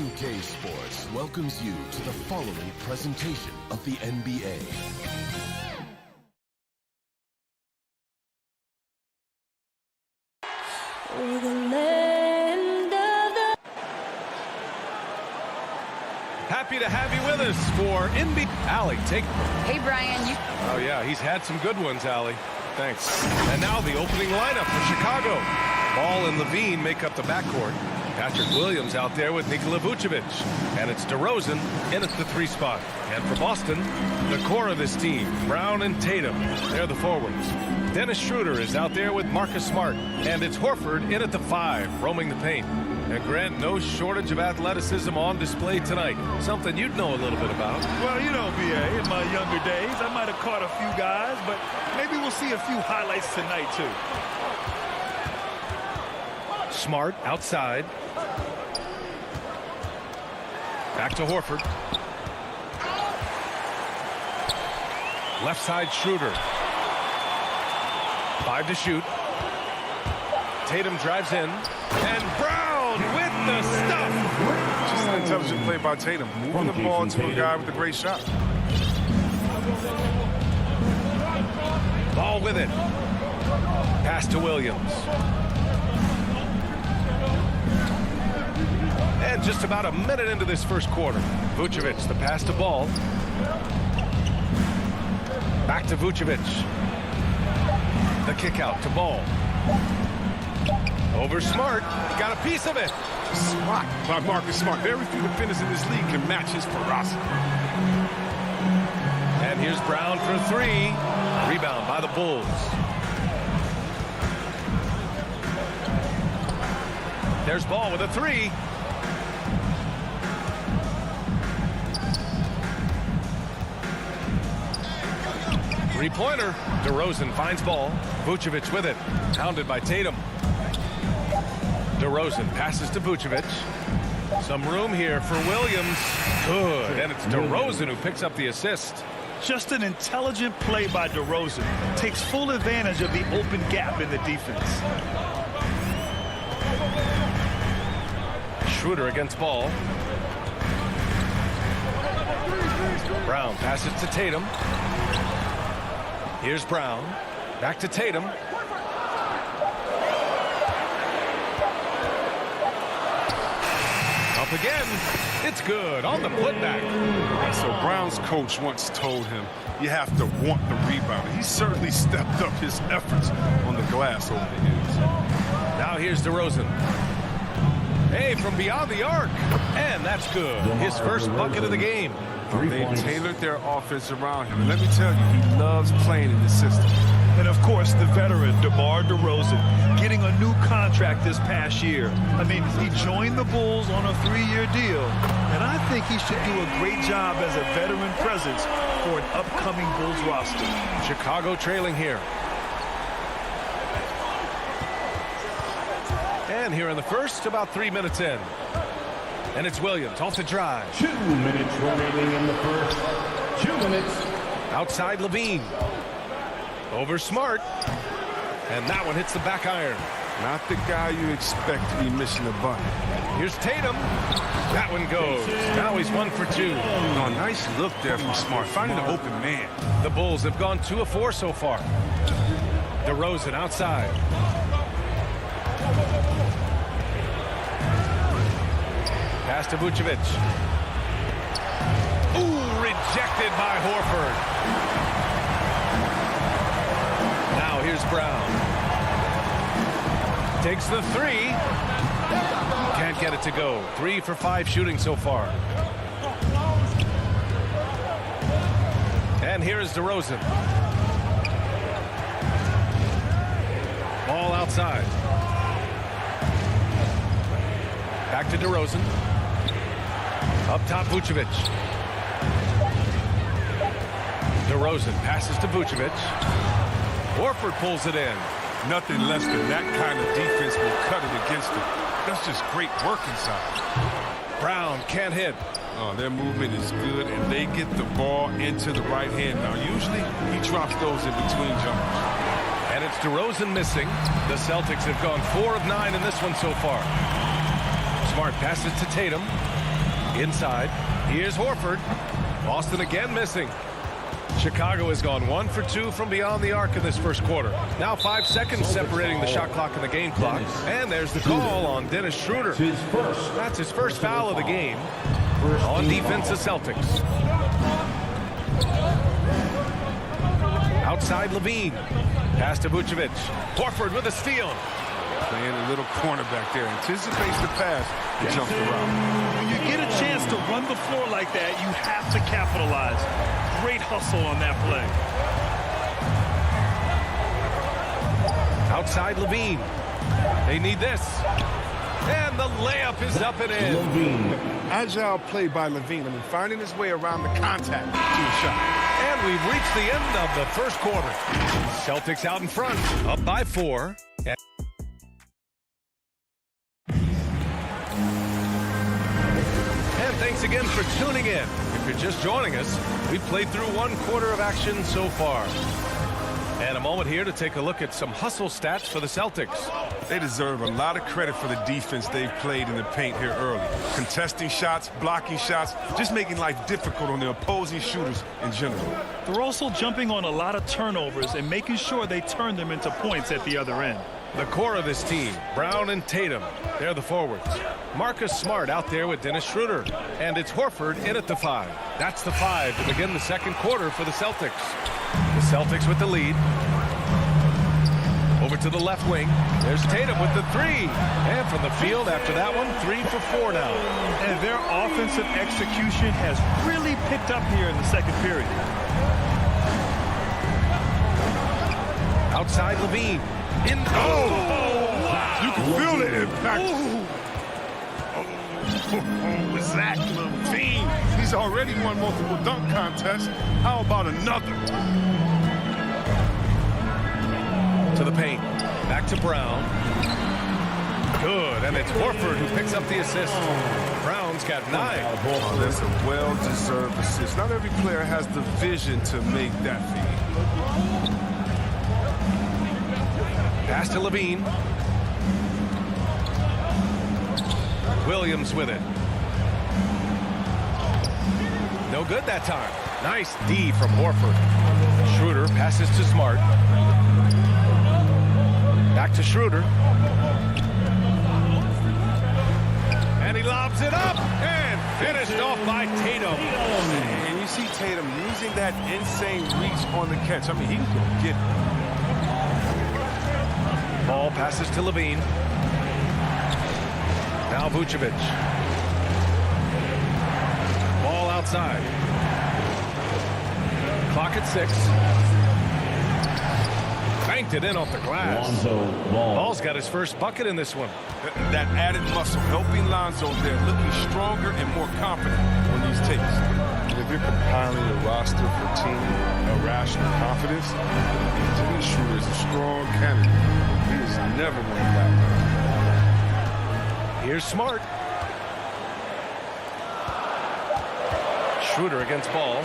2K Sports welcomes you to the following presentation of the NBA. Happy to have you with us for NBA. Allie, take. Hey, Brian. Oh, yeah, he's had some good ones, Allie. Thanks. And now the opening lineup for Chicago. Ball and Levine make up the backcourt. Patrick Williams out there with Nikola Vucevic. And it's DeRozan in at the 3 spot. And for Boston, the core of this team, Brown and Tatum, they're the forwards. Dennis Schroeder is out there with Marcus Smart. And it's Horford in at the 5, roaming the paint. And Grant, no shortage of athleticism on display tonight. Something you'd know a little bit about. Well, you know, B.A., in my younger days, I might have caught a few guys, but maybe we'll see a few highlights tonight, too. Smart outside. Back to Horford. Left side Schroeder. 5 to shoot. Tatum drives in. And Brown with the stuff. Just an intelligent play by Tatum. Moving the ball to a guy with a great shot. Ball with it. Pass to Williams. And just about a minute into this first quarter. Vucevic, the pass to Ball. Back to Vucevic. The kick out to Ball. Over Smart. Got a piece of it. Smart by Marcus Smart. Very few defenders in this league can match his ferocity. And here's Brown for 3. Rebound by the Bulls. There's Ball with a 3. Three-pointer. DeRozan finds Ball. Vucevic with it. Hounded by Tatum. DeRozan passes to Vucevic. Some room here for Williams. Good. And it's DeRozan who picks up the assist. Just an intelligent play by DeRozan. Takes full advantage of the open gap in the defense. Schroeder against Ball. Brown passes to Tatum. Here's Brown. Back to Tatum. Up again. It's good on the putback. So Brown's coach once told him, you have to want the rebound. He certainly stepped up his efforts on the glass over the years. Now here's DeRozan. Hey, from beyond the arc. And that's good. His first bucket of the game. They tailored their offense around him. And let me tell you, he loves playing in this system. And, of course, the veteran, DeMar DeRozan, getting a new contract this past year. I mean, he joined the Bulls on a 3-year deal. And I think he should do a great job as a veteran presence for an upcoming Bulls roster. Chicago trailing here. And here in the first, about 3 minutes in. And it's Williams off the drive. 2 minutes remaining in the first. 2 minutes. Outside Levine. Over Smart. And that one hits the back iron. Not the guy you expect to be missing a bucket. Here's Tatum. That one goes. Now he's 1 for 2. Oh, nice look there from Smart. Finding an open man. The Bulls have gone 2 of 4 so far. DeRozan outside. Pass to Vucevic. Ooh, rejected by Horford. Now here's Brown. Takes the 3. Can't get it to go. 3 for 5 shooting so far. And here is DeRozan. Ball outside. Back to DeRozan. Up top, Vucevic. DeRozan passes to Vucevic. Horford pulls it in. Nothing less than that kind of defense will cut it against him. That's just great work inside. Brown can't hit. Oh, their movement is good, and they get the ball into the right hand. Now, usually, he drops those in between jumpers. And it's DeRozan missing. The Celtics have gone 4 of 9 in this one so far. Smart passes to Tatum. Inside, here's Horford. Boston again missing. Chicago has gone 1 for 2 from beyond the arc in this first quarter. Now 5 seconds separating the shot clock and the game clock. And there's the call on Dennis Schroeder. That's his first foul of the game. On defense, the Celtics. Outside Levine. Pass to Vucevic. Horford with a steal. Playing a little cornerback there. Anticipates the pass and jumps around. When you get a chance to run the floor like that, you have to capitalize. Great hustle on that play. Outside Levine. They need this. And the layup is up and in. Agile play by Levine. I mean, finding his way around the contact to the shot. And we've reached the end of the first quarter. Celtics out in front, up by 4. And thanks again for tuning in. If you're just joining us, we've played through 1 quarter of action so far. And a moment here to take a look at some hustle stats for the Celtics. They deserve a lot of credit for the defense they've played in the paint here early. Contesting shots, blocking shots, just making life difficult on the opposing shooters in general. They're also jumping on a lot of turnovers and making sure they turn them into points at the other end. The core of this team, Brown and Tatum, they're the forwards. Marcus Smart out there with Dennis Schroeder. And it's Horford in at the 5. That's the 5 to begin the second quarter for the Celtics. The Celtics with the lead. Over to the left wing. There's Tatum with the 3. And from the field after that one, 3 for 4 now. And their offensive execution has really picked up here in the second period. Outside Levine. Wow. You can feel the impact. Zach Levine. He's already won multiple dunk contests. How about another? To the paint. Back to Brown. Good. And it's Horford who picks up the assist. Brown's got 9. Oh, that's a well-deserved assist. Not every player has the vision to make that feed. Pass to Levine. Williams with it. No good that time. Nice D from Horford. Schroeder passes to Smart. Back to Schroeder. And he lobs it up. And finished off by Tatum. And you see Tatum using that insane reach on the catch. I mean, he can go get it. Ball passes to Levine. Now Vucevic. Ball outside. Clock at 6. Banked it in off the glass. Ball's got his first bucket in this one. That added muscle helping Lonzo there, looking stronger and more confident on these takes. If you're compiling your roster for team irrational confidence, Dennis Schroeder is a strong candidate. He has never won back. Here's Smart. Schroeder against Ball.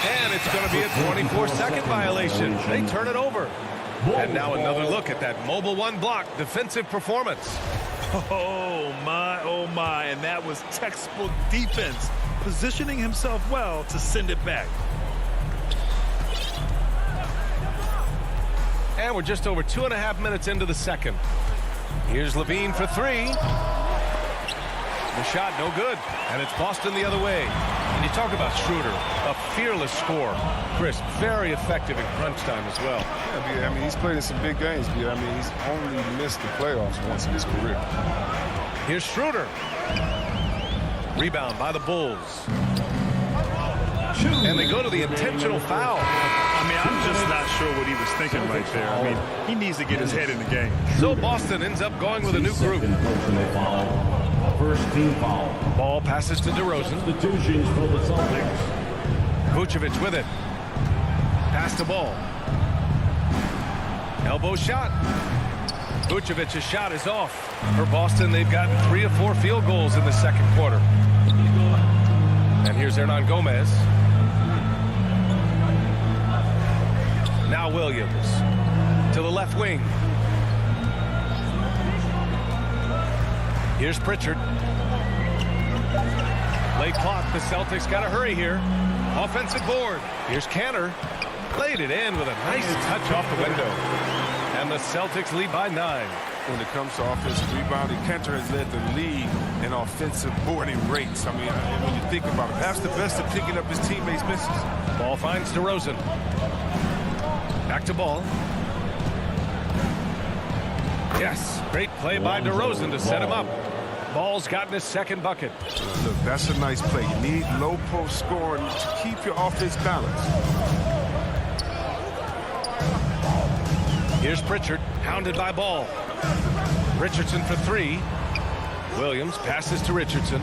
And it's going to be a 24-second violation. They turn it over. And now another look at that mobile 1 block defensive performance. Oh, my. And that was textbook defense, positioning himself well to send it back. And we're just over 2.5 minutes into the second. Here's Levine for 3. The shot no good. And it's Boston the other way. And you talk about Schroeder, a fearless scorer. Chris, very effective in crunch time as well. Yeah, I mean, he's played in some big games. I mean, he's only missed the playoffs once in his career. Here's Schroeder. Rebound by the Bulls. And they go to the intentional foul. I mean, I'm just not sure what he was thinking right there. I mean, he needs to get his head in the game. So Boston ends up going with a new group. First team foul. Ball passes to DeRozan. Substitutions for the Celtics. Vucevic with it. Pass the ball. Elbow shot. Vucevic's shot is off. For Boston, they've gotten 3 of 4 field goals in the second quarter. And here's Hernan Gomez. Now Williams to the left wing. Here's Pritchard. Late clock, the Celtics got to hurry here. Offensive board. Here's Cantor. Laid it in with a nice touch off the window. And the Celtics lead by 9. When it comes to offensive rebounding, Cantor has led the league in offensive boarding rates. I mean, when you think about it, perhaps the best at picking up his teammates' misses. Ball finds DeRozan. Back to Ball. Yes, great play by DeRozan to set him up. Ball's gotten his second bucket. Look, that's a nice play. You need low post scoring to keep your offense balanced. Here's Pritchard, hounded by Ball. Richardson for 3. Williams passes to Richardson.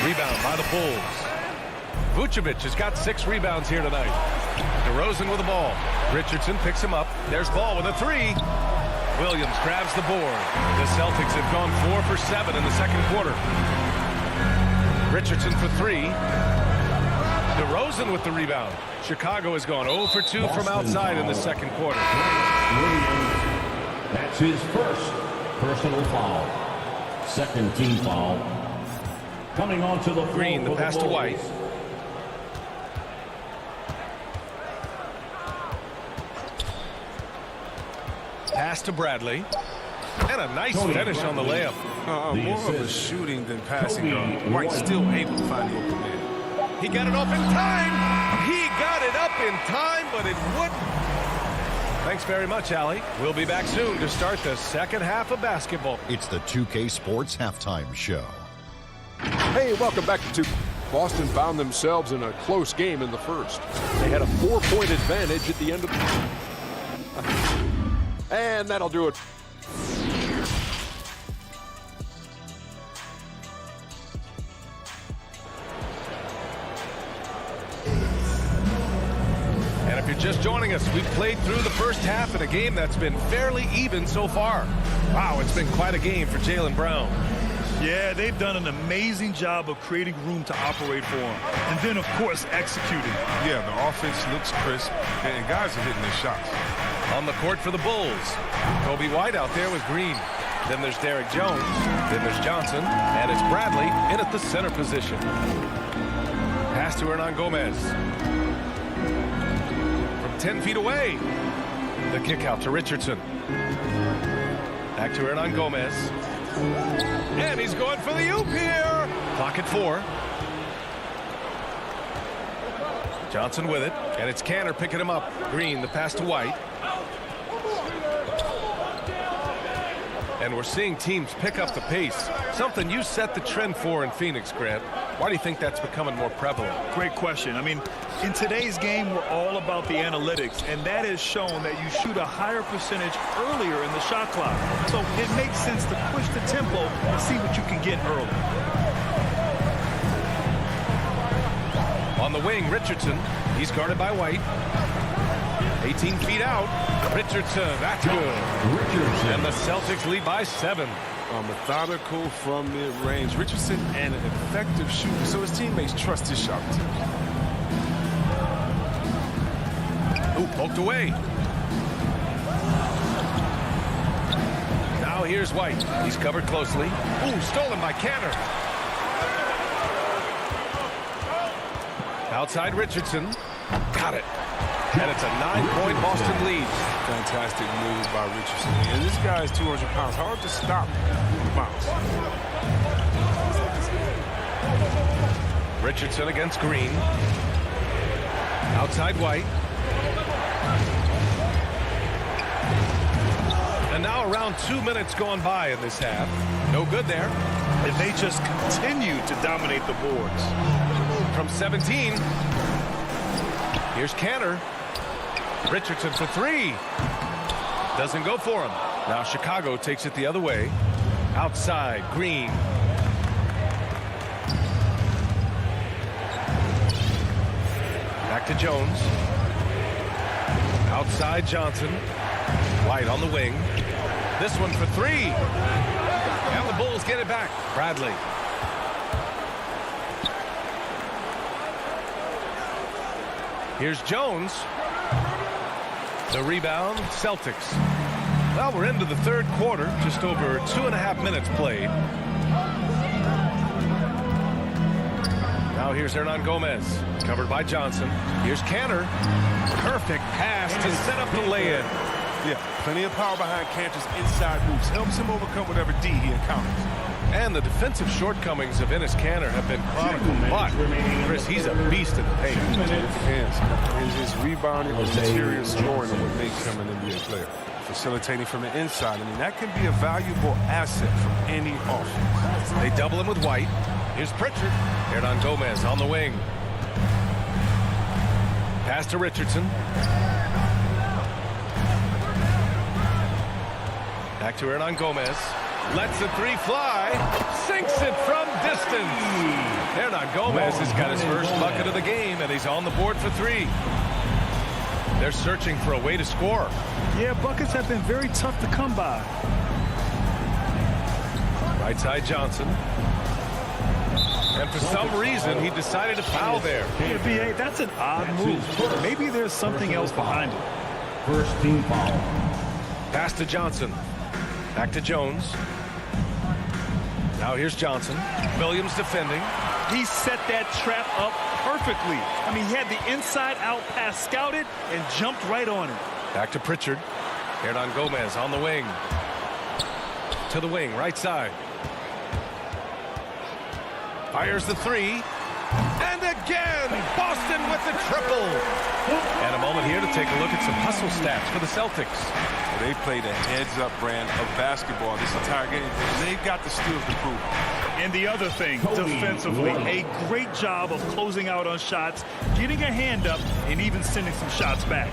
Rebound by the Bulls. Vucevic has got 6 rebounds here tonight. DeRozan with the ball. Richardson picks him up. There's Ball with a 3. Williams grabs the board. The Celtics have gone 4 for 7 in the second quarter. Richardson for 3. DeRozan with the rebound. Chicago has gone 0 for 2 from outside in the second quarter. That's his first personal foul. Second team foul. Coming onto the floor. Green, the pass to White. Pass to Bradley. And a nice finish on the layup. More of a shooting than passing guard. White still able to find the open man. He got it off in time. He got it up in time, but it wouldn't. Thanks very much, Allie. We'll be back soon to start the second half of basketball. It's the 2K Sports Halftime Show. Hey, welcome back to 2K. Boston found themselves in a close game in the first. They had a 4-point advantage at the end of the... And that'll do it. And if you're just joining us, we've played through the first half in a game that's been fairly even so far. Wow, it's been quite a game for Jaylen Brown. Yeah, they've done an amazing job of creating room to operate for him. And then, of course, executing. Yeah, the offense looks crisp, and guys are hitting their shots. On the court for the Bulls. Kobe White out there with Green. Then there's Derek Jones. Then there's Johnson. And it's Bradley in at the center position. Pass to Hernan Gomez. From 10 feet away. The kick out to Richardson. Back to Hernan Gomez. And he's going for the oop here. Clock at 4. Johnson with it. And it's Cantor picking him up. Green, the pass to White. And we're seeing teams pick up the pace. Something you set the trend for in Phoenix, Grant. Why do you think that's becoming more prevalent? Great question. I mean, in today's game, we're all about the analytics, and that has shown that you shoot a higher percentage earlier in the shot clock. So it makes sense to push the tempo and see what you can get early. On the wing, Richardson. He's guarded by White. 18 feet out. Richardson, that's good. And the Celtics lead by 7. Methodical from mid-range. Richardson and an effective shooter, so his teammates trust his shot. Ooh, poked away. Now here's White. He's covered closely. Ooh, stolen by Cantor. Outside Richardson. Got it. And it's a 9-point Boston lead. Fantastic move by Richardson. And this guy is 200 pounds. Hard to stop the bounce. Richardson against Green. Outside White. And now around 2 minutes gone by in this half. No good there. And they just continue to dominate the boards. From 17. Here's Cantor. Richardson for 3. Doesn't go for him. Now Chicago takes it the other way. Outside, Green. Back to Jones. Outside Johnson. White on the wing. This one for 3. And the Bulls get it back. Bradley. Here's Jones. The rebound, Celtics. Well, we're into the third quarter, just over 2.5 minutes played. Now here's Hernan Gomez, covered by Johnson. Here's Cantor. Perfect pass to set up the lay-in. Yeah, plenty of power behind Cantor's inside moves. Helps him overcome whatever D he encounters. And the defensive shortcomings of Enes Kanter have been chronicled. But, Chris, he's a beast in the paint. It depends. His rebounding and interior scoring are what makes him an NBA player. Facilitating from the inside. I mean, that can be a valuable asset from any offense. They double him with White. Here's Pritchard. Hernan Gomez on the wing. Pass to Richardson. Back to Hernan Gomez. Lets the three fly. Sinks it from distance. Hernan Gomez has got his first bucket of the game, and he's on the board for three. They're searching for a way to score. Yeah, buckets have been very tough to come by. Right side Johnson. And for some reason, he decided to foul there. Yeah, B.A., that's an odd move. Maybe there's something else behind it. First team foul. Pass to Johnson. Back to Jones. Now here's Johnson. Williams defending. He set that trap up perfectly. I mean, he had the inside-out pass scouted and jumped right on it. Back to Pritchard. Hernan Gomez on the wing. To the wing, right side. Fires the three. And again, Boston with the triple. And a moment here to take a look at some hustle stats for the Celtics. They played a heads-up brand of basketball this entire game. They've got the steals to prove. And the other thing, defensively, a great job of closing out on shots, getting a hand up, and even sending some shots back.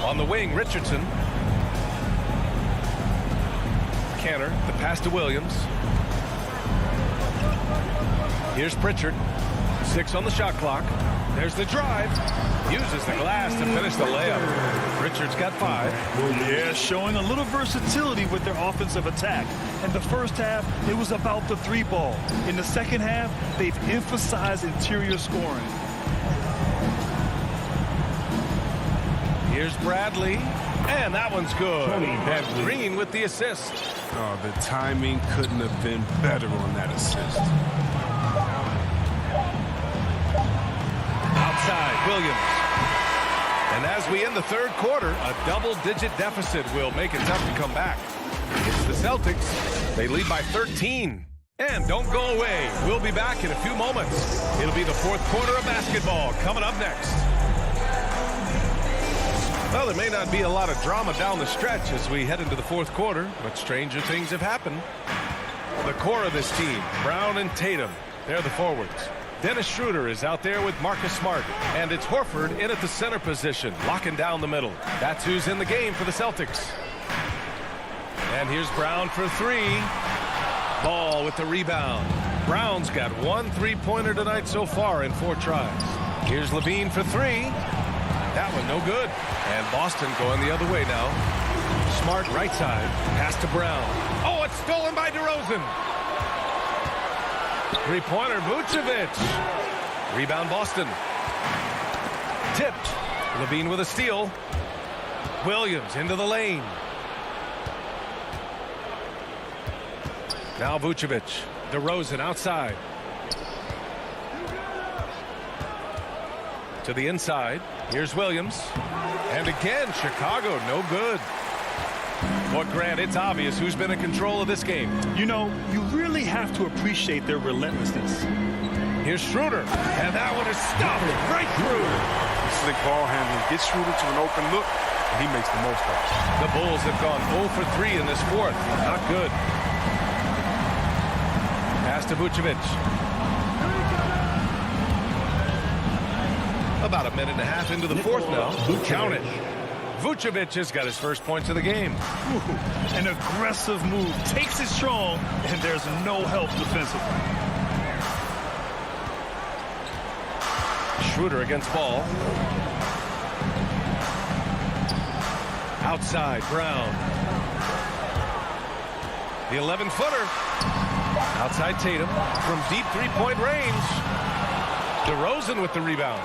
On the wing, Richardson. Cantor, the pass to Williams. Here's Pritchard. 6 on the shot clock. There's the drive. Uses the glass to finish the layup. Pritchard's got 5. Yeah, showing a little versatility with their offensive attack. In the first half, it was about the three ball. In the second half, they've emphasized interior scoring. Here's Bradley. And that one's good. And Green with the assist. Oh, the timing couldn't have been better on that assist. Outside, Williams. And as we end the third quarter, a double-digit deficit will make it tough to come back. It's the Celtics. They lead by 13. And don't go away. We'll be back in a few moments. It'll be the fourth quarter of basketball coming up next. Well, there may not be a lot of drama down the stretch as we head into the fourth quarter, but stranger things have happened. The core of this team, Brown and Tatum, they're the forwards. Dennis Schroeder is out there with Marcus Smart, and it's Horford in at the center position, locking down the middle. That's who's in the game for the Celtics. And here's Brown for 3. Ball with the rebound. Brown's got 1 3-pointer tonight so far in 4 tries. Here's Levine for 3. That one no good. And Boston going the other way now. Smart right side. Pass to Brown. Oh, it's stolen by DeRozan. 3-pointer, Vucevic. Rebound, Boston. Tipped. Levine with a steal. Williams into the lane. Now Vucevic. DeRozan outside. To the inside. Here's Williams. And again, Chicago, no good. But Grant, it's obvious who's been in control of this game. You know, you really have to appreciate their relentlessness. Here's Schroeder. And that one is stuffed right through. Slick ball handling. Gets Schroeder to an open look, and he makes the most of it. The Bulls have gone 0 for 3 in this fourth. Not good. Pass to Vucevic. About a minute and a half into the fourth now. Count it. Vucevic has got his first points of the game. Ooh, an aggressive move. Takes it strong, and there's no help defensively. Schroeder against Ball. Outside, Brown. The 11-footer. Outside Tatum from deep 3-point range. DeRozan with the rebound.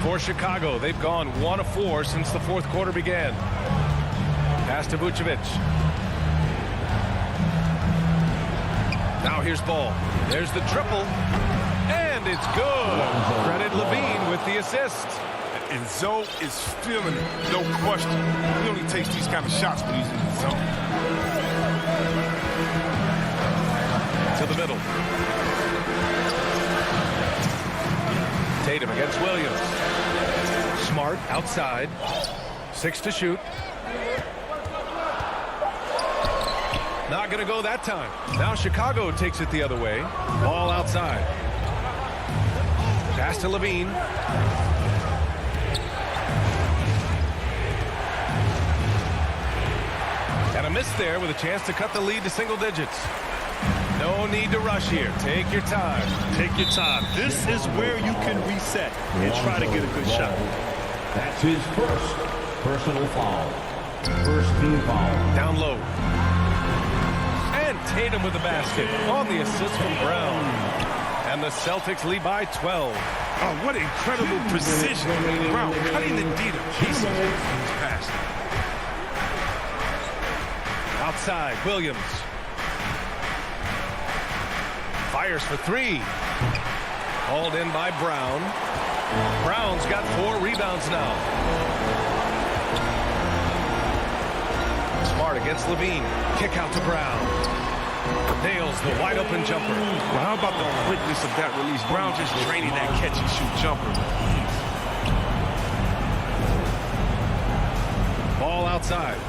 For Chicago, they've gone 1 of 4 since the fourth quarter began. Pass to Vucevic. Now here's Ball. There's the triple. And it's good. Credit Levine with the assist. And Zoe is feeling it, no question. He only takes these kind of shots when he's in the zone. To the middle. Tatum against Williams. Smart outside. 6 to shoot. Not going to go that time. Now Chicago takes it the other way. Ball outside. Pass to Levine. And a miss there with a chance to cut the lead to single digits. No need to rush here. Take your time. Take your time. This is where you can reset and try to get a good shot. That's his first personal foul. First team foul. Down low. And Tatum with the basket on the assist from Brown. And the Celtics lead by 12. Oh, what incredible precision. Brown cutting the D to pieces in his pass. Outside, Williams. Fires for 3. Hauled in by Brown. Brown's got 4 rebounds now. Smart against Levine. Kick out to Brown. Nails the wide open jumper. Well, how about the quickness of that release? Brown just draining that catch and shoot jumper. Ball outside.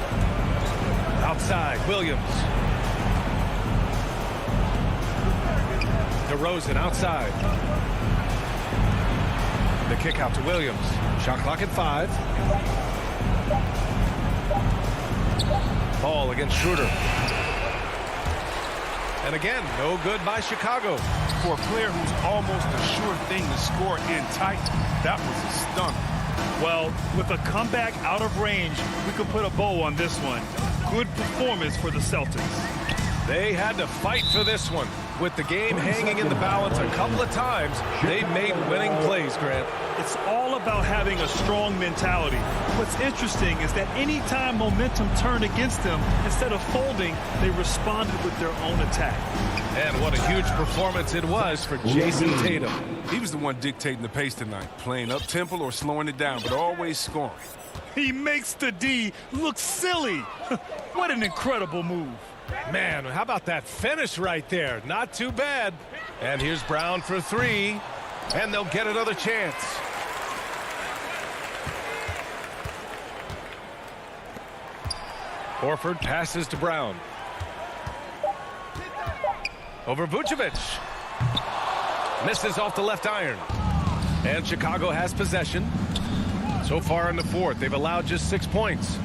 Outside, Williams. DeRozan outside. The kick out to Williams. Shot clock at 5. Ball against Schroeder. And again, no good by Chicago. For a player who's almost a sure thing to score in tight, that was a stunner. Well, with a comeback out of range, we could put a bow on this one. Good performance for the Celtics. They had to fight for this one. With the game hanging in the balance a couple of times, they've made winning plays, Grant. It's all about having a strong mentality. What's interesting is that anytime momentum turned against them, instead of folding, they responded with their own attack. And what a huge performance it was for Jason Tatum. He was the one dictating the pace tonight, playing up-tempo or slowing it down, but always scoring. He makes the D look silly. What an incredible move. Man, how about that finish right there? Not too bad. And here's Brown for 3. And they'll get another chance. Horford passes to Brown. Over Vucevic. Misses off the left iron. And Chicago has possession. So far in the fourth, they've allowed just 6 points.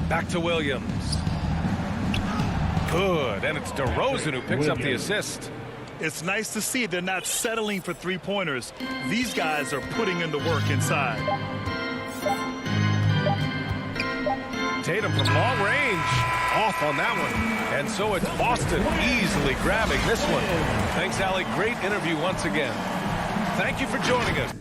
Back to Williams. Good, and it's DeRozan who picks up the assist. It's nice to see they're not settling for three-pointers. These guys are putting in the work inside. Tatum from long range, off on that one. And so it's Boston easily grabbing this one. Thanks, Allie. Great interview once again. Thank you for joining us.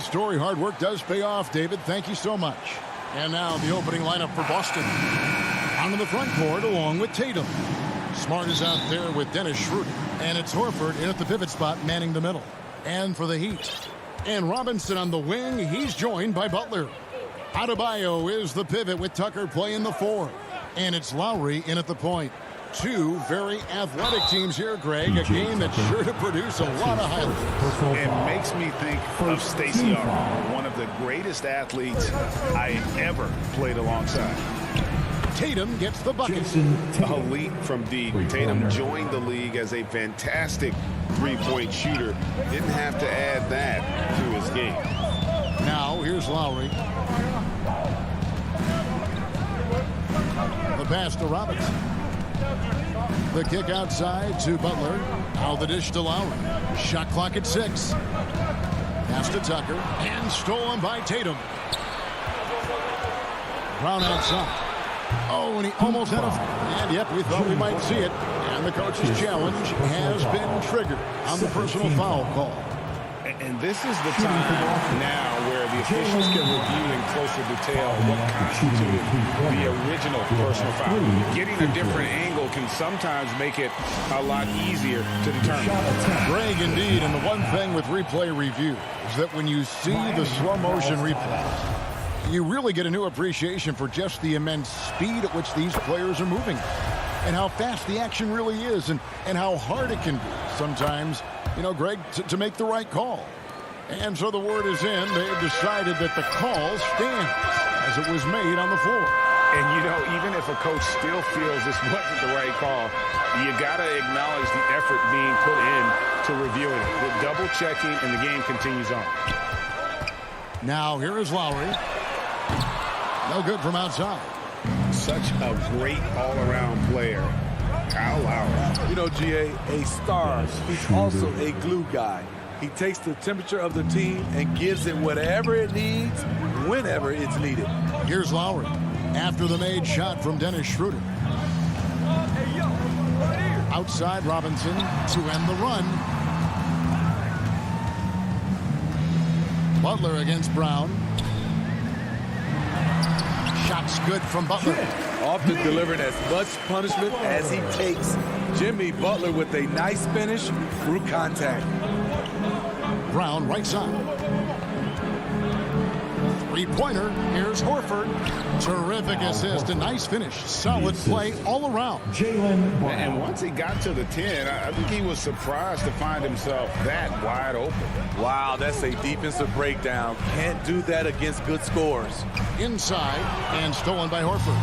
Story, hard work does pay off, David. Thank you so much. And now the opening lineup for Boston. Onto the front court along with Tatum. Smart is out there with Dennis Schroeder. And it's Horford in at the pivot spot manning the middle. And for the Heat. And Robinson on the wing. He's joined by Butler. Adebayo is the pivot with Tucker playing the 4. And it's Lowry in at the point. Two very athletic teams here, Greg. A game that's sure to produce a lot of highlights. It makes me think of Stacey Arnold, one of the greatest athletes I ever played alongside. Tatum gets the bucket. A leap from deep. Tatum joined the league as a fantastic three-point shooter. Didn't have to add that to his game. Now, here's Lowry. The pass to Robinson. The kick outside to Butler. Now the dish to Lowry. Shot clock at 6. Pass to Tucker. And stolen by Tatum. Brown outside. Oh, and he almost had a... And yep, we thought we might see it. And the coach's challenge has been triggered on the personal foul call. And this is the time now where the officials can review in closer detail what constituted the original personal foul. Getting a different angle can sometimes make it a lot easier to determine. Greg, indeed, and the one thing with replay review is that when you see the slow motion replays, you really get a new appreciation for just the immense speed at which these players are moving and how fast the action really is and how hard it can be sometimes, you know, Greg, to make the right call. And so the word is in. They've decided that the call stands as it was made on the floor. And, you know, even if a coach still feels this wasn't the right call, you got to acknowledge the effort being put in to reviewing it. The double checking, and the game continues on. Now, here is Lowry. No good from outside. Such a great all-around player. Kyle Lowry. You know, GA, a star is also a glue guy. He takes the temperature of the team and gives it whatever it needs, whenever it's needed. Here's Lowry after the made shot from Dennis Schroeder. Outside Robinson to end the run. Butler against Brown. Shots good from Butler. Often delivering as much punishment as he takes. Jimmy Butler with a nice finish through contact. Brown right side. Three-pointer. Here's Horford. Terrific assist. A nice finish. Solid play all around. And once he got to the 10, I think he was surprised to find himself that wide open. Wow, that's a defensive breakdown. Can't do that against good scores. Inside and stolen by Horford.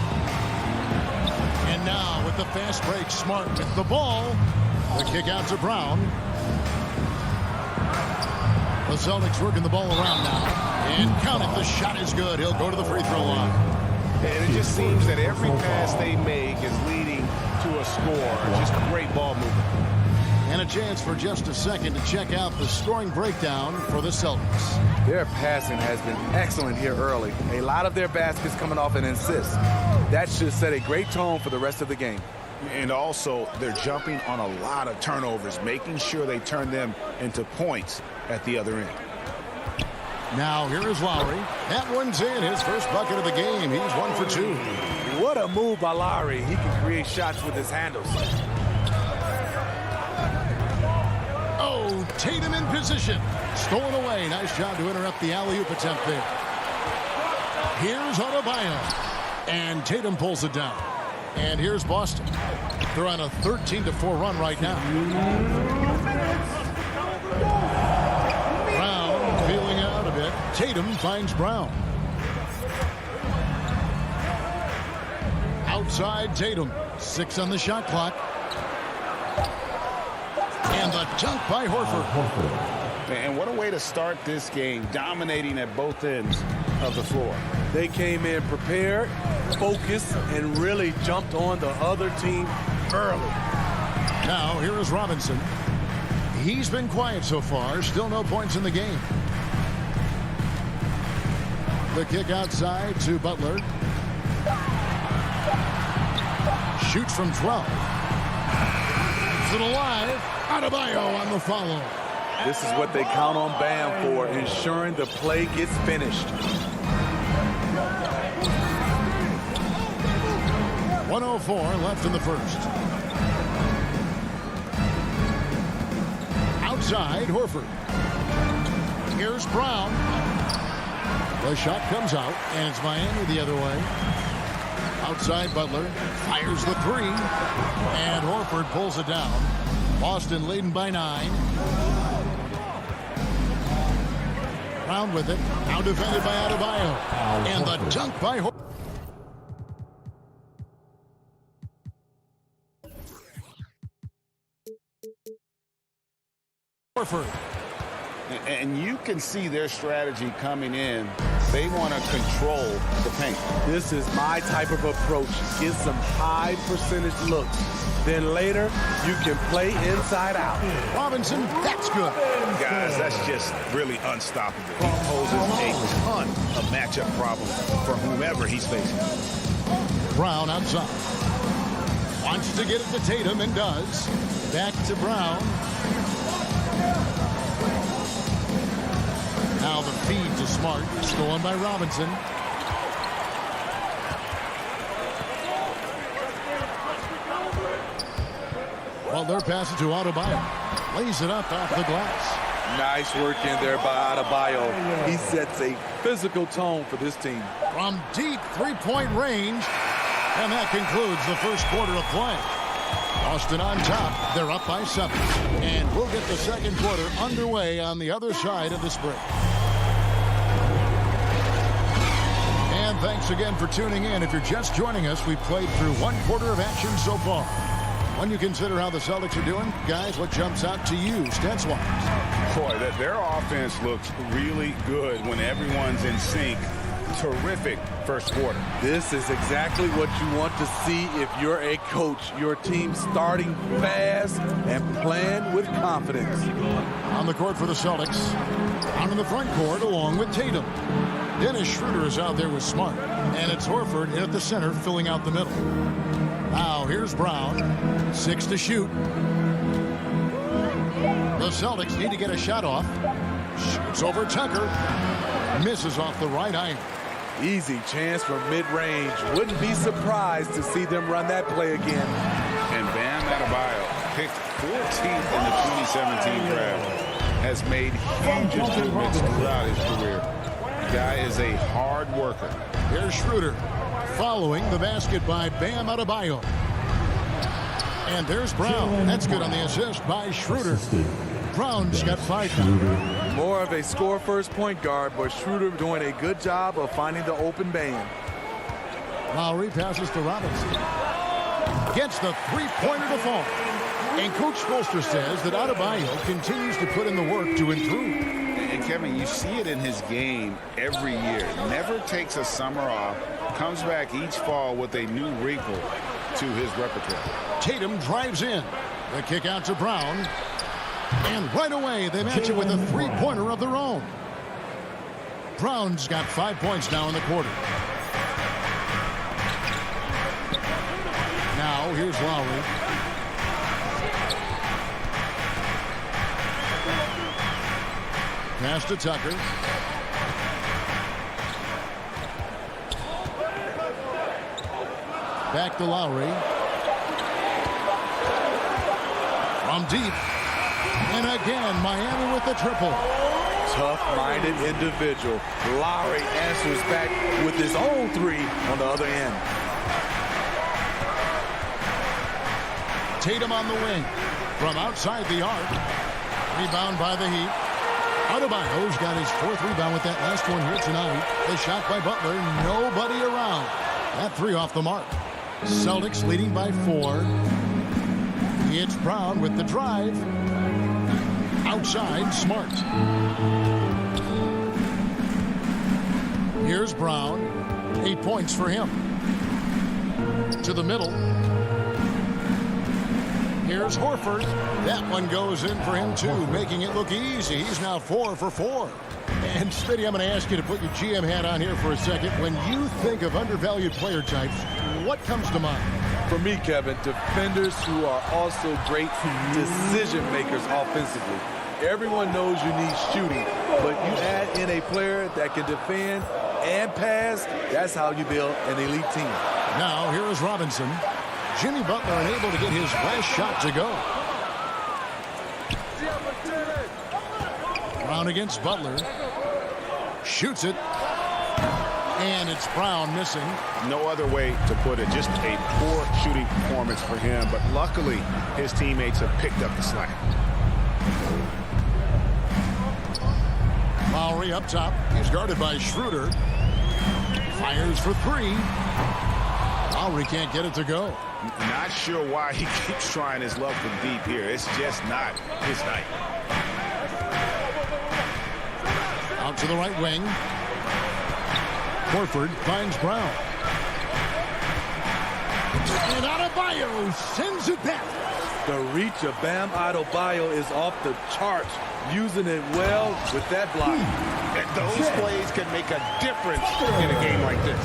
And now with the fast break, Smart with the ball. The kick out to Brown. The Celtics working the ball around now. And count it, the shot is good. He'll go to the free throw line. And it just seems that every pass they make is leading to a score. Just great ball movement. And a chance for just a second to check out the scoring breakdown for the Celtics. Their passing has been excellent here early. A lot of their baskets coming off an assist. That should set a great tone for the rest of the game. And also, they're jumping on a lot of turnovers, making sure they turn them into points at the other end. Now here is Lowry. That one's in. His first bucket of the game. He's 1 for 2. What a move by Lowry. He can create shots with his handles. Oh, Tatum in position. Stolen away. Nice job to interrupt the alley-oop attempt there. Here's Adebayo. And Tatum pulls it down. And here's Boston. They're on a 13-4 run right now. Brown feeling out a bit. Tatum finds Brown. Outside Tatum. 6 on the shot clock. And the dunk by Horford. And what a way to start this game, dominating at both ends of the floor. They came in prepared, focused, and really jumped on the other team early. Now, here is Robinson. He's been quiet so far. Still no points in the game. The kick outside to Butler. Shoots from 12. Keeps it alive. Adebayo on the follow. This is what they count on Bam for, ensuring the play gets finished. 1:04 left in the first. Outside, Horford. Here's Brown. The shot comes out, and it's Miami the other way. Outside, Butler fires the three, and Horford pulls it down. Boston leading by 9. Brown with it. Now defended by Adebayo. And the dunk by Horford. And you can see their strategy coming in. They want to control the paint. This is my type of approach. Get some high percentage looks. Then later, you can play inside out. Robinson, that's good. Guys, that's just really unstoppable. He poses a ton of matchup problems for whomever he's facing. Brown outside. Wants to get it to Tatum and does. Back to Brown. Now the feed to Smart. Stolen by Robinson. Butler passes to Adebayo. Lays it up off the glass. Nice work in there by Adebayo. He sets a physical tone for this team. From deep three-point range. And that concludes the first quarter of play. Boston on top. They're up by 7. And we'll get the second quarter underway on the other side of this break. And thanks again for tuning in. If you're just joining us, we've played through one quarter of action so far. When you consider how the Celtics are doing, guys, what jumps out to you, stats-wise? Boy, their offense looks really good when everyone's in sync. Terrific first quarter. This is exactly what you want to see if you're a coach. Your team starting fast and playing with confidence. On the court for the Celtics. On in the front court along with Tatum. Dennis Schroeder is out there with Smart. And it's Horford at the center filling out the middle. Now here's Brown. 6 to shoot. The Celtics need to get a shot off. Shoots over Tucker. Misses off the right iron. Easy chance from mid-range. Wouldn't be surprised to see them run that play again. And Bam Adebayo, picked 14th in the 2017 draft, has made huge improvements throughout his career. The guy is a hard worker. Here's Schroeder following the basket by Bam Adebayo. And there's Brown. That's good on the assist by Schroeder. Brown's got 5 now. More of a score-first point guard, but Schroeder doing a good job of finding the open man. Lowry passes to Robinson. Gets the three-pointer to fall. And Coach Spoelstra says that Adebayo continues to put in the work to improve. And Kevin, you see it in his game every year. Never takes a summer off. Comes back each fall with a new wrinkle to his repertoire. Tatum drives in. The kick out to Brown. And right away, they match it with a three-pointer of their own. Brown's got 5 points now in the quarter. Now, here's Lowry. Pass to Tucker. Back to Lowry. From deep. And again, Miami with the triple. Tough-minded individual. Lowry answers back with his own three on the other end. Tatum on the wing. From outside the arc. Rebound by the Heat. Adebayo's got his fourth rebound with that last one here tonight. The shot by Butler. Nobody around. That three off the mark. Celtics leading by 4. It's Brown with the drive. Outside, Smart. Here's Brown. 8 points for him. To the middle. Here's Horford. That one goes in for him, too, making it look easy. He's now 4 for 4. And, Smitty, I'm going to ask you to put your GM hat on here for a second. When you think of undervalued player types, what comes to mind? For me, Kevin, defenders who are also great decision makers offensively. Everyone knows you need shooting, but you add in a player that can defend and pass, that's how you build an elite team. Now, here is Robinson. Jimmy Butler unable to get his last shot to go. Brown against Butler. Shoots it. And it's Brown missing. No other way to put it. Just a poor shooting performance for him. But luckily, his teammates have picked up the slack. Lowry up top. He's guarded by Schroeder. Fires for 3. Lowry can't get it to go. Not sure why he keeps trying his luck from deep here. It's just not his night. Out to the right wing. Horford finds Brown. And Adebayo sends it back. The reach of Bam Adebayo is off the charts, using it well with that block. And those plays can make a difference in a game like this.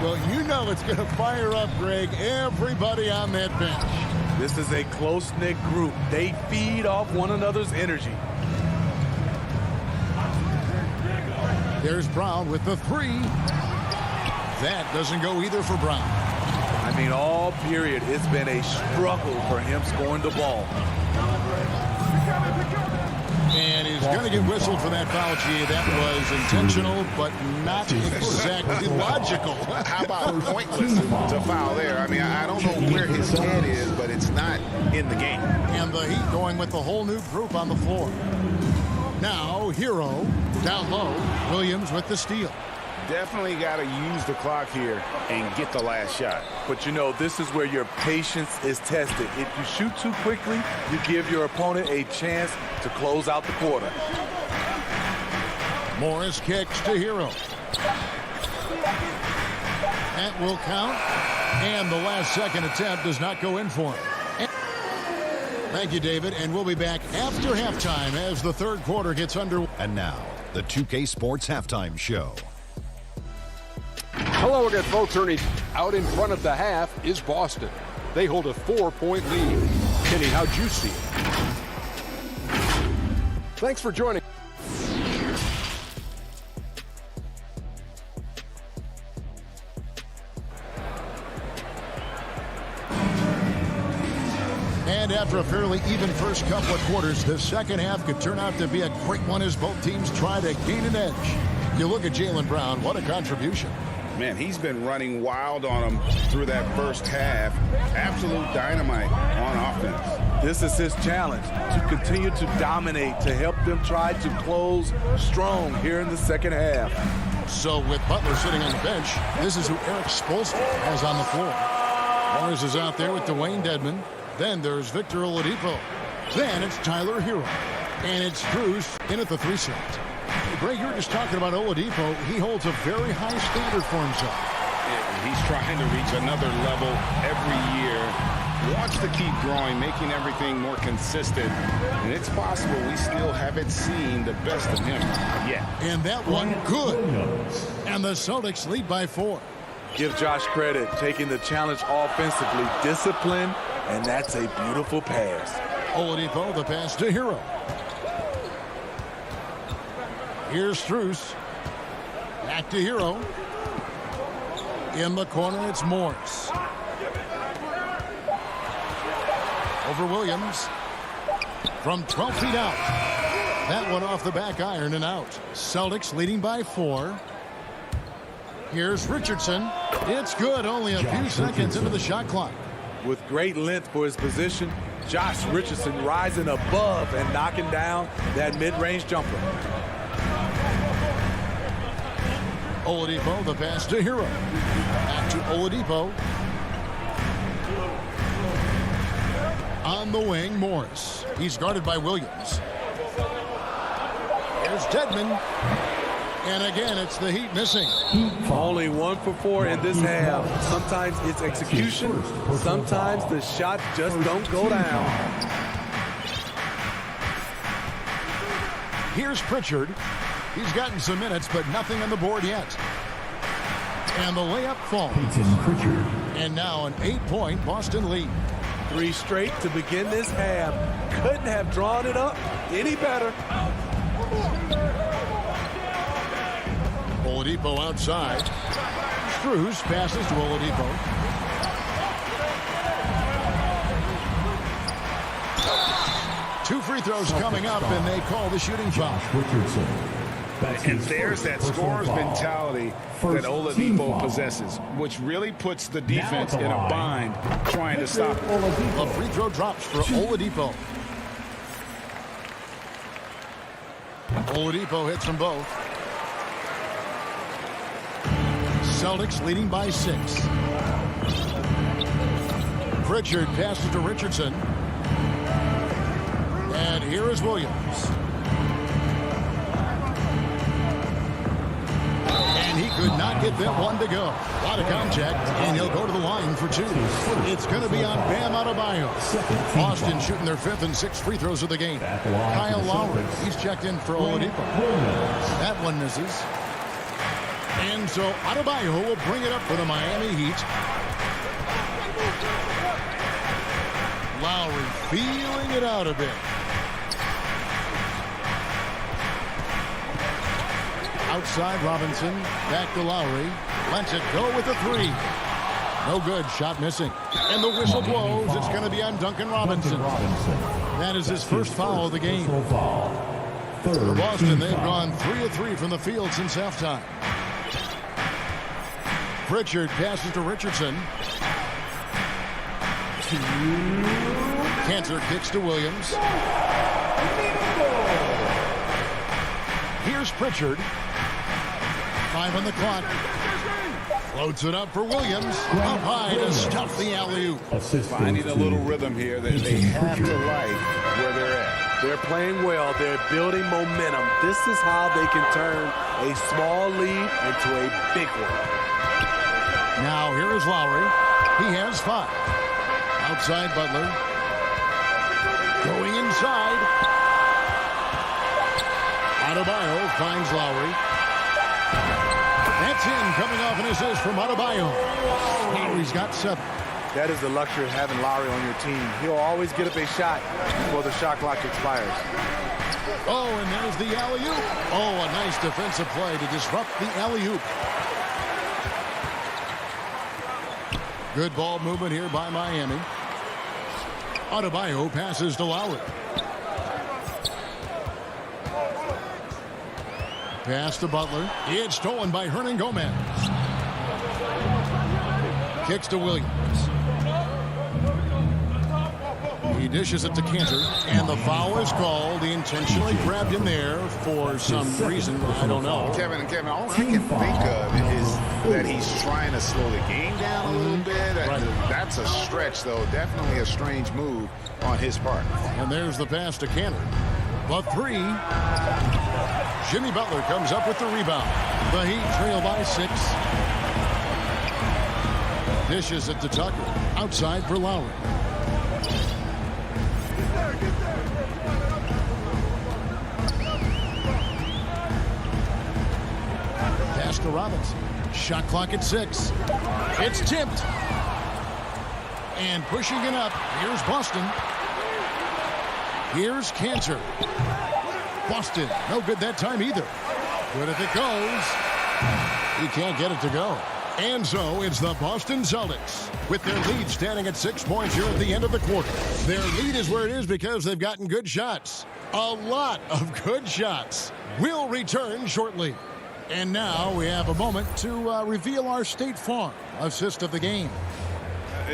Well, you know it's going to fire up, Greg, everybody on that bench. This is a close-knit group. They feed off one another's energy. There's Brown with the 3. That doesn't go either for Brown. I mean, all period, it's been a struggle for him scoring the ball. And he's going to get whistled for that foul, G. That was intentional, but not exactly logical. How about pointless to foul there? I mean, I don't know where his head is, but it's not in the game. And the Heat going with the whole new group on the floor. Now, Hero down low. Williams with the steal. Definitely got to use the clock here and get the last shot. But, you know, this is where your patience is tested. If you shoot too quickly, you give your opponent a chance to close out the quarter. Morris kicks to Hero. That will count. And the last second attempt does not go in for him. Thank you, David. And we'll be back after halftime as the third quarter gets underway. And now, the 2K Sports Halftime Show. Hello again, folks. Ernie, out in front of the half is Boston. They hold a 4-point lead. Kenny, how'd you see it? Thanks for joining. And after a fairly even first couple of quarters, the second half could turn out to be a great one as both teams try to gain an edge. You look at Jaylen Brown, what a contribution. Man, he's been running wild on him through that first half. Absolute dynamite on offense. This is his challenge, to continue to dominate, to help them try to close strong here in the second half. So with Butler sitting on the bench, this is who Eric Spoelstra has on the floor. Morris is out there with Dwayne Dedmon. Then there's Victor Oladipo. Then it's Tyler Hero. And it's Strus in at the 3 slot. Greg, you were just talking about Oladipo. He holds a very high standard for himself. Yeah, he's trying to reach another level every year. Wants to keep growing, making everything more consistent. And it's possible we still haven't seen the best of him yet. And that one good. And the Celtics lead by 4. Give Josh credit, taking the challenge offensively, discipline, and that's a beautiful pass. Oladipo, the pass to Hero. Here's Strus. Back to Hero. In the corner, it's Morse. Over Williams. From 12 feet out. That one off the back iron and out. Celtics leading by 4. Here's Richardson. It's good, only a few seconds into the shot clock. With great length for his position, Josh Richardson rising above and knocking down that mid-range jumper. Oladipo, the pass to Hero. Back to Oladipo. On the wing, Morris. He's guarded by Williams. Here's Dedmon. And again, it's the Heat missing. Only 1 for 4 in this half. Sometimes it's execution. Sometimes the shots just don't go down. Here's Pritchard. He's gotten some minutes, but nothing on the board yet. And the layup falls. And now an 8-point Boston lead. 3 straight to begin this half. Couldn't have drawn it up any better. Oladipo outside. Strus passes to Oladipo. Two free throws coming up, and they call the shooting foul. And there's that scorer's mentality that Oladipo possesses, which really puts the defense in a bind trying to stop it. A free throw drops for Oladipo. Oladipo hits them both. Celtics leading by 6. Pritchard passes to Richardson. And here is Williams. And he could not get that one to go. A lot of contact, and he'll go to the line for 2. It's going to be on Bam Adebayo. Boston shooting their 5th and 6th free throws of the game. Kyle Lowry, he's checked in for Oladipo. That one misses. And so Adebayo will bring it up for the Miami Heat. Lowry feeling it out a bit. Outside Robinson, back to Lowry. Lets it go with the 3. No good, shot missing. And the whistle blows. It's going to be on Duncan Robinson. That is his first foul of the game. For Boston, they've gone 3 of 3 from the field since halftime. Pritchard passes to Richardson. Cantor kicks to Williams. Here's Pritchard. 5 on the clock. Floats it up for Williams. Up high to stuff the alley-oop. Finding a little rhythm here that they have to like where they're at. They're playing well. They're building momentum. This is how they can turn a small lead into a big one. Now here is Lowry. He has 5. Outside Butler. Going inside. Adebayo finds Lowry. That's in, coming off an assist from Adebayo. Lowry's got 7. That is the luxury of having Lowry on your team. He'll always get up a shot before the shot clock expires. Oh, and there's the alley-oop. Oh, a nice defensive play to disrupt the alley-oop. Good ball movement here by Miami. Adebayo passes to Lowry. Pass to Butler. It's stolen by Hernan Gomez. Kicks to Williams. He dishes it to Cantor, and the foul is called. He intentionally grabbed him there for some reason. I don't know. Kevin, all I can think of is that he's trying to slow the game down a little bit. That's a stretch, though. Definitely a strange move on his part. And there's the pass to Cantor. The 3. Jimmy Butler comes up with the rebound. The Heat trail by 6. Dishes it to Tucker. Outside for Lowry. Pass to Robinson. Shot clock at 6. It's tipped. And pushing it up. Here's Boston. Here's Cantor. Boston, no good that time either. Good if it goes. He can't get it to go. And so it's the Boston Celtics with their lead standing at 6 points here at the end of the quarter. Their lead is where it is because they've gotten good shots. A lot of good shots. We'll return shortly. And now we have a moment to reveal our State Farm assist of the game.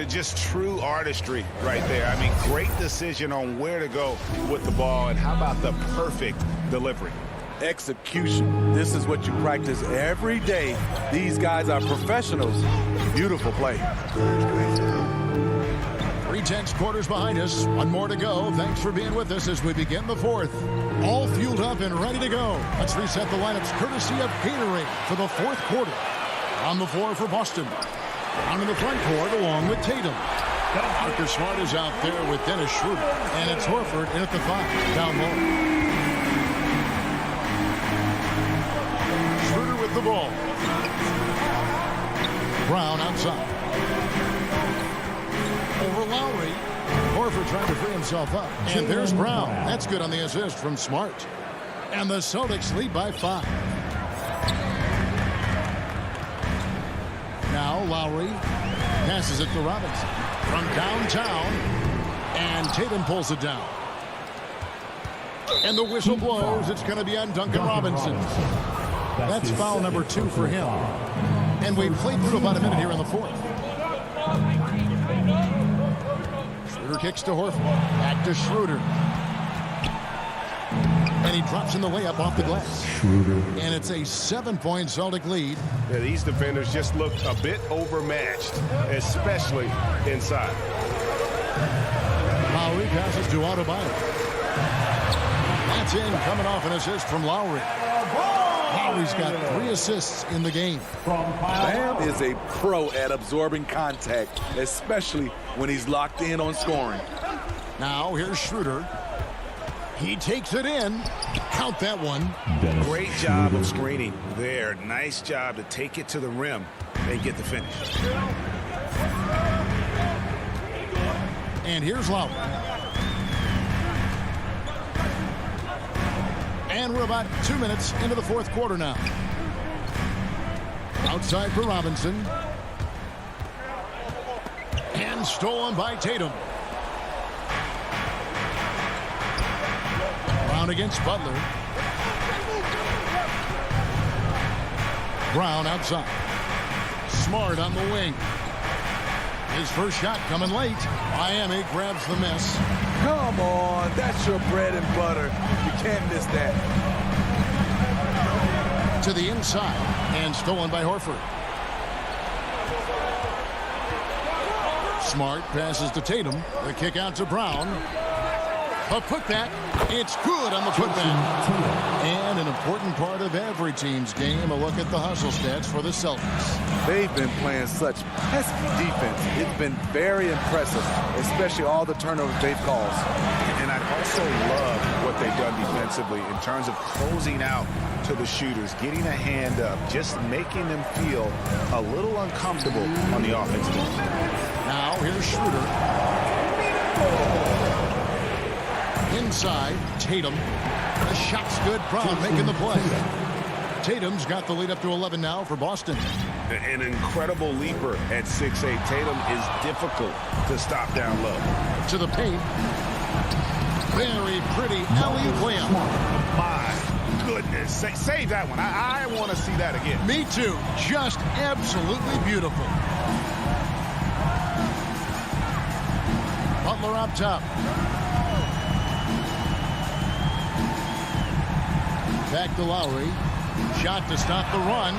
Just true artistry right there. I mean, great decision on where to go with the ball, and how about the perfect delivery? Execution. This is what you practice every day. These guys are professionals. Beautiful play. 3/10 quarters behind us. One more to go. Thanks for being with us as we begin the fourth. All fueled up and ready to go. Let's reset the lineups courtesy of Gatorade for the fourth quarter. On the floor for Boston. Down in the front court along with Tatum. Marcus Smart is out there with Dennis Schroeder. And it's Horford in at the 5. Down low. Schroeder with the ball. Brown outside. Over Lowry. Horford trying to free himself up. And there's Brown. That's good on the assist from Smart. And the Celtics lead by 5. Now Lowry passes it to Robinson from downtown, and Tatum pulls it down. And the whistle blows. It's going to be on Duncan Robinson. That's foul number 2 for him. And we've played through about a minute here in the fourth. Schroeder kicks to Horford. Back to Schroeder. And he drops in the layup off the glass. And it's a 7-point Celtic lead. Yeah, these defenders just look a bit overmatched, especially inside. Lowry passes to Adebayo. That's in, coming off an assist from Lowry. Lowry's got 3 assists in the game. Bam is a pro at absorbing contact, especially when he's locked in on scoring. Now here's Schroeder. He takes it in. Count that one. Great job of screening there. Nice job to take it to the rim and get the finish. And here's Lowry. And we're about 2 minutes into the fourth quarter now. Outside for Robinson. And stolen by Tatum. Brown against Butler. Brown outside. Smart on the wing. His first shot coming late. Miami grabs the miss. Come on, that's your bread and butter. You can't miss that. To the inside and stolen by Horford. Smart passes to Tatum. The kick out to Brown. A putback. It's good on the putback. And an important part of every team's game, a look at the hustle stats for the Celtics. They've been playing such pesky defense. It's been very impressive, especially all the turnovers they've caused. And I also love what they've done defensively in terms of closing out to the shooters, getting a hand up, just making them feel a little uncomfortable on the offensive end. Now here's Schroeder. Inside, Tatum. The shot's good. Brown making the play. Tatum's got the lead up to 11 now for Boston. An incredible leaper at 6'8". Tatum is difficult to stop down low. To the paint. Very pretty alley-oop layup. My goodness. Save that one. I want to see that again. Me too. Just absolutely beautiful. Butler up top. Back to Lowry. Shot to stop the run.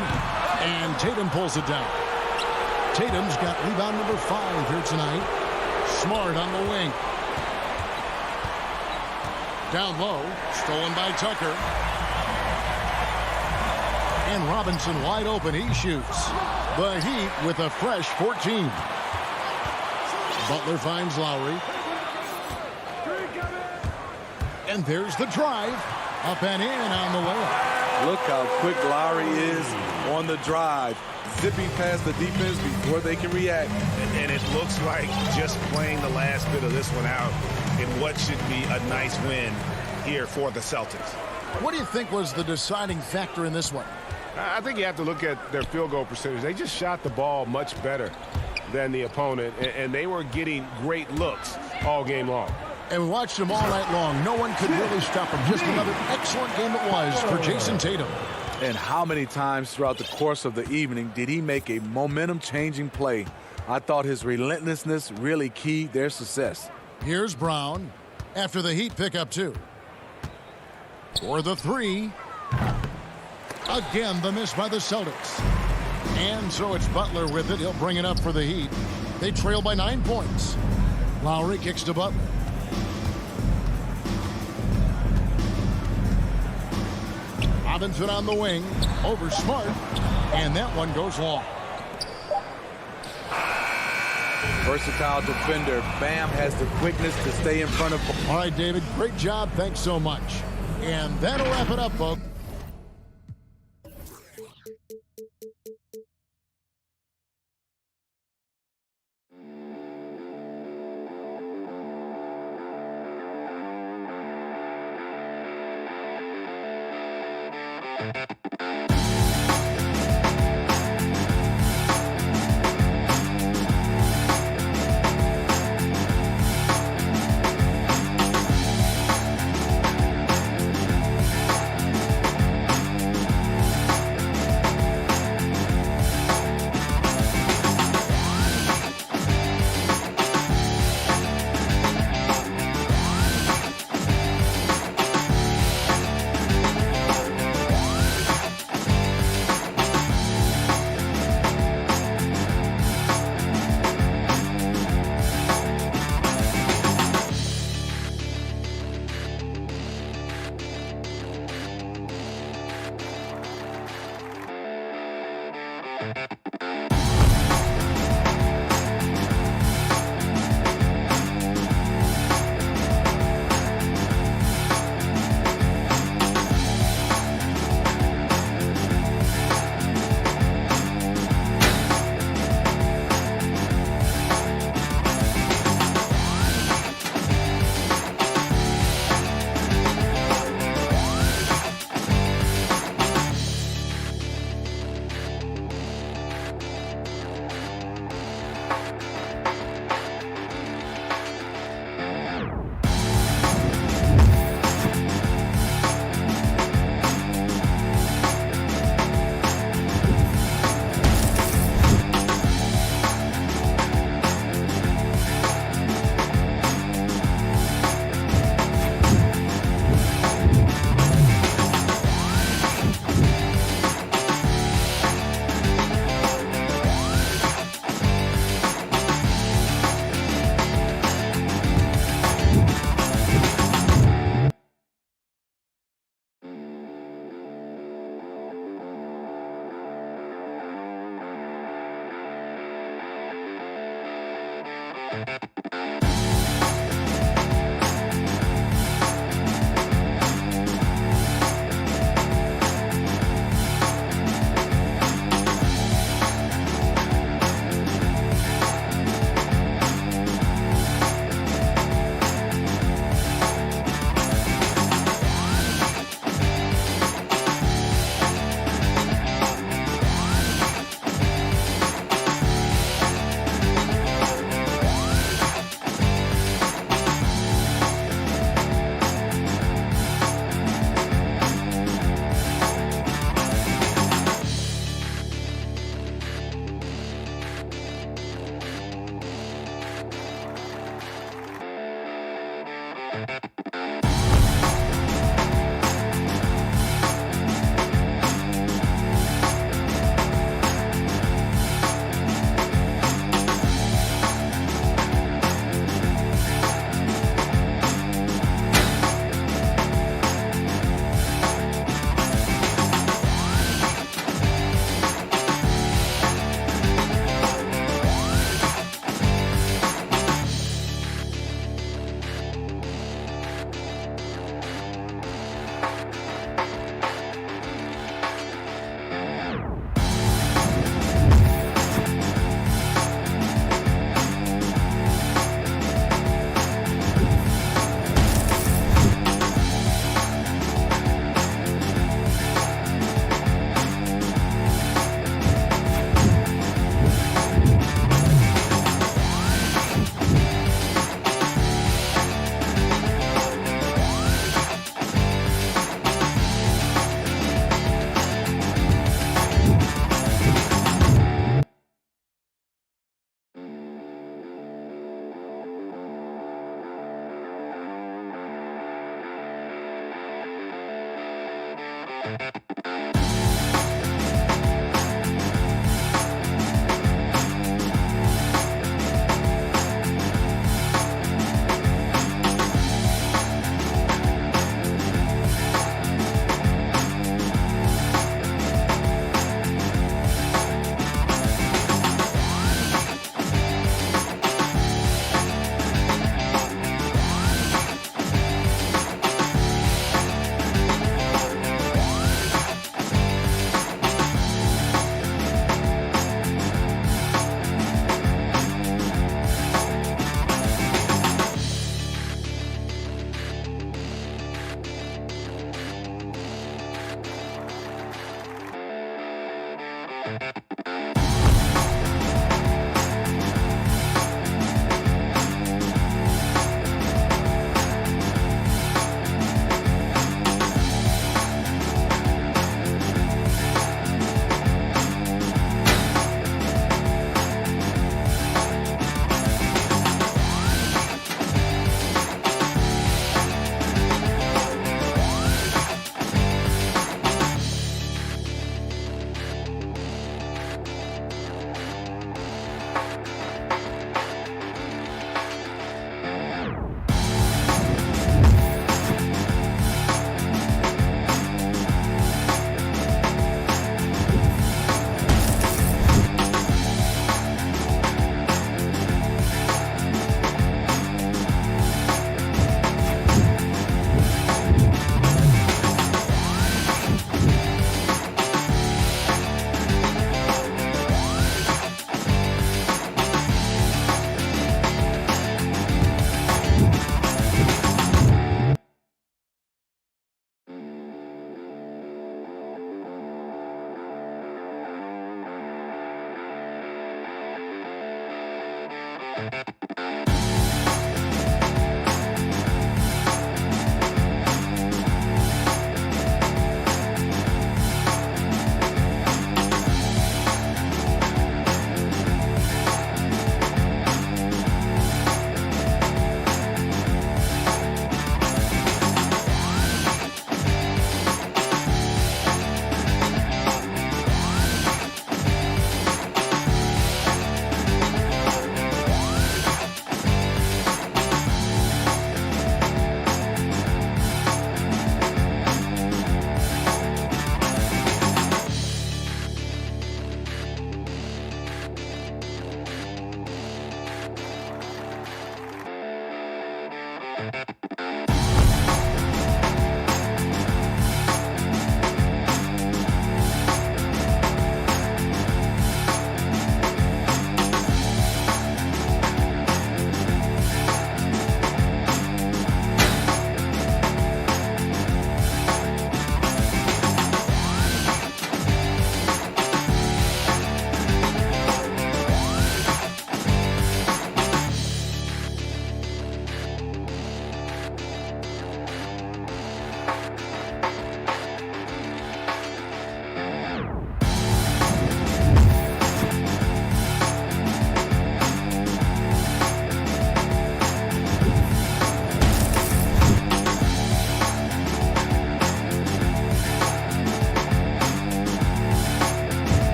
And Tatum pulls it down. Tatum's got rebound number 5 here tonight. Smart on the wing. Down low. Stolen by Tucker. And Robinson wide open. He shoots. The Heat with a fresh 14. Butler finds Lowry. And there's the drive. Up and in on the layup. Look how quick Lowry is on the drive. Zipping past the defense before they can react. And it looks like just playing the last bit of this one out in what should be a nice win here for the Celtics. What do you think was the deciding factor in this one? I think you have to look at their field goal percentage. They just shot the ball much better than the opponent, and they were getting great looks all game long. And we watched him all night long. No one could really stop him. Just another excellent game it was for Jason Tatum. And how many times throughout the course of the evening did he make a momentum-changing play? I thought his relentlessness really keyed their success. Here's Brown after the Heat pick up 2. For the 3. Again, the miss by the Celtics. And so it's Butler with it. He'll bring it up for the Heat. They trail by 9 points. Lowry kicks to Butler. Robinson on the wing. Over Smart. And that one goes long. Versatile defender. Bam has the quickness to stay in front of. All right, David. Great job. Thanks so much. And that'll wrap it up, folks.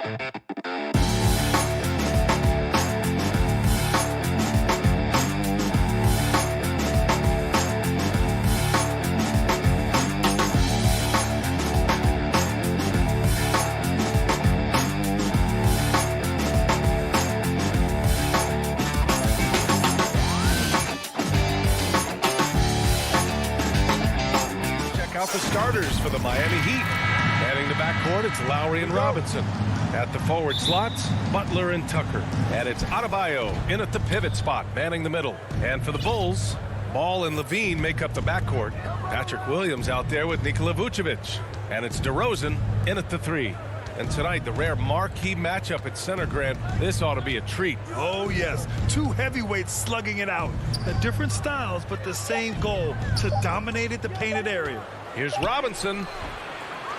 Out the starters for the Miami Heat. Manning the backcourt, it's Lowry and Robinson. At the forward slots, Butler and Tucker. And it's Adebayo in at the pivot spot, manning the middle. And for the Bulls, Ball and Levine make up the backcourt. Patrick Williams out there with Nikola Vucevic. And it's DeRozan in at the 3. And tonight, the rare marquee matchup at center, Grant. This ought to be a treat. Oh, yes. Two heavyweights slugging it out. The different styles, but the same goal, to dominate at the painted area. Here's Robinson,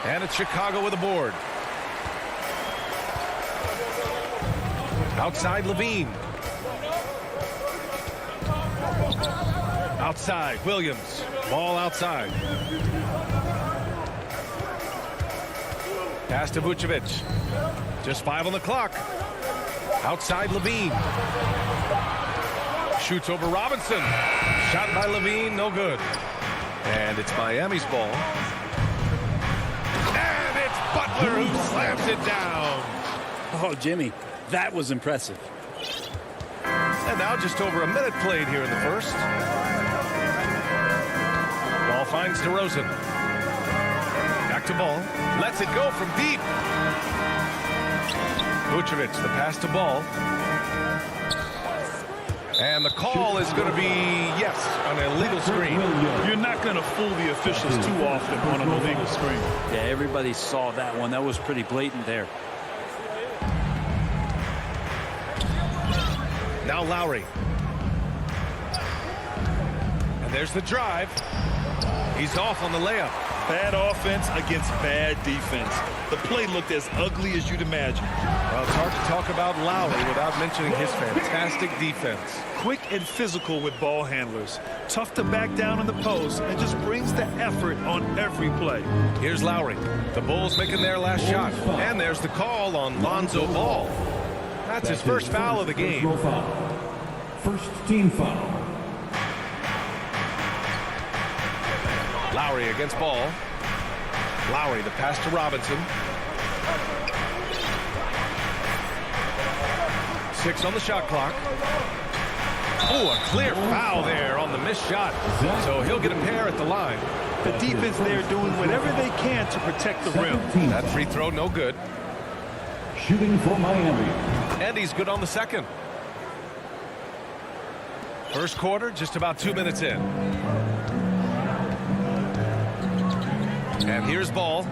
and it's Chicago with a board. Outside Levine. Outside Williams. Ball outside. Pass to Vucevic. Just 5 on the clock. Outside Levine. Shoots over Robinson. Shot by Levine, no good. And it's Miami's ball. And it's Butler who slams it down. Oh, Jimmy, that was impressive. And now just over a minute played here in the first. Ball finds DeRozan. Back to Ball. Lets it go from deep. Vucevic, the pass to Ball. And the call is going to be, yes, an illegal screen. You're not going to fool the officials too often on an illegal screen. Yeah, everybody saw that one. That was pretty blatant there. Now Lowry. And there's the drive. He's off on the layup. Bad offense against bad defense. The play looked as ugly as you'd imagine. Well, it's hard to talk about Lowry without mentioning his fantastic defense. Quick and physical with ball handlers. Tough to back down in the post and just brings the effort on every play. Here's Lowry. The Bulls making their last shot. And there's the call on Lonzo Ball. That's his first foul of the game. First team foul. Lowry against Ball. Lowry, the pass to Robinson. 6 on the shot clock. Oh, a clear foul there on the missed shot. So he'll get a pair at the line. The defense there doing whatever they can to protect the rim. That free throw, no good. Shooting for Miami. And he's good on the second. First quarter, just about 2 minutes in. And here's Ball.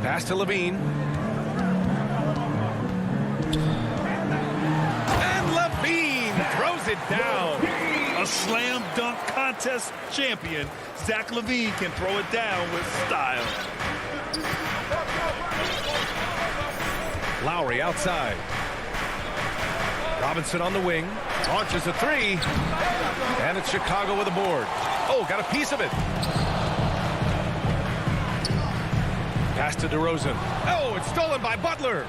Pass to Levine. And Levine throws it down. A slam dunk contest champion. Zach LaVine can throw it down with style. Lowry outside. Robinson on the wing. Launches a 3. And it's Chicago with a board. Oh, got a piece of it. Pass to DeRozan. Oh, it's stolen by Butler.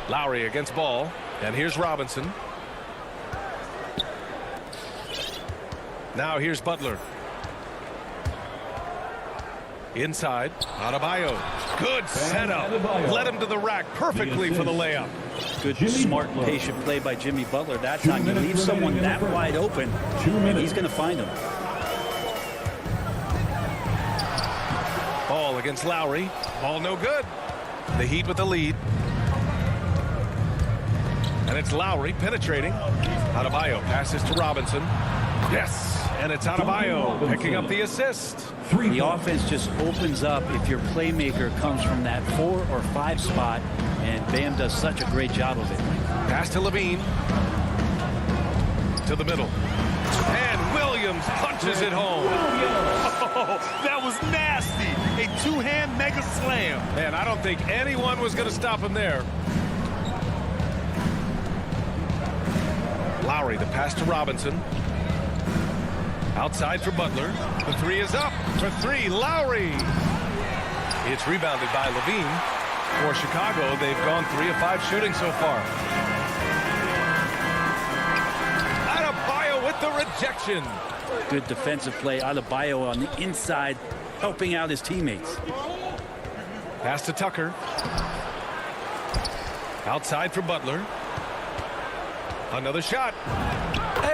Lowry against Ball. And here's Robinson. Now here's Butler. Inside. Adebayo. Good setup. Led him to the rack perfectly for the layup. Good, smart, patient play by Jimmy Butler. That time you leave someone that wide open, he's going to find him. Ball against Lowry. Ball no good. The Heat with the lead. And it's Lowry penetrating. Adebayo passes to Robinson. Yes. And it's Adebayo picking up the assist. The offense just opens up if your playmaker comes from that 4 or 5 spot, and Bam does such a great job of it. Pass to Levine. To the middle. And Williams punches it home. Oh, that was nasty. A two-hand mega slam. Man, I don't think anyone was going to stop him there. Lowry, the pass to Robinson. Outside for Butler. The 3 is up for 3. Lowry. It's rebounded by Levine. For Chicago, they've gone 3 of 5 shooting so far. Adebayo with the rejection. Good defensive play. Adebayo on the inside, helping out his teammates. Pass to Tucker. Outside for Butler. Another shot.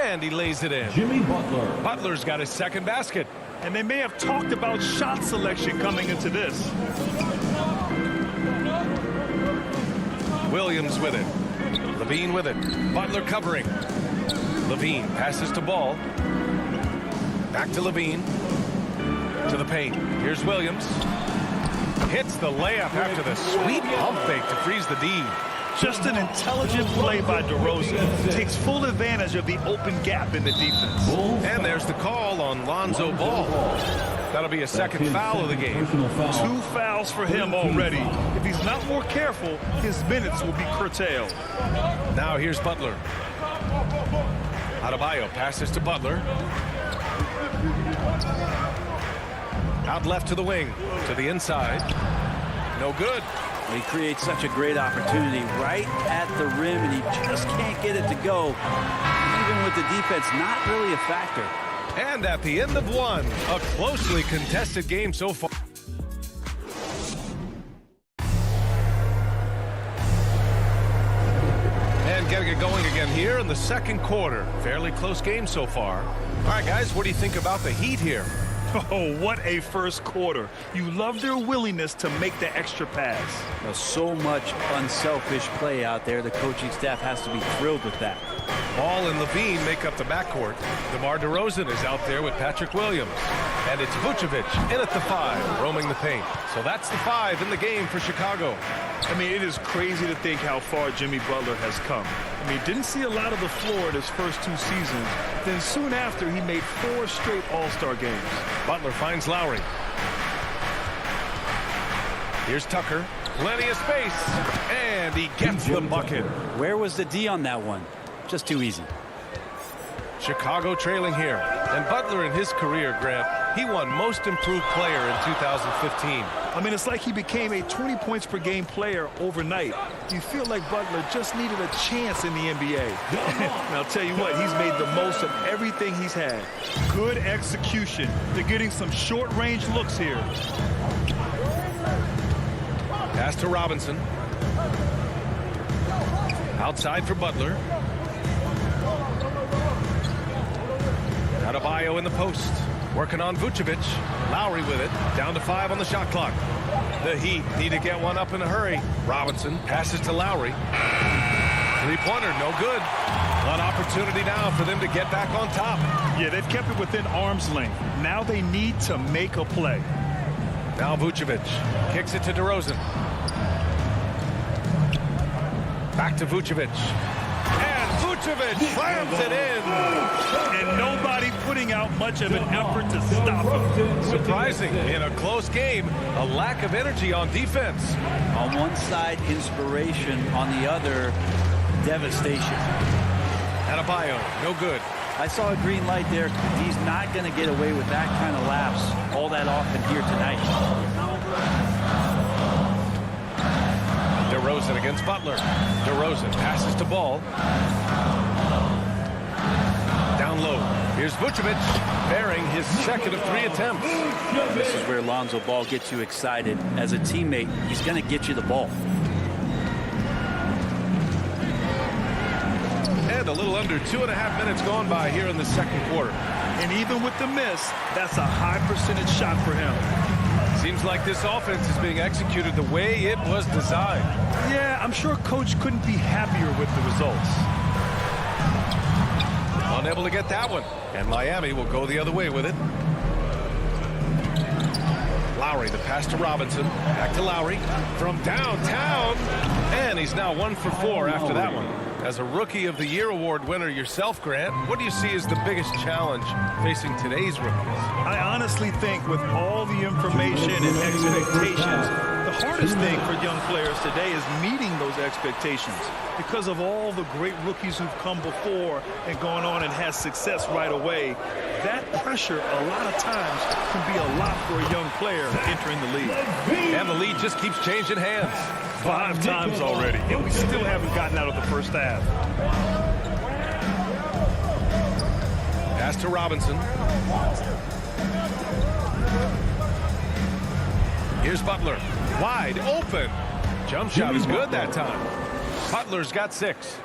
And he lays it in. Jimmy Butler. Butler's got his second basket. And they may have talked about shot selection coming into this. Williams with it. Levine with it. Butler covering. Levine passes to Ball. Back to Levine. To the paint. Here's Williams. Hits the layup after the sweet pump fake to freeze the D. Just an intelligent play by DeRozan. Takes full advantage of the open gap in the defense. And there's the call on Lonzo Ball. That'll be a second foul of the game. 2 fouls for him already. If he's not more careful, his minutes will be curtailed. Now here's Butler. Adebayo passes to Butler. Out left to the wing. To the inside. No good. He creates such a great opportunity right at the rim, and he just can't get it to go. Even with the defense not really a factor. And at the end of one, a closely contested game so far. And getting it going again here in the second quarter. Fairly close game so far. All right, guys, what do you think about the Heat here? Oh, what a first quarter. You love their willingness to make the extra pass. So much unselfish play out there. The coaching staff has to be thrilled with that. Ball and Levine make up the backcourt. DeMar DeRozan is out there with Patrick Williams. And it's Vucevic in at the 5, roaming the paint. So that's the 5 in the game for Chicago. I mean, it is crazy to think how far Jimmy Butler has come. I mean, didn't see a lot of the floor in his first 2 seasons. Then soon after, he made 4 straight All-Star games. Butler finds Lowry. Here's Tucker. Plenty of space. And he gets the bucket. Where was the D on that one? Just too easy. Chicago trailing here. And Butler in his career, Grant, he won Most Improved Player in 2015. I mean, it's like he became a 20 points per game player overnight. You feel like Butler just needed a chance in the NBA. And I'll tell you what, he's made the most of everything he's had. Good execution. They're getting some short-range looks here. Pass to Robinson. Outside for Butler. Adebayo in the post. Working on Vucevic. Lowry with it. Down to 5 on the shot clock. The Heat need to get one up in a hurry. Robinson passes to Lowry. 3-pointer, no good. An opportunity now for them to get back on top. Yeah, they've kept it within arm's length. Now they need to make a play. Now Vucevic kicks it to DeRozan. Back to Vucevic. And Vucevic slams it in. And nobody putting out much of an effort to stop him. Surprising in a close game, a lack of energy on defense. On one side, inspiration. On the other, devastation. Adebayo, no good. I saw a green light there. He's not going to get away with that kind of lapse all that often here tonight. DeRozan against Butler. DeRozan passes to Ball. Down low. Here's Vucevic, bearing his second of 3 attempts. This is where Lonzo Ball gets you excited. As a teammate, he's going to get you the ball. And a little under 2.5 minutes gone by here in the second quarter. And even with the miss, that's a high percentage shot for him. Seems like this offense is being executed the way it was designed. Yeah, I'm sure Coach couldn't be happier with the results. Unable to get that one. And Miami will go the other way with it. Lowry, the pass to Robinson. Back to Lowry from downtown. And he's now 1 for 4 after that one. As a Rookie of the Year award winner yourself, Grant, what do you see as the biggest challenge facing today's rookies? I honestly think with all the information and expectations, the hardest thing for young players today is meeting those expectations because of all the great rookies who've come before and gone on and had success right away. That pressure a lot of times can be a lot for a young player entering the league. And the lead just keeps changing hands. 5 times already, and we still haven't gotten out of the first half. Pass to Robinson. Here's Butler. Wide open. Jump shot is good that time. Butler's got 6.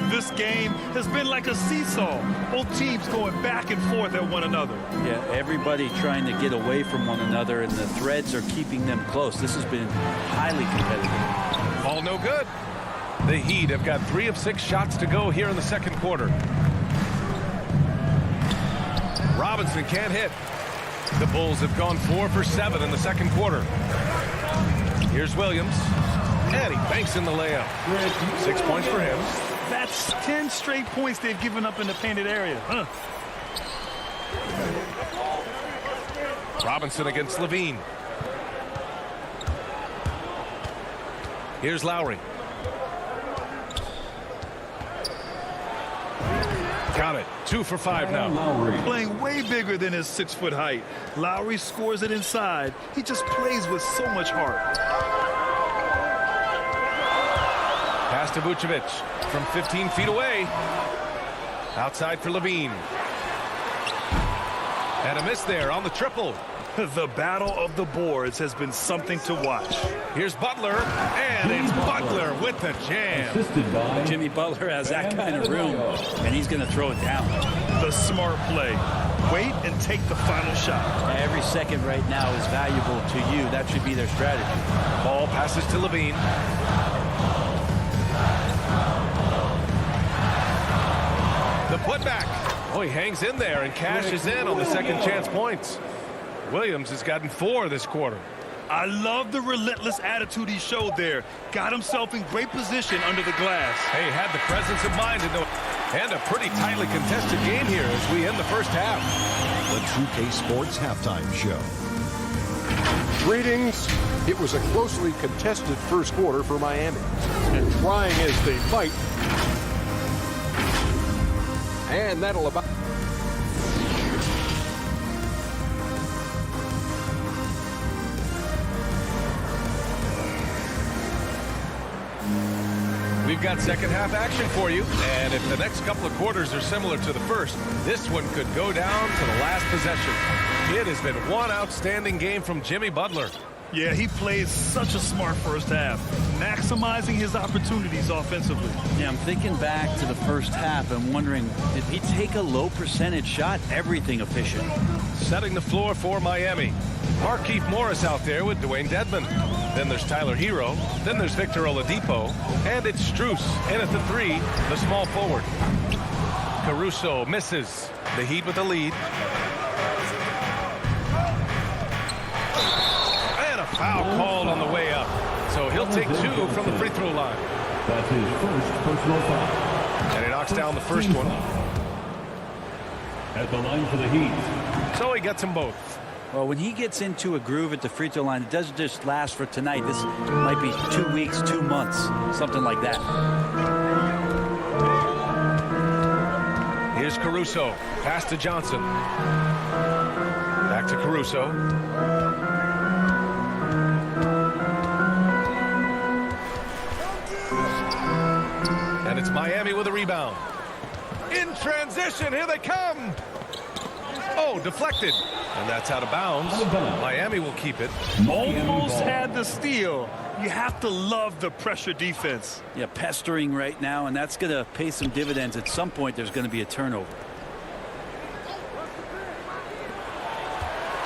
This game has been like a seesaw. Both teams going back and forth at one another. Yeah, everybody trying to get away from one another, and the threads are keeping them close. This has been highly competitive. All no good. The Heat have got 3 of 6 shots to go here in the second quarter. Robinson can't hit. The Bulls have gone 4 for 7 in the second quarter. Here's Williams. And he banks in the layup. 6 points for him. That's 10 straight points they've given up in the painted area. Robinson against Levine. Here's Lowry. Got it. 2 for 5 now. Playing way bigger than his 6-foot height. Lowry scores it inside. He just plays with so much heart. Pass to Vucevic from 15 feet away. Outside for Levine. And a miss there on the triple. The battle of the boards has been something to watch. Here's Butler, and it's Butler with the jam. Jimmy Butler has that kind of room, and he's going to throw it down. The smart play. Wait and take the final shot. Every second right now is valuable to you. That should be their strategy. Ball passes to Levine. The putback. Oh, he hangs in there and cashes in on the second chance points. Williams has gotten 4 this quarter. I love the relentless attitude he showed there. Got himself in great position under the glass. Hey, had the presence of mind and a pretty tightly contested game here as we end the first half. The 2K Sports Halftime Show. Greetings. It was a closely contested first quarter for Miami. And trying as they might. And that'll about... We've got second half action for you, and if the next couple of quarters are similar to the first, this one could go down to the last possession. It has been one outstanding game from Jimmy Butler. Yeah, he played such a smart first half, maximizing his opportunities offensively. Yeah, I'm thinking back to the first half and wondering, did he take a low percentage shot? Everything efficient. Setting the floor for Miami. Markieff Morris out there with Dwayne Dedmon. Then there's Tyler Hero. Then there's Victor Oladipo. And it's Strus in at the 3, the small forward. Caruso misses. The Heat with the lead. And a foul called on the way up. So he'll take 2 from the free throw line. That's his first personal foul. And he knocks down the first one. At the line for the Heat. So he gets them both. Well, when he gets into a groove at the free throw line, it doesn't just last for tonight. This might be 2 weeks, 2 months, something like that. Here's Caruso. Pass to Johnson. Back to Caruso. And it's Miami with a rebound. In transition, here they come. Oh, deflected. And that's out of bounds. Miami will keep it. Almost had the steal. You have to love the pressure defense. Yeah, pestering right now, and that's going to pay some dividends. At some point, there's going to be a turnover.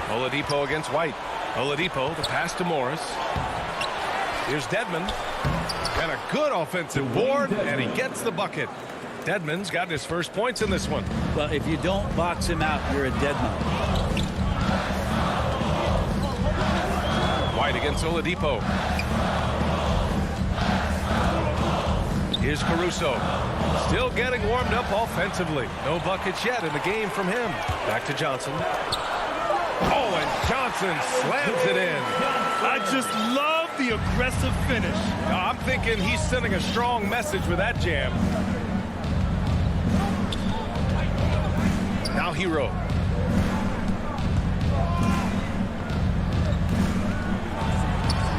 Oladipo against White. Oladipo, the pass to Morris. Here's Dedmon. And a good offensive board, and he gets the bucket. Dedmon's got his first points in this one. Well, if you don't box him out, you're a dead man. White against Oladipo. Here's Caruso. Still getting warmed up offensively. No buckets yet in the game from him. Back to Johnson. Oh, and Johnson slams it in. I just love the the aggressive finish. I'm thinking he's sending a strong message with that jam. Now Hero.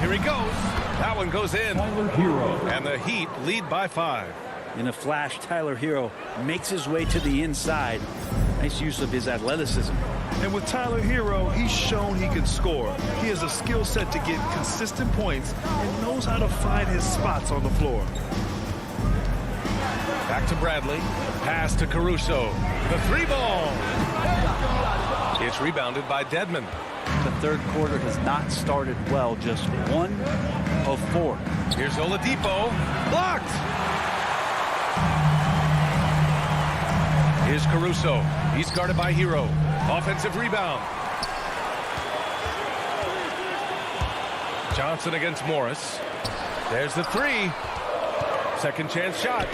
Here he goes. That one goes in. And the Heat lead by 5. In a flash, Tyler Hero makes his way to the inside. Nice use of his athleticism. And with Tyler Hero, he's shown he can score. He has a skill set to get consistent points and knows how to find his spots on the floor. Back to Bradley. Pass to Caruso. The 3-ball. It's rebounded by Dedmon. The third quarter has not started well. Just 1 of 4. Here's Oladipo. Blocked. Here's Caruso. He's guarded by Hero. Offensive rebound. Johnson against Morris. There's the 3. Second chance shot.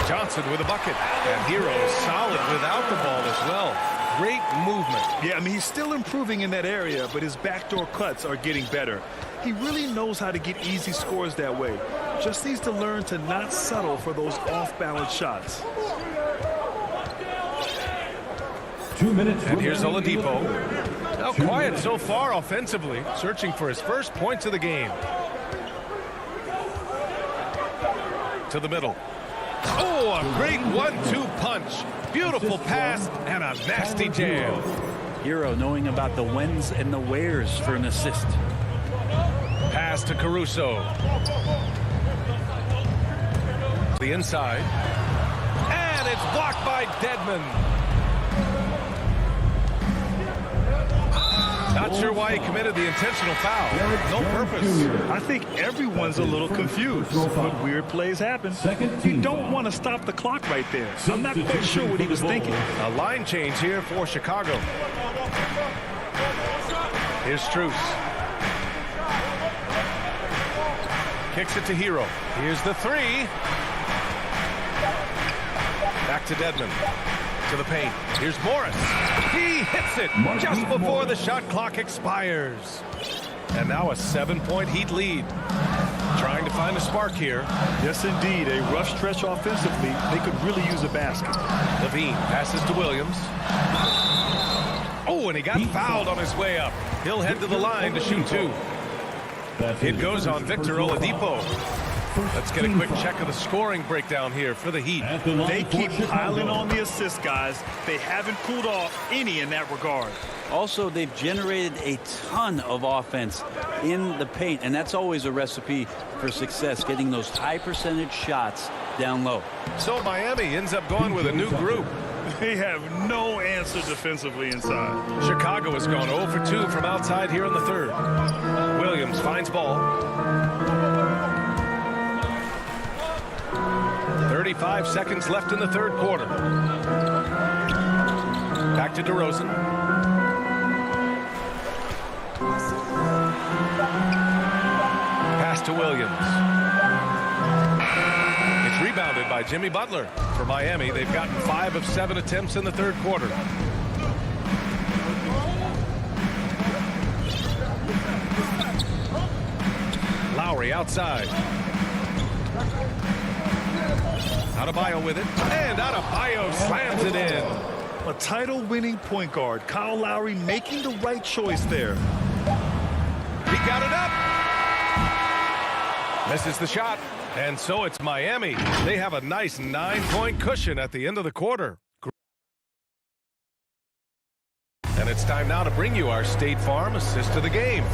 Johnson with a bucket. And Hero solid without the ball as well. Great movement. Yeah, I mean, he's still improving in that area, but his backdoor cuts are getting better. He really knows how to get easy scores that way. Just needs to learn to not settle for those off-balance shots. 2 minutes. And here's Oladipo. Now quiet so far offensively, searching for his first points of the game. To the middle. Oh, a great 1-2 punch. Beautiful pass and a nasty jam. Hero knowing about the whens and the wheres for an assist. Pass to Caruso. The inside. And it's blocked by Dedmon. Not sure why he committed the intentional foul. No purpose. I think everyone's a little confused, but weird plays happen. You don't want to stop the clock right there. I'm not quite sure what he was thinking. A line change here for Chicago. Here's Strus. Kicks it to Hero. Here's the 3. Back to Dedmon. To the paint. Here's Morris. He hits it just before the shot clock expires. And now a 7-point Heat lead. Trying to find a spark here. Yes, indeed. A rough stretch offensively. They could really use a basket. Levine passes to Williams. Oh, and he got fouled on his way up. He'll head to the line to shoot 2. It goes on Victor Oladipo. Let's get a quick check of the scoring breakdown here for the Heat. They keep piling on the assists, guys. They haven't pulled off any in that regard. Also, they've generated a ton of offense in the paint, and that's always a recipe for success, getting those high percentage shots down low. So Miami ends up going with a new group. They have no answer defensively inside. Chicago has gone 0 for 2 from outside here in the third. Williams finds ball. 35 seconds left in the third quarter. Back to DeRozan. Pass to Williams. It's rebounded by Jimmy Butler. For Miami, they've gotten 5 of 7 attempts in the third quarter. Lowry outside. Adebayo with it, and Adebayo slams it in. A title-winning point guard, Kyle Lowry, making the right choice there. He got it up. Misses the shot, and so it's Miami. They have a nice 9-point cushion at the end of the quarter. And it's time now to bring you our State Farm assist of the game.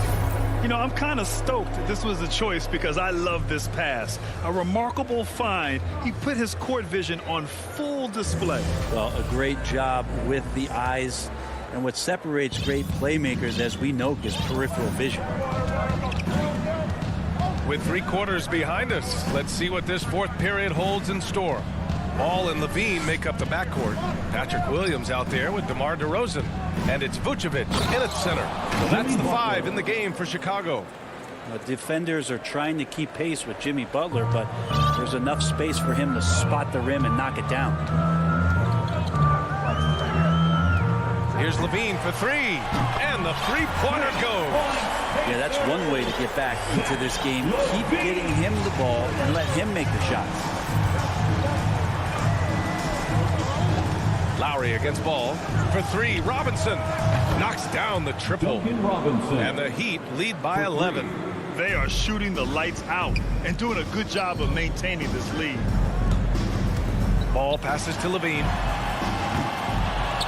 You know, I'm kind of stoked this was a choice because I love this pass. A remarkable find. He put his court vision on full display. Well, a great job with the eyes. And what separates great playmakers, as we know, is peripheral vision. With 3 quarters behind us, let's see what this fourth period holds in store. Ball and Levine make up the backcourt. Patrick Williams out there with DeMar DeRozan. And it's Vucevic in at center. So that's the 5 in the game for Chicago. The defenders are trying to keep pace with Jimmy Butler, but there's enough space for him to spot the rim and knock it down. Here's Levine for 3. And the 3-pointer goes. Yeah, that's one way to get back into this game. Keep getting him the ball and let him make the shots. Lowry against ball for three. Robinson knocks down the triple. And the Heat lead by 11. They are shooting the lights out and doing a good job of maintaining this lead. Ball passes to Levine.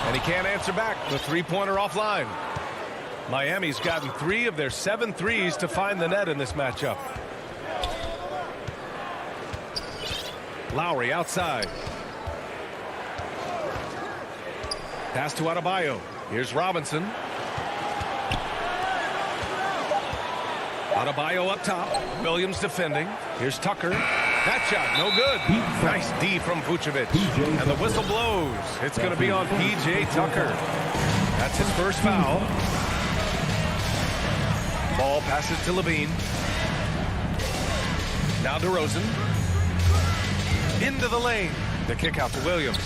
And he can't answer back. The three-pointer offline. Miami's gotten 3 of their 7 threes to find the net in this matchup. Lowry outside. Pass to Adebayo. Here's Robinson. Adebayo up top. Williams defending. Here's Tucker. That shot, no good. Nice D from Vucevic. And the whistle blows. It's going to be on P.J. Tucker. That's his first foul. Ball passes to Levine. Now DeRozan. Into the lane. The kick out to Williams.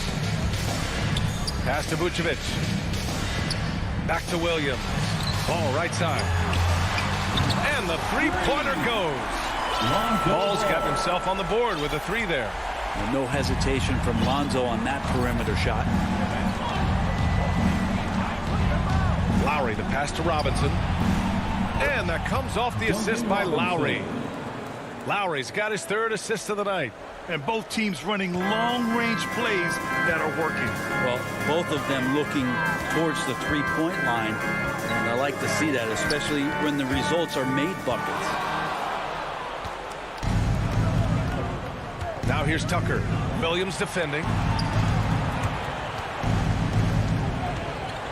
Pass to Vucevic. Back to Williams. Ball right side. And the three-pointer goes. Ball's got himself on the board with a 3 there. And no hesitation from Lonzo on that perimeter shot. Lowry, the pass to Robinson. And that comes off the assist by Lowry. Lowry's got his 3rd assist of the night. And both teams running long-range plays that are working. Well, both of them looking towards the three-point line. And I like to see that, especially when the results are made buckets. Now here's Tucker. Williams defending.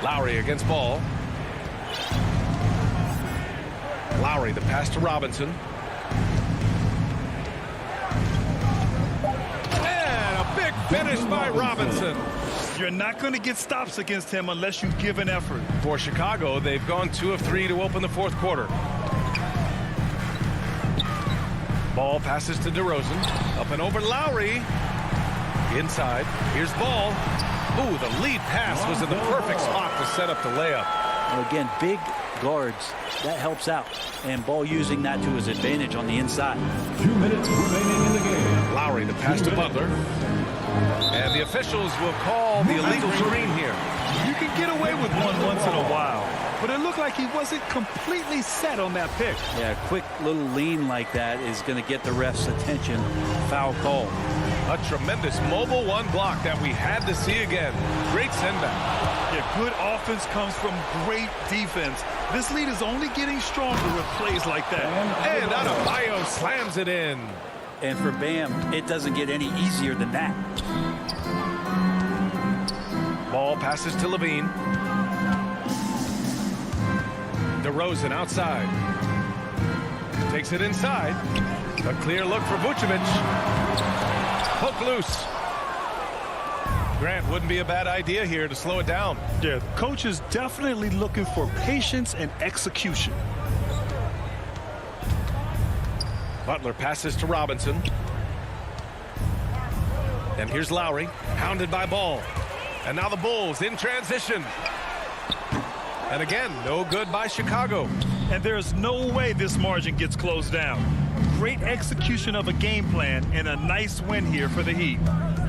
Lowry against ball. Lowry, the pass to Robinson. And a big finish by Robinson. You're not going to get stops against him unless you give an effort. For Chicago, they've gone 2 of 3 to open the 4th quarter. Ball passes to DeRozan. Up and over Lowry. Inside. Here's Ball. Ooh, the lead pass was in the perfect spot to set up the layup. Well, again, big guards. That helps out. And Ball using that to his advantage on the inside. 2 minutes remaining in the game. Lowry, the pass to Butler. And the officials will call the illegal screen here. You can get away with one once in a while, but it looked like he wasn't completely set on that pick. Yeah, a quick little lean like that is going to get the ref's attention. Foul call. A tremendous mobile 1 block that we had to see again. Great sendback. Yeah, good offense comes from great defense. This lead is only getting stronger with plays like that. And Adebayo slams it in. And for Bam, it doesn't get any easier than that. Ball passes to Levine. DeRozan outside. Takes it inside. A clear look for Vucevic. Hook loose. Grant, wouldn't be a bad idea here to slow it down. Yeah, the coach is definitely looking for patience and execution. Butler passes to Robinson. And here's Lowry, hounded by Ball. And now the Bulls in transition. And again, no good by Chicago. And there's no way this margin gets closed down. Great execution of a game plan and a nice win here for the Heat.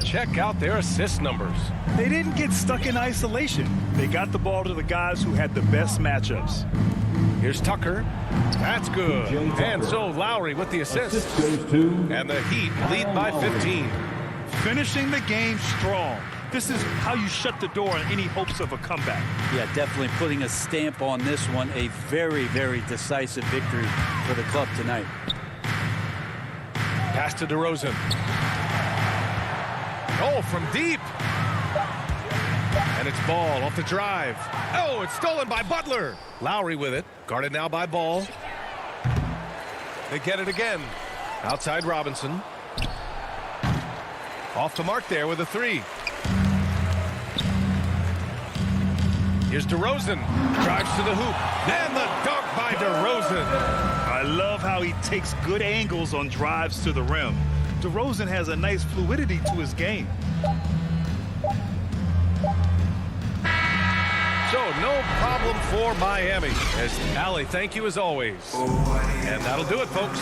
Check out their assist numbers. They didn't get stuck in isolation. They got the ball to the guys who had the best matchups. Here's Tucker. That's good. And so Lowry with the assist. And the Heat lead by 15. Finishing the game strong. This is how you shut the door on any hopes of a comeback. Yeah, definitely putting a stamp on this one. A very, very decisive victory for the club tonight. Pass to DeRozan. Oh, from deep. And it's Ball off the drive. Oh, it's stolen by Butler. Lowry with it. Guarded now by Ball. They get it again. Outside Robinson. Off the mark there with a 3. Here's DeRozan. Drives to the hoop. And the dunk by DeRozan. I love how he takes good angles on drives to the rim. DeRozan has a nice fluidity to his game. So no no problem for Miami. As Allie, thank you as always. And that'll do it, folks.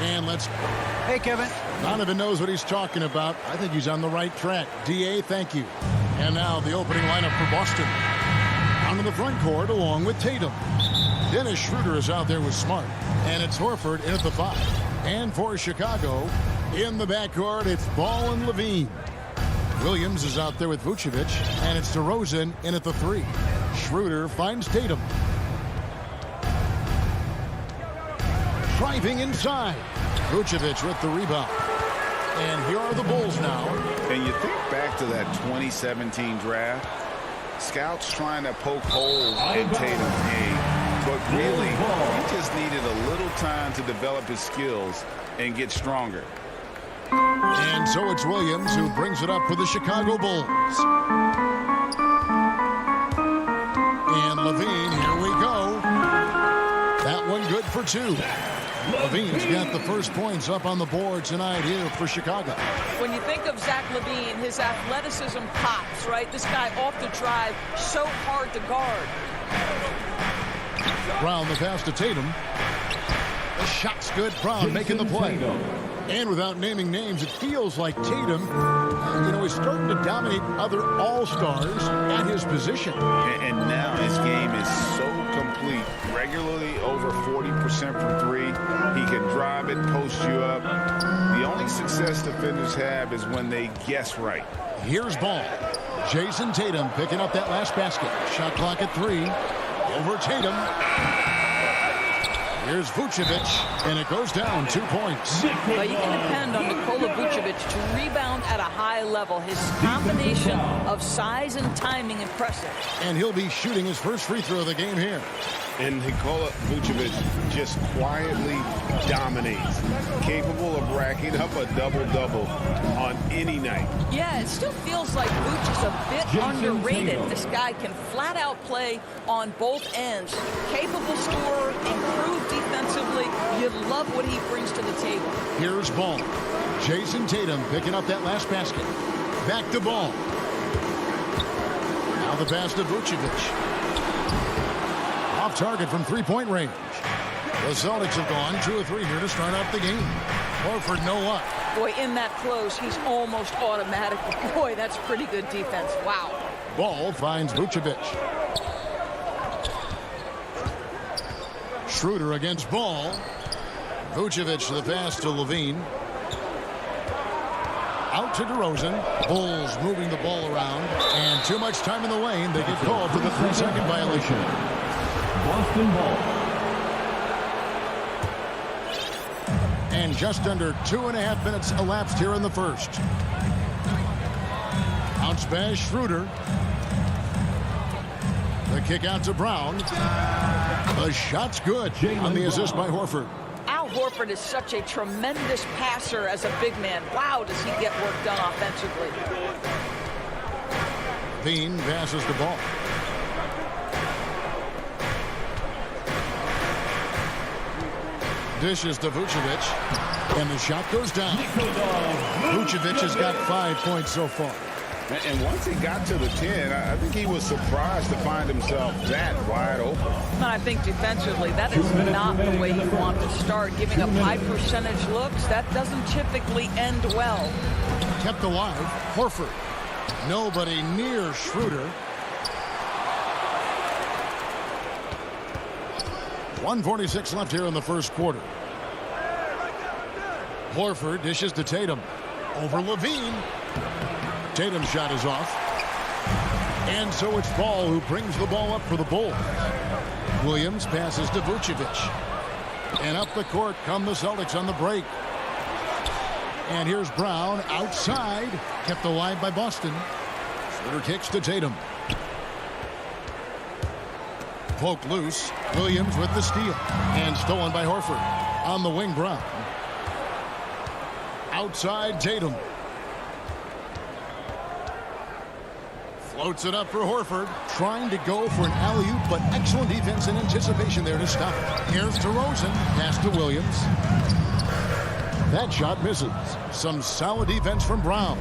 And let's... Hey, Kevin. Donovan knows what he's talking about. I think he's on the right track. D.A., thank you. And now the opening lineup for Boston. Down to the front court along with Tatum. Dennis Schroeder is out there with Smart. And it's Horford in at the 5. And for Chicago, in the backcourt, it's Ball and Levine. Williams is out there with Vucevic. And it's DeRozan in at the 3. Schroeder finds Tatum. Driving inside. Vucevic with the rebound. And here are the Bulls now. And you think back to that 2017 draft, scouts trying to poke holes in Tatum's game, but really, he just needed a little time to develop his skills and get stronger. And so it's Williams who brings it up for the Chicago Bulls. And Levine, here we go. That one good for 2. Levine's got the first points up on the board tonight here for Chicago. When you think of Zach LaVine, his athleticism pops, right? This guy off the drive, so hard to guard. Brown the pass to Tatum. The shot's good. Brown making the play. And without naming names, it feels like Tatum, he's starting to dominate other all-stars at his position. And now his game is so complete. Regularly over 40% from 3. He can drive it, post you up. The only success defenders have is when they guess right. Here's Ball. Jason Tatum picking up that last basket. Shot clock at 3. Over Tatum. Here's Vucevic, and it goes down 2 points. Well, you can depend on Nikola Vucevic to rebound at a high level. His combination of size and timing impressive. And he'll be shooting his first free throw of the game here. And Nikola Vucevic just quietly dominates, capable of racking up a double-double on any night. Yeah, it still feels like Vuce is a bit underrated. This guy can flat-out play on both ends. Capable scorer, improved defensively. You love what he brings to the table. Here's Ball. Jason Tatum picking up that last basket. Back to Ball. Now the pass to Vucevic. Off target from three-point range. The Celtics have gone 2 of 3 here to start off the game. Horford no luck. Boy, in that close, he's almost automatic. Boy, that's pretty good defense. Wow. Ball finds Vucevic. Schroeder against Ball. Vucevic the pass to Levine. Out to DeRozan. Bulls moving the ball around. And too much time in the lane. They get called for the 3-second violation. Boston ball. And just under 2.5 minutes elapsed here in the first. Bounce pass, Schroeder. The kick out to Brown. The shot's good on the assist by Horford. Al Horford is such a tremendous passer as a big man. Wow, does he get work done offensively. Bean passes the ball. Dishes to Vucevic. And the shot goes down. Vucevic has got 5 points so far. And once he got to the 10, I think he was surprised to find himself that wide open. And I think defensively, that is not the way you want to start. Giving up high percentage looks, that doesn't typically end well. Kept alive, Horford. Nobody near Schroeder. 1:46 left here in the first quarter. Horford dishes to Tatum. Over Levine. Tatum's shot is off. And so it's Ball who brings the ball up for the Bulls. Williams passes to Vucevic. And up the court come the Celtics on the break. And here's Brown outside. Kept alive by Boston. Schroeder kicks to Tatum. Poked loose. Williams with the steal. And stolen by Horford. On the wing, Brown. Outside Tatum. Floats it up for Horford. Trying to go for an alley-oop, but excellent defense and anticipation there to stop it. Here's DeRozan. Pass to Williams. That shot misses. Some solid defense from Brown.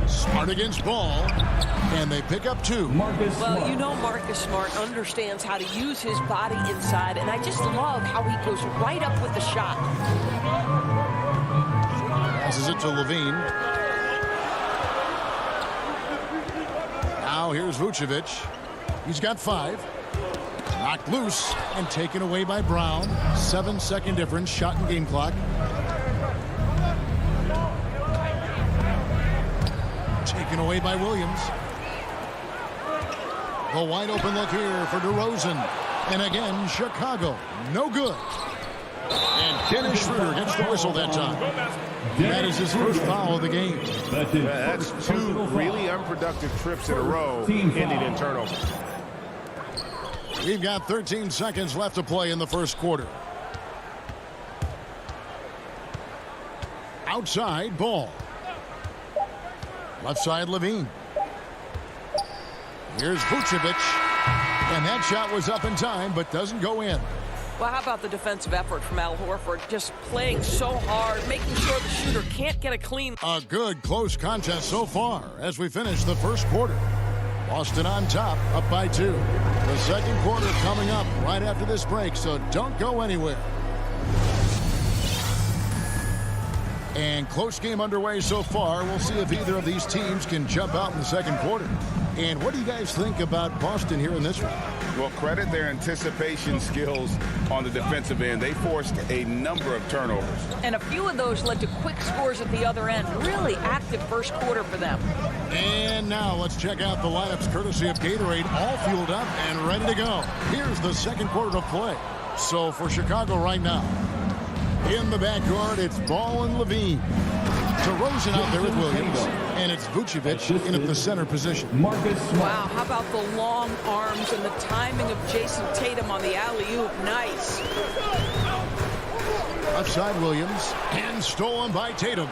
Smart against Ball. And they pick up two. Well, you know Marcus Smart understands how to use his body inside, and I just love how he goes right up with the shot. Passes it to Levine. Now here's Vucevic. He's got 5. Knocked loose and taken away by Brown. 7-second difference, shot and game clock. Taken away by Williams. The wide open look here for DeRozan. And again, Chicago. No good. And Dennis Schroeder gets the whistle that time. That is his first foul of the game. That's 2 really unproductive trips in a row, ending in turnovers. We've got 13 seconds left to play in the first quarter. Outside, Ball. Left side, Levine. Here's Vucevic. And that shot was up in time, but doesn't go in. Well, how about the defensive effort from Al Horford? Just playing so hard, making sure the shooter can't get a clean. A good, close contest so far as we finish the first quarter. Boston on top, up by 2. The second quarter coming up right after this break, so don't go anywhere. And close game underway so far. We'll see if either of these teams can jump out in the second quarter. And what do you guys think about Boston here in this one? Well, credit their anticipation skills on the defensive end. They forced a number of turnovers. And a few of those led to quick scores at the other end. Really active first quarter for them. And now let's check out the lineups courtesy of Gatorade, all fueled up and ready to go. Here's the second quarter of play. So for Chicago right now, in the backcourt, it's Ball and Levine. DeRozan out there with Williams. And it's Vucevic in at the center position. Wow, how about the long arms and the timing of Jason Tatum on the alley-oop? Nice. Outside Williams. And stolen by Tatum.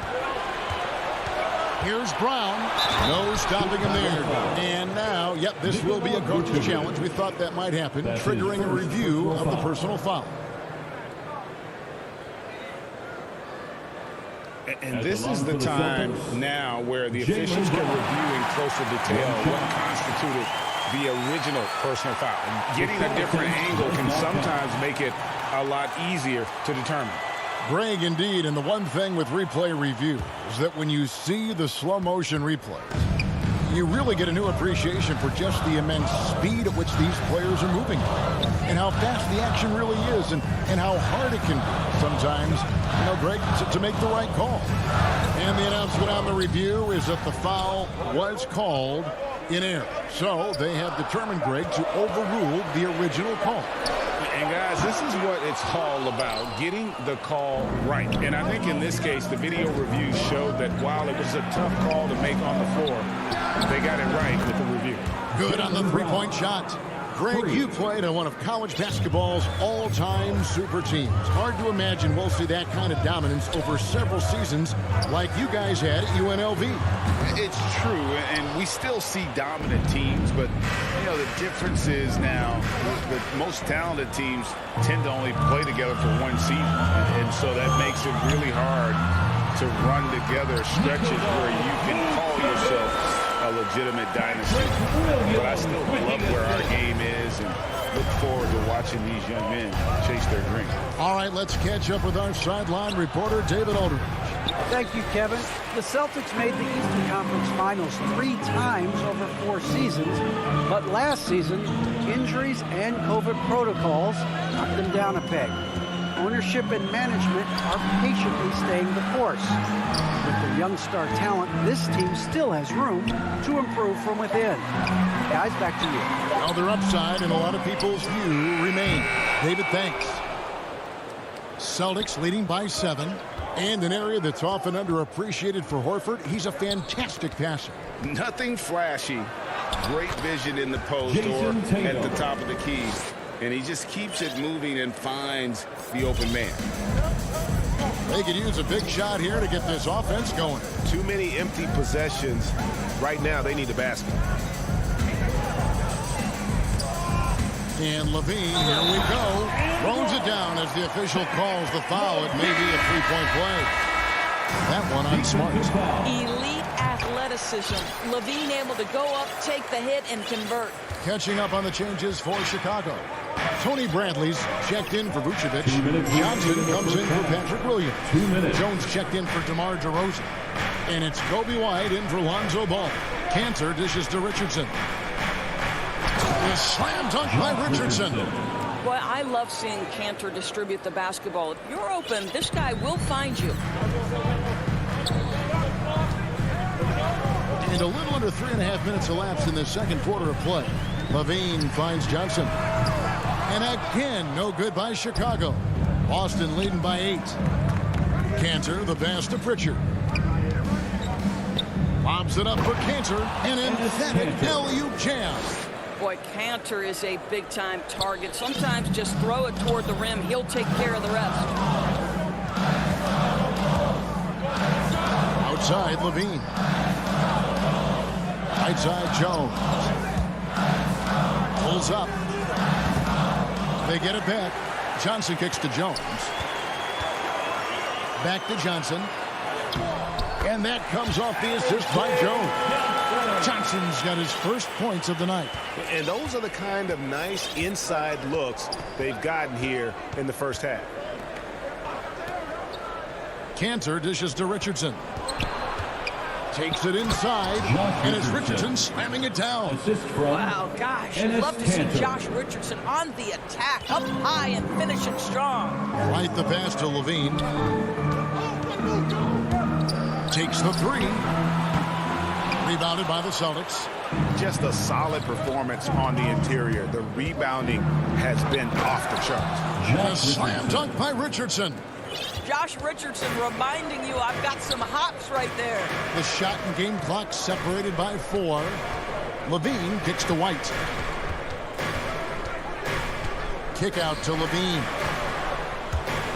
Here's Brown. No stopping him there. And now, yep, this will be a coach's challenge. We thought that might happen, triggering a review of the personal foul. And this is the time now where the officials can review in closer detail what constituted the original personal foul. Getting a different angle can sometimes make it a lot easier to determine. Greg, indeed, and the one thing with replay review is that when you see the slow motion replays, you really get a new appreciation for just the immense speed at which these players are moving and how fast the action really is and how hard it can be sometimes, you know, Greg, to make the right call. And the announcement on the review is that the foul was called in error. So they have determined, Greg, to overrule the original call. And guys, this is what it's all about, getting the call right. And I think in this case, the video review showed that while it was a tough call to make on the floor, they got it right with the review. Good on the three-point shot. Greg, you played on one of college basketball's all-time super teams. Hard to imagine we'll see that kind of dominance over several seasons like you guys had at UNLV. It's true, and we still see dominant teams, but, you know, the difference is now the most talented teams tend to only play together for one season, and so that makes it really hard to run together stretches where you can call yourself a legitimate dynasty. But I still love where our game is and look forward to watching these young men chase their dream. All right, let's catch up with our sideline reporter, David Aldridge. Thank you, Kevin. The Celtics made the Eastern Conference Finals 3 times over 4 seasons, but last season, injuries and COVID protocols knocked them down a peg. Ownership and management are patiently staying the course. With the young star talent, this team still has room to improve from within. Guys, back to you. Well, their upside in a lot of people's view remain. David, thanks. Celtics leading by 7. And an area that's often underappreciated for Horford, he's a fantastic passer. Nothing flashy. Great vision in the post or at the top of the key. And he just keeps it moving and finds the open man. They could use a big shot here to get this offense going. Too many empty possessions. Right now, they need a basket. And Levine, here we go. Throws it down as the official calls the foul. It may be a three-point play. That one on Smart. Elite athleticism. Levine able to go up, take the hit, and convert. Catching up on the changes for Chicago. Tony Bradley's checked in for Vucevic. Johnson comes in for Patrick Williams. 2 minutes. Jones checked in for DeMar DeRozan. And it's Kobe White in for Lonzo Ball. Cantor dishes to Richardson. The slam dunk by Richardson. Boy, I love seeing Cantor distribute the basketball. If you're open, this guy will find you. And a little under 3.5 minutes elapsed in the second quarter of play. Levine finds Johnson. And again, no good by Chicago. Boston leading by 8. Cantor, the pass to Pritchard. Lobs it up for Cantor. An emphatic alley-oop jam. Boy, Cantor is a big-time target. Sometimes just throw it toward the rim. He'll take care of the rest. Outside, Levine. Right side, Jones. Pulls up. They get it back. Johnson kicks to Jones. Back to Johnson. And that comes off the assist by Jones. Johnson's got his first points of the night. And those are the kind of nice inside looks they've gotten here in the first half. Cantor dishes to Richardson. Takes it inside. And it's Richardson slamming it down. Wow, gosh. I'd love to see Josh Richardson on the attack. Up high and finishing strong. Right the pass to Levine. Takes the 3. Rebounded by the Celtics. Just a solid performance on the interior. The rebounding has been off the charts. The slam dunk by Richardson. Josh Richardson reminding you I've got some hops right there. The shot and game clock separated by 4. Levine kicks to White. Kick out to Levine.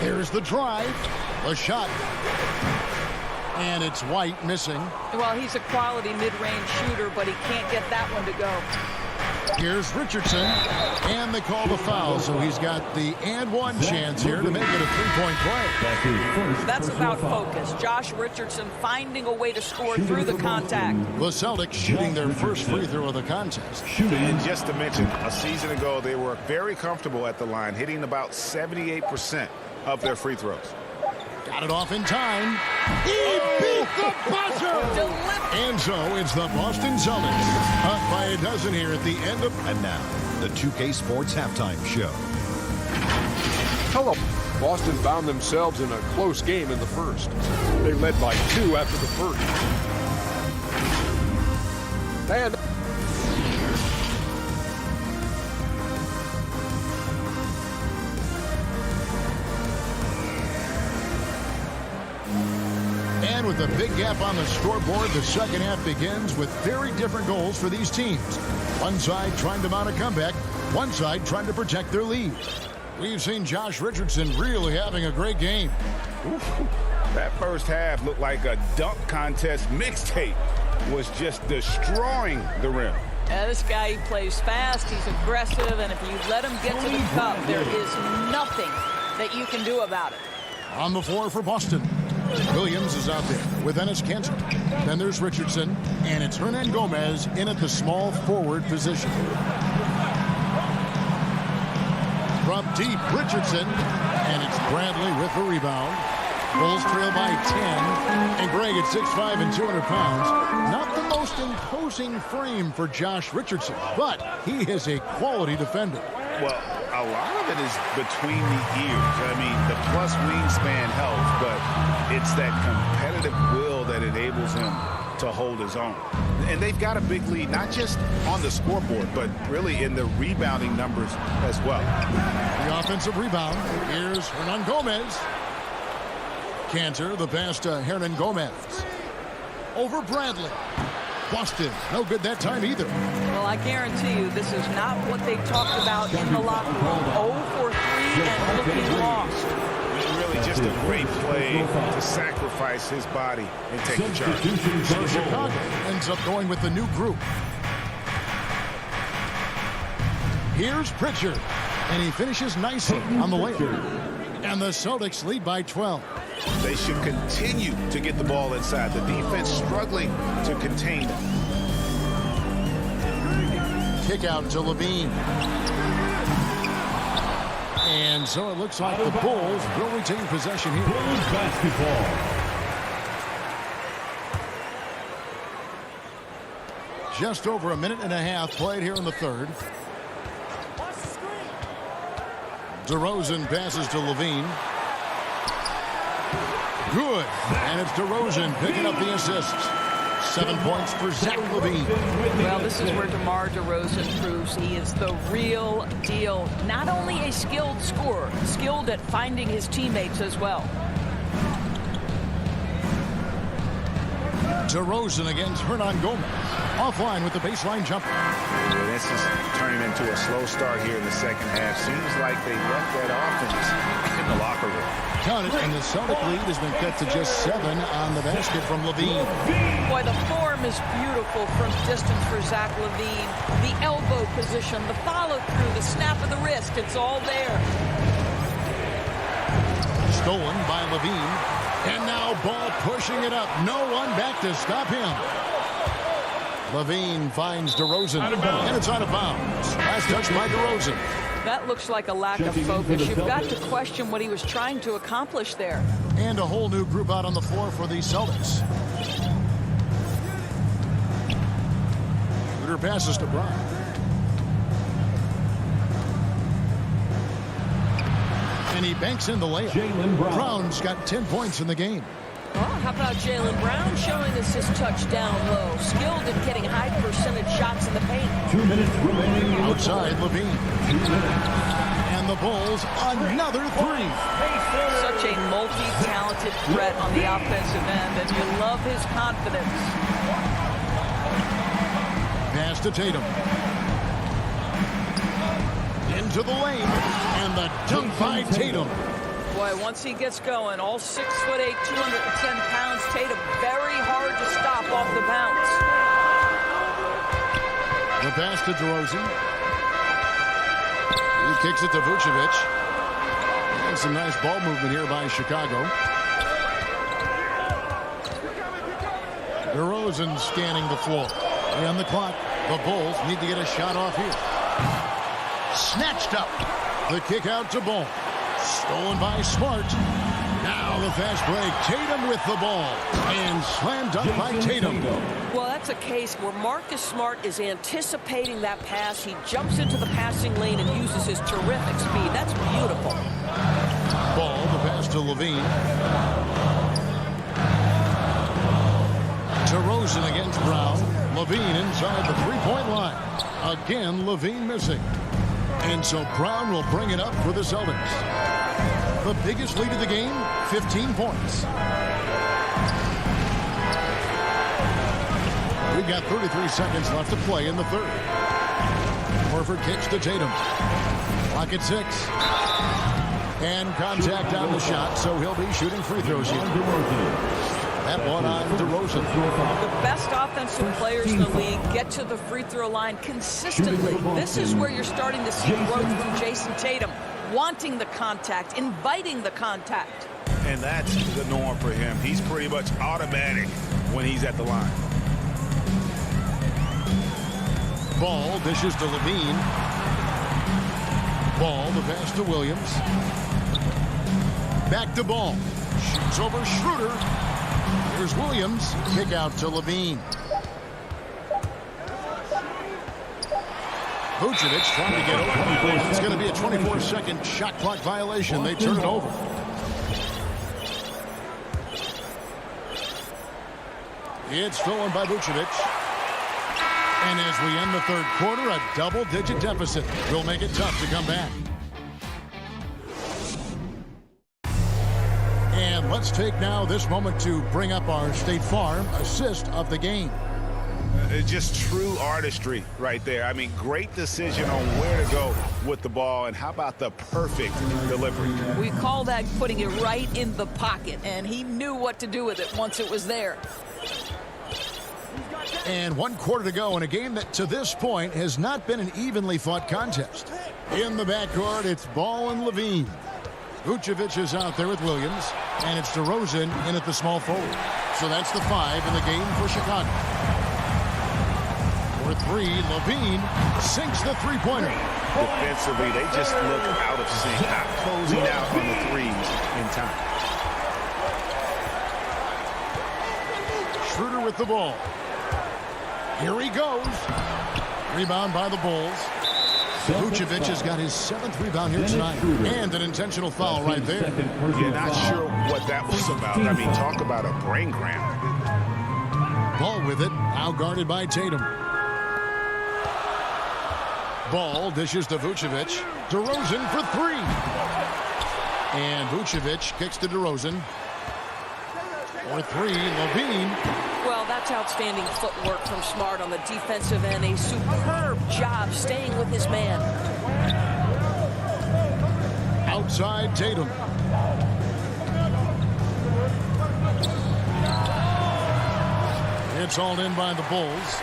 Here's the drive. The shot. And it's White missing. Well, he's a quality mid-range shooter, but he can't get that one to go. Here's Richardson. And they call the foul, so he's got the and one chance here to make it a three-point play. That's about focus. Josh Richardson finding a way to score through the contact. The Celtics shooting their first free throw of the contest. And just to mention, a season ago, they were very comfortable at the line, hitting about 78% of their free throws. Got it off in time. He beat the buzzer! And so it's the Boston Celtics up by a dozen here at the end of... And now, the 2K Sports Halftime Show. Hello. Boston found themselves in a close game in the first. They led by 2 after the first. And... And with a big gap on the scoreboard, the second half begins with very different goals for these teams. One side trying to mount a comeback, one side trying to protect their lead. We've seen Josh Richardson really having a great game. That first half looked like a dunk contest mixtape. Was just destroying the rim. This guy, he plays fast, he's aggressive, and if you let him get to the cup, there is nothing that you can do about it. On the floor for Boston. Williams is out there with Enes Kanter. Then there's Richardson, and it's Hernan Gomez in at the small forward position. From deep, Richardson, and it's Bradley with the rebound. Bulls trail by 10, and Greg at 6'5" and 200 pounds. Not the most imposing frame for Josh Richardson, but he is a quality defender. Well, a lot of it is between the ears. I mean, the plus wingspan helps, but it's that competitive will that enables him to hold his own. And they've got a big lead, not just on the scoreboard, but really in the rebounding numbers as well. The offensive rebound. Here's Hernan Gomez. Kanter, the pass to Hernan Gomez. Over Bradley. Boston, no good that time either. Well, I guarantee you this is not what they talked about in the locker room. 0 for 3 and looking lost. Really just a great play to sacrifice his body and take the charge. So Chicago ends up going with the new group. Here's Pritchard, and he finishes nicely on the layup. And the Celtics lead by 12. They should continue to get the ball inside. The defense struggling to contain them. Kick out to Levine. And so it looks like the Bulls will retain possession here. Bulls basketball. Just over a minute and a half played here in the third. DeRozan passes to Levine. Good. And it's DeRozan picking up the assists. 7 points for Zach LaVine. Well, this is where DeMar DeRozan proves he is the real deal. Not only a skilled scorer, skilled at finding his teammates as well. DeRozan against Hernan Gomez. Offline with the baseline jumper. Well, this is turning into a slow start here in the second half. Seems like they left that offense in the locker room. Count it, and the Celtic lead has been cut to just 7 on the basket from Levine. Boy, the form is beautiful from distance for Zach LaVine. The elbow position, the follow-through, the snap of the wrist, it's all there. Stolen by Levine. And now Ball pushing it up. No one back to stop him. Levine finds DeRozan. And it's out of bounds. Last touch by DeRozan. That looks like a lack of focus. You've got to question what he was trying to accomplish there. And a whole new group out on the floor for the Celtics. Shooter passes to Brown. And he banks in the layup. Brown's got 10 points in the game. Well, how about Jaylen Brown showing us his touchdown low? Skilled at getting high percentage shots in the paint. 2 minutes remaining. Outside Levine. And the Bulls another three. Such a multi-talented threat on the offensive end, and you love his confidence. Pass to Tatum. Into the lane. And the dunk by Tatum. Boy, once he gets going, all 6'8", 210 pounds, Tatum very hard to stop off the bounce. The pass to DeRozan. He kicks it to Vucevic. And some nice ball movement here by Chicago. DeRozan scanning the floor. On the clock, the Bulls need to get a shot off here. Snatched up. The kick out to Ball. Stolen by Smart. Now the fast break. Tatum with the ball. And slam dunk by Tatum. Well, that's a case where Marcus Smart is anticipating that pass. He jumps into the passing lane and uses his terrific speed. That's beautiful. Ball, the pass to Levine. DeRozan against Brown. Levine inside the three-point line. Again, Levine missing. And so Brown will bring it up for the Celtics. The biggest lead of the game, 15 points. We've got 33 seconds left to play in the third. Horford kicks to Tatum. Clock at 6. And contact on the shot, so he'll be shooting free throws here. That one on DeRozan. The best offensive players in the league get to the free throw line consistently. This is where you're starting to see growth from Jason Tatum. Wanting the contact, inviting the contact. And that's the norm for him. He's pretty much automatic when he's at the line. Ball dishes to Levine. Ball, the pass to Williams. Back to Ball. Shoots over Schroeder. Here's Williams. Kick out to Levine. Vucevic trying to get over. It's going to be a 24-second shot clock violation. They turn it over. It's stolen by Vucevic. And as we end the third quarter, a double-digit deficit will make it tough to come back. And let's take now this moment to bring up our State Farm assist of the game. Just true artistry right there. I mean, great decision on where to go with the ball, and how about the perfect delivery? We call that putting it right in the pocket, and he knew what to do with it once it was there. And 1 quarter to go in a game that to this point has not been an evenly fought contest. In the backcourt, it's Ball and Levine. Vucevic is out there with Williams, and it's DeRozan in at the small forward. So that's the 5 in the game for Chicago. For 3, Levine sinks the three-pointer. Defensively, they just look out of sync, not closing out on the threes in time. Schroeder with the ball. Here he goes. Rebound by the Bulls. Vucevic has got his 7th rebound here tonight. And an intentional foul right there. You're not sure what that was about. I mean, talk about a brain cramp. Ball with it. Now guarded by Tatum. Ball dishes to Vucevic. DeRozan for 3. And Vucevic kicks to DeRozan. For 3, Levine. Well, that's outstanding footwork from Smart on the defensive end. A superb job staying with his man. Outside Tatum. It's all in by the Bulls.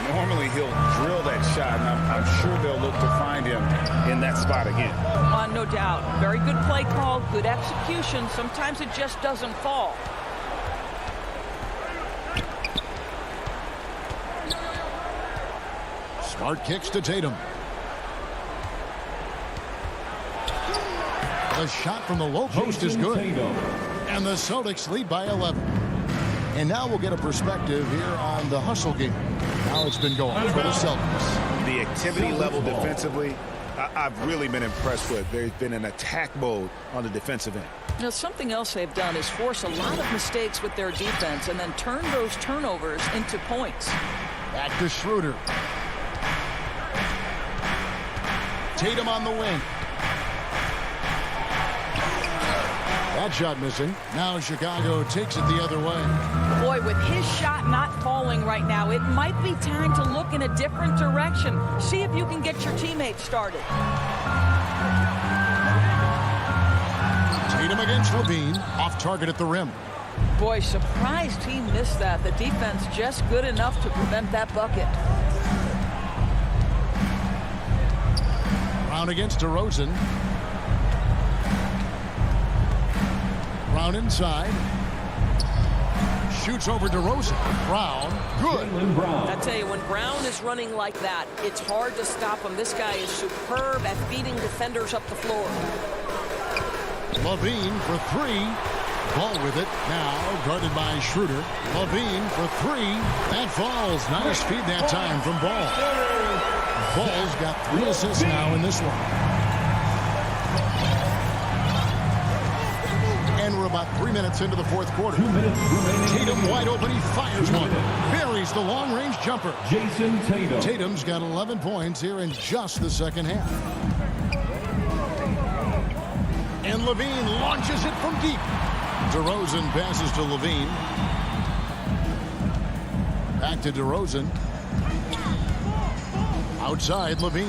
Normally he'll drill that shot, and I'm sure they'll look to find him in that spot again. No doubt. Very good play call, good execution. Sometimes it just doesn't fall. Smart kicks to Tatum. The shot from the low post is good. And the Celtics lead by 11. And now we'll get a perspective here on the hustle game. How it's been going for the Celtics. The activity level defensively, I've really been impressed with. There's been an attack mode on the defensive end. Now, something else they've done is force a lot of mistakes with their defense and then turn those turnovers into points. Back to Schroeder. Tatum on the wing. That shot missing. Now Chicago takes it the other way. Boy, with his shot not falling right now, it might be time to look in a different direction. See if you can get your teammates started. Tatum against Levine. Off target at the rim. Boy, surprised he missed that. The defense just good enough to prevent that bucket. Brown against DeRozan. Brown inside. Shoots over DeRozan. Brown, good. I tell you, when Brown is running like that, it's hard to stop him. This guy is superb at beating defenders up the floor. Levine for 3. Ball with it. Now guarded by Schroeder. Levine for 3. That falls. Nice feed that time from Ball. Ball's got 3 assists now in this one. And we're about 3 minutes into the fourth quarter. Tatum wide open. He fires one. Buries the long-range jumper. Jason Tatum. Tatum's got 11 points here in just the second half. And Levine launches it from deep. DeRozan passes to Levine. Back to DeRozan. Outside Levine.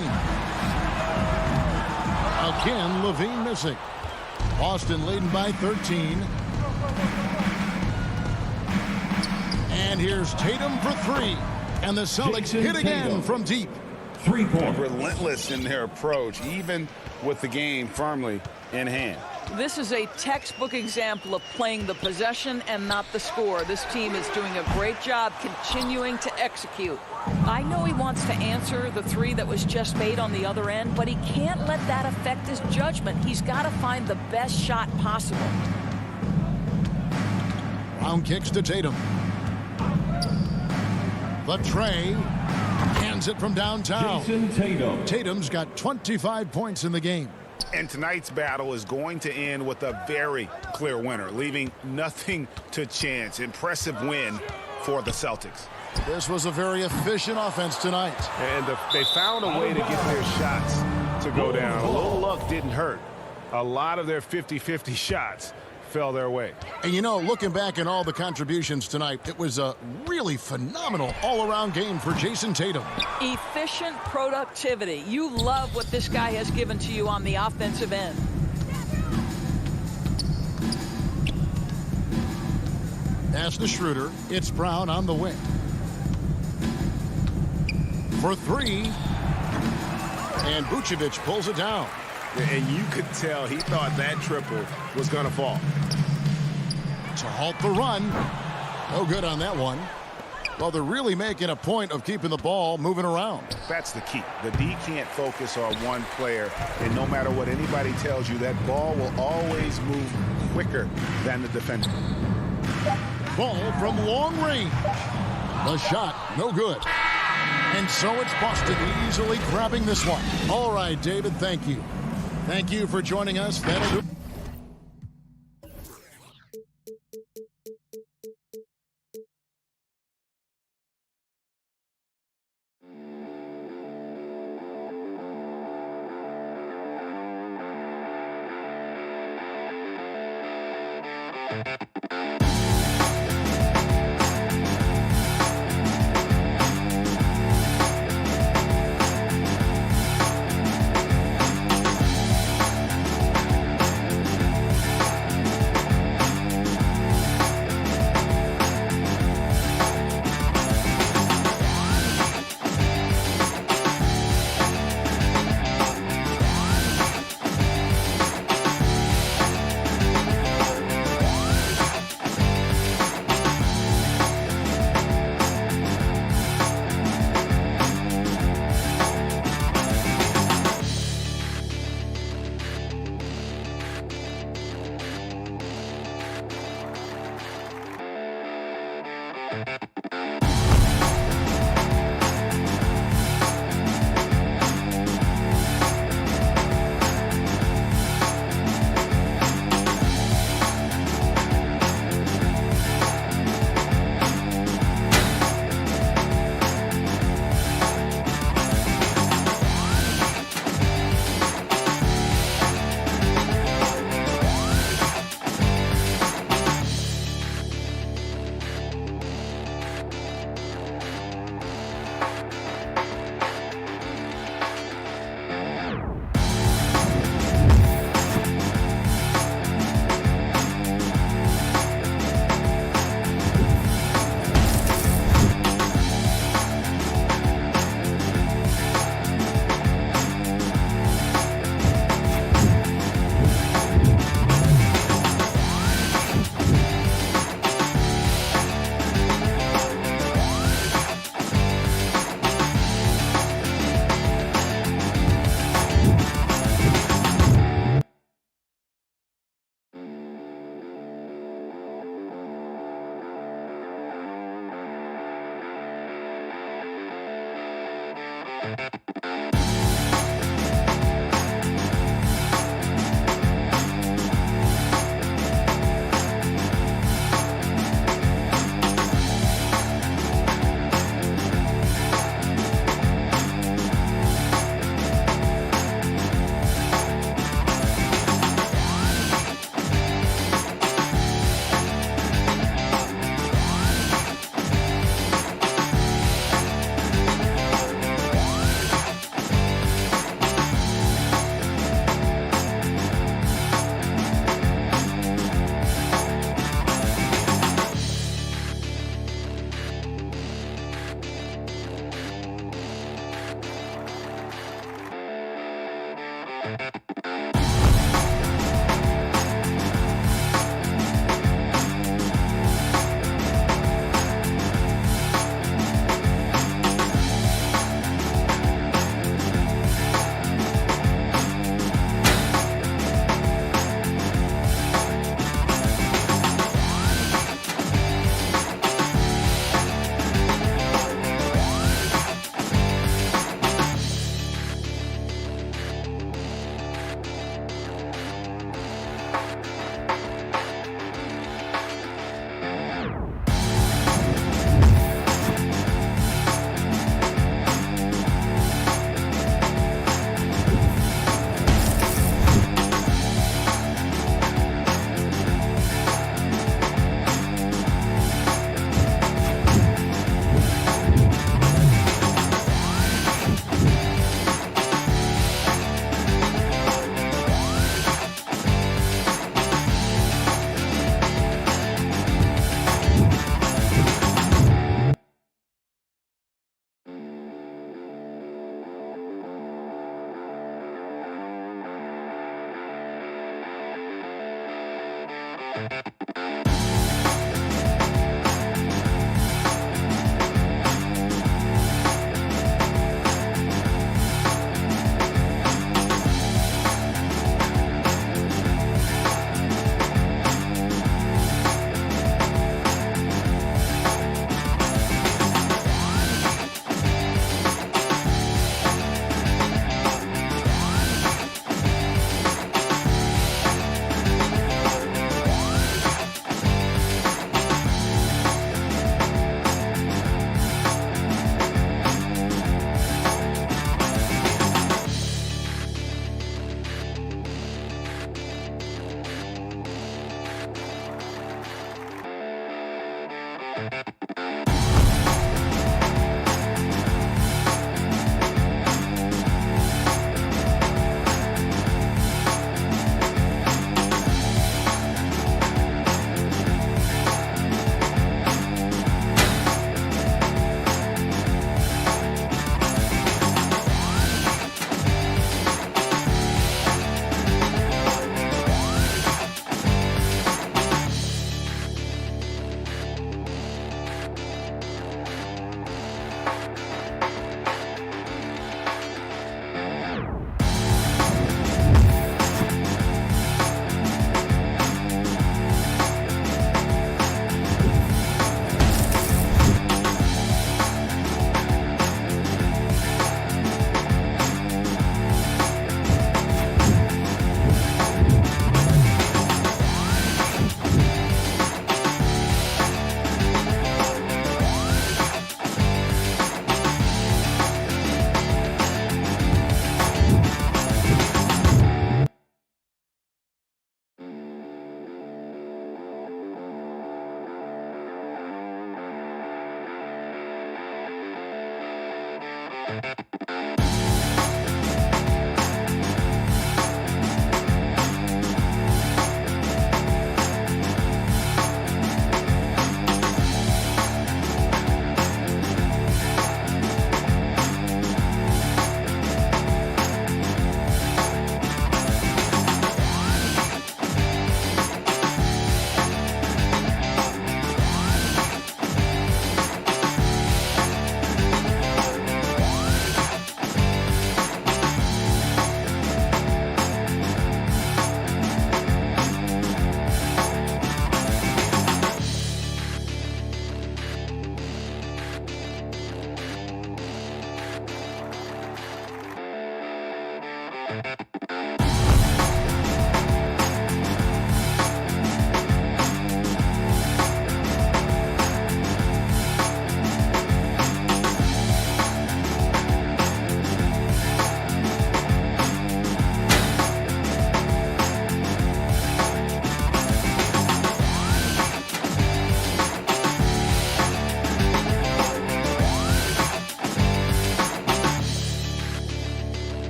Again, Levine missing. Boston leading by 13. And here's Tatum for 3. And the Celtics hit again from deep. 3-point. Relentless in their approach, even with the game firmly in hand. This is a textbook example of playing the possession and not the score. This team is doing a great job continuing to execute. I know he wants to answer the three that was just made on the other end, but he can't let that affect his judgment. He's got to find the best shot possible. Round kicks to Tatum. The tray. Hands it from downtown. Jason Tatum. Tatum's got 25 points in the game. And tonight's battle is going to end with a very clear winner, leaving nothing to chance. Impressive win for the Celtics. This was a very efficient offense tonight. And they found a way to get their shots to go down. A little luck didn't hurt. A lot of their 50-50 shots fell their way. And you know, looking back at all the contributions tonight, it was a really phenomenal all-around game for Jason Tatum. Efficient productivity. You love what this guy has given to you on the offensive end. Pass to Schroeder. It's Brown on the wing. For three. And Vucevic pulls it down. And you could tell he thought that triple was going to fall. To halt the run. No good on that one. Well, they're really making a point of keeping the ball moving around. That's the key. The D can't focus on one player, and no matter what anybody tells you, that ball will always move quicker than the defender. Ball from long range. The shot, no good. And so it's Boston easily grabbing this one. All right, David, thank you. Thank you for joining us. That'll do.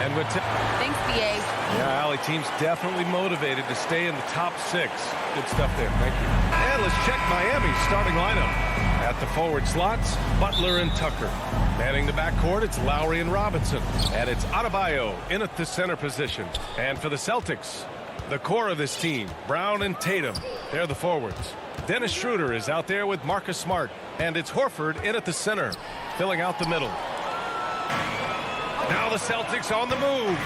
And with Thanks, BA. yeah, Allie, team's definitely motivated to stay in the top 6. Good stuff there. Thank you. And let's check Miami's starting lineup. At the forward slots, Butler and Tucker. Manning the backcourt, it's Lowry and Robinson. And it's Adebayo in at the center position. And for the Celtics, the core of this team, Brown and Tatum, they're the forwards. Dennis Schroeder is out there with Marcus Smart. And it's Horford in at the center, filling out the middle. Now the Celtics on the move.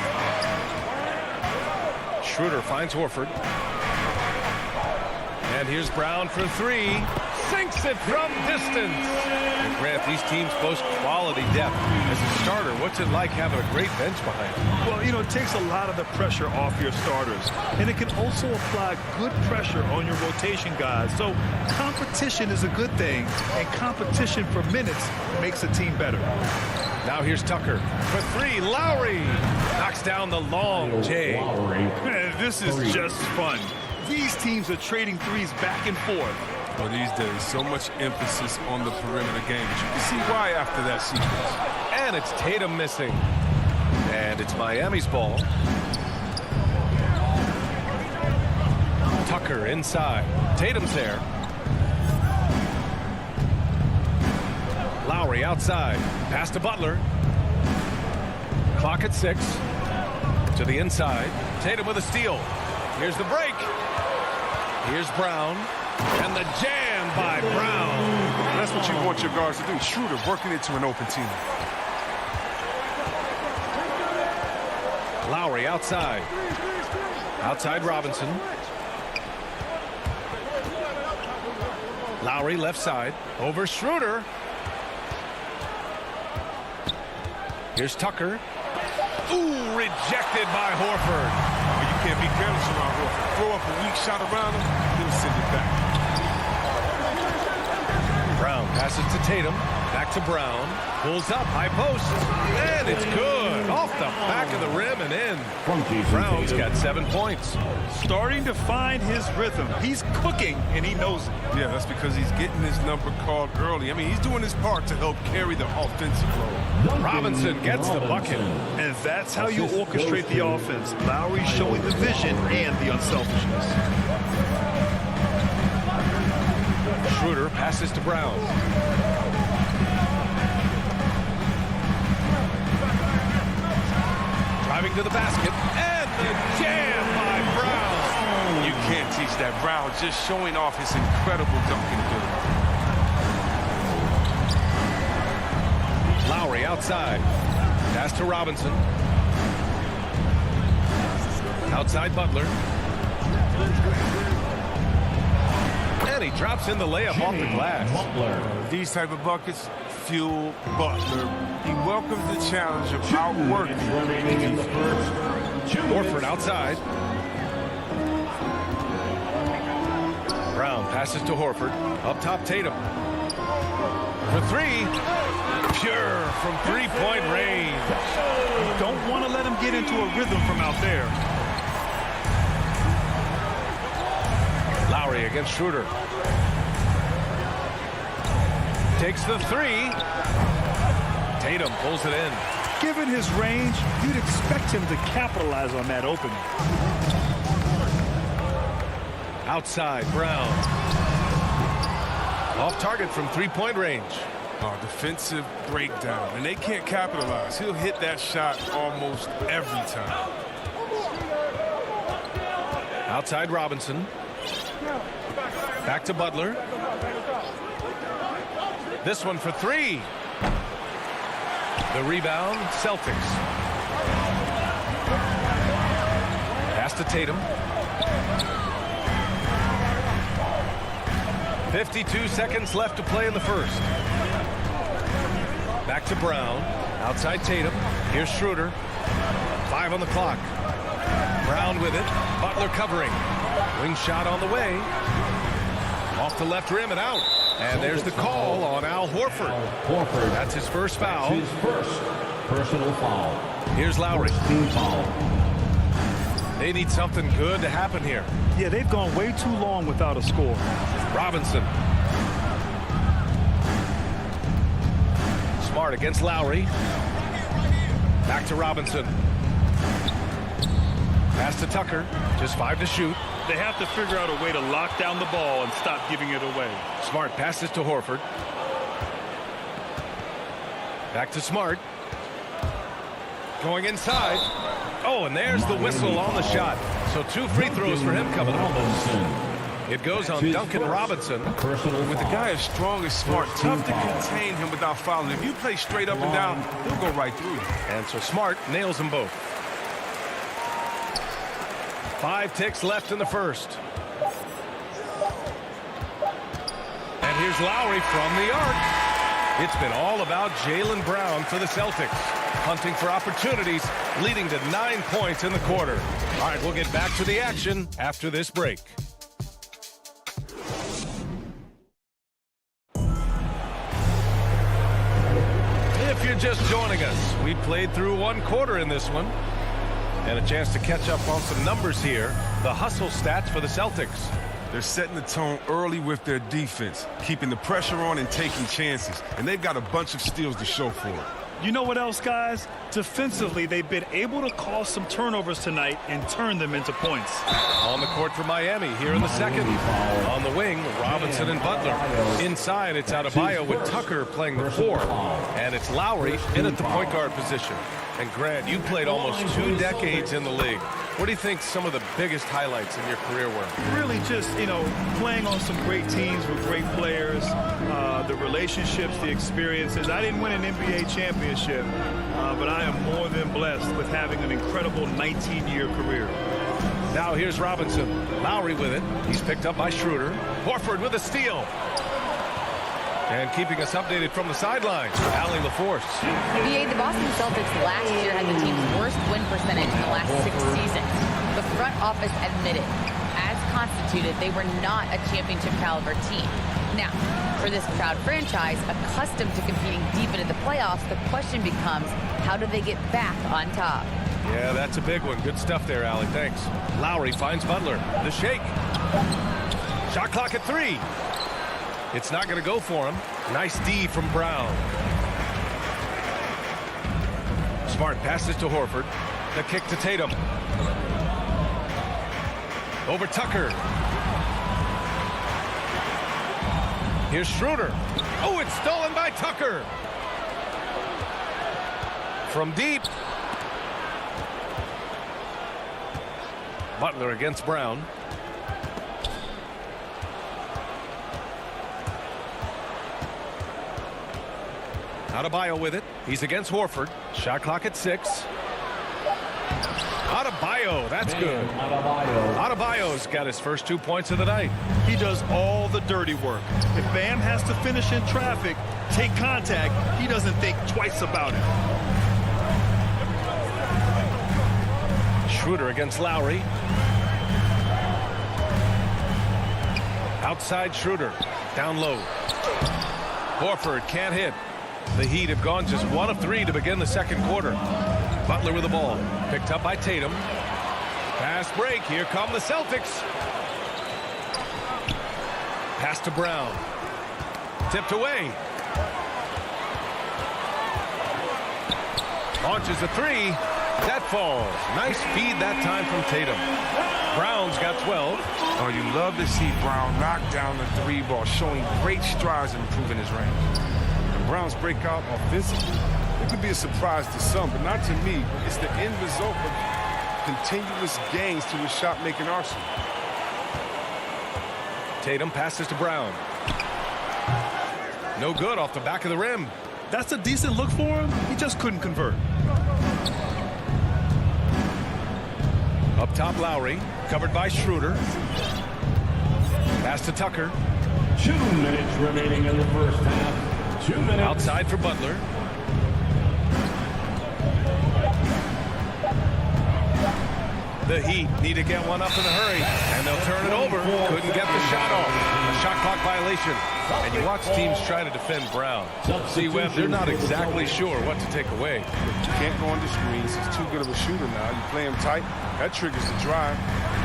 Schroeder finds Horford. And here's Brown for 3. Sinks it from distance. And Grant, these teams boast quality depth. As a starter, what's it like having a great bench behind you? Well, you know, it takes a lot of the pressure off your starters. And it can also apply good pressure on your rotation guys. So competition is a good thing. And competition for minutes makes a team better. Now here's Tucker for 3. Lowry knocks down the long J. Man, this is just fun. These teams are trading threes back and forth. Well, these days, so much emphasis on the perimeter game. But you can see why after that sequence. And it's Tatum missing. And it's Miami's ball. Tucker inside. Tatum's there. Lowry outside. Pass to Butler. Clock at 6. To the inside. Tatum with a steal. Here's the break. Here's Brown. And the jam by Brown. That's what you want your guards to do. Schroeder working into an open team. Lowry outside. Outside Robinson. Lowry left side. Over Schroeder. Here's Tucker. Ooh, rejected by Horford. Well, you can't be careless around Horford. Throw up a weak shot around him, he'll send it back. Brown passes to Tatum. Back to Brown. Pulls up, high post. And it's good. Off the back of the rim and in. Brown's got 7 points. Starting to find his rhythm. He's cooking, and he knows it. Yeah, that's because he's getting his number called early. I mean, he's doing his part to help carry the offensive load. Robinson gets the bucket. And that's how you orchestrate the offense. Lowry showing the vision and the unselfishness. Schroeder passes to Brown. Driving to the basket. And the jam by Brown. You can't teach that. Brown just showing off his incredible dunking ability. Lowry outside. Pass to Robinson. Outside Butler. And he drops in the layup off the glass. These type of buckets fuel Butler. He welcomes the challenge of outworking. Horford outside. Brown passes to Horford. Up top, Tatum. For 3. Pure from three-point range. You don't want to let him get into a rhythm from out there. Lowry against Schroeder. Takes the 3. Tatum pulls it in. Given his range, you'd expect him to capitalize on that opening. Outside, Brown. Off target from three-point range. Defensive breakdown, and they can't capitalize. He'll hit that shot almost every time. Outside Robinson. Back to Butler. This one for 3. The rebound, Celtics. Pass to Tatum. 52 seconds left to play in the first. Back to Brown. Outside Tatum. Here's Schroeder. 5 on the clock. Brown with it. Butler covering. Wing shot on the way. Off the left rim and out. And there's the call on Al Horford. That's his first foul. His first personal foul. Here's Lowry. Team foul. They need something good to happen here. Yeah, they've gone way too long without a score. Robinson. Smart Smart against Lowry. Back to Robinson. Pass to Tucker. Just 5 to shoot. They have to figure out a way to lock down the ball and stop giving it away. Smart passes to Horford. Back to Smart. Going inside. Oh, and there's the whistle on the shot. So 2 free throws for him coming up. It goes on Duncan Robinson. With a guy as strong as Smart, tough to contain him without fouling. If you play straight up and down, he'll go right through you. And so Smart nails them both. 5 ticks left in the first. And here's Lowry from the arc. It's been all about Jaylen Brown for the Celtics. Hunting for opportunities, leading to 9 points in the quarter. All right, we'll get back to the action after this break. If you're just joining us, we played through 1 quarter in this one. And a chance to catch up on some numbers here. The hustle stats for the Celtics. They're setting the tone early with their defense, keeping the pressure on and taking chances. And they've got a bunch of steals to show for it. You know what else, guys? Defensively, they've been able to cause some turnovers tonight and turn them into points. On the court for Miami here in the second. On the wing, Robinson and Butler. Inside, it's Adebayo with Tucker playing the 4. And it's Lowry in at the point guard position. And Grant, you played almost 2 decades in the league. What do you think some of the biggest highlights in your career were? Really just, playing on some great teams with great players, the relationships, the experiences. I didn't win an NBA championship, but I am more than blessed with having an incredible 19-year career. Now here's Robinson. Lowry with it. He's picked up by Schroeder. Horford with a steal. And keeping us updated from the sidelines, Allie LaForce. The Boston Celtics last year had the team's worst win percentage in the last 6 seasons. The front office admitted, as constituted, they were not a championship caliber team. Now, for this proud franchise, accustomed to competing deep into the playoffs, the question becomes, how do they get back on top? Yeah, that's a big one. Good stuff there, Allie. Thanks. Lowry finds Butler. The shake. Shot clock at 3. It's not going to go for him. Nice D from Brown. Smart passes to Horford. The kick to Tatum. Over Tucker. Here's Schroeder. Oh, it's stolen by Tucker. From deep. Butler against Brown. Adebayo with it. He's against Horford. Shot clock at 6. Adebayo, that's good. Adebayo's got his first 2 points of the night. He does all the dirty work. If Bam has to finish in traffic, take contact, he doesn't think twice about it. Schroeder against Lowry. Outside Schroeder. Down low. Horford can't hit. The Heat have gone just 1 of 3 to begin the second quarter. Butler with the ball. Picked up by Tatum. Fast break. Here come the Celtics. Pass to Brown. Tipped away. Launches a 3. That falls. Nice feed that time from Tatum. Brown's got 12. Oh, you love to see Brown knock down the 3 ball, showing great strides in improving his range. Brown's breakout offensively, it could be a surprise to some, but not to me. It's the end result of continuous gains to his shot-making arsenal. Tatum passes to Brown. No good off the back of the rim. That's a decent look for him. He just couldn't convert. Up top, Lowry, covered by Schroeder. Pass to Tucker. 2 minutes remaining in the first half. 2 minutes. Outside for Butler. The Heat need to get one up in a hurry, and they'll turn it over. Couldn't get the shot off. A shot clock violation. And you watch teams try to defend Brown. See, Webb, they're not exactly sure what to take away. You can't go under screens. He's too good of a shooter now. You play him tight, that triggers the drive.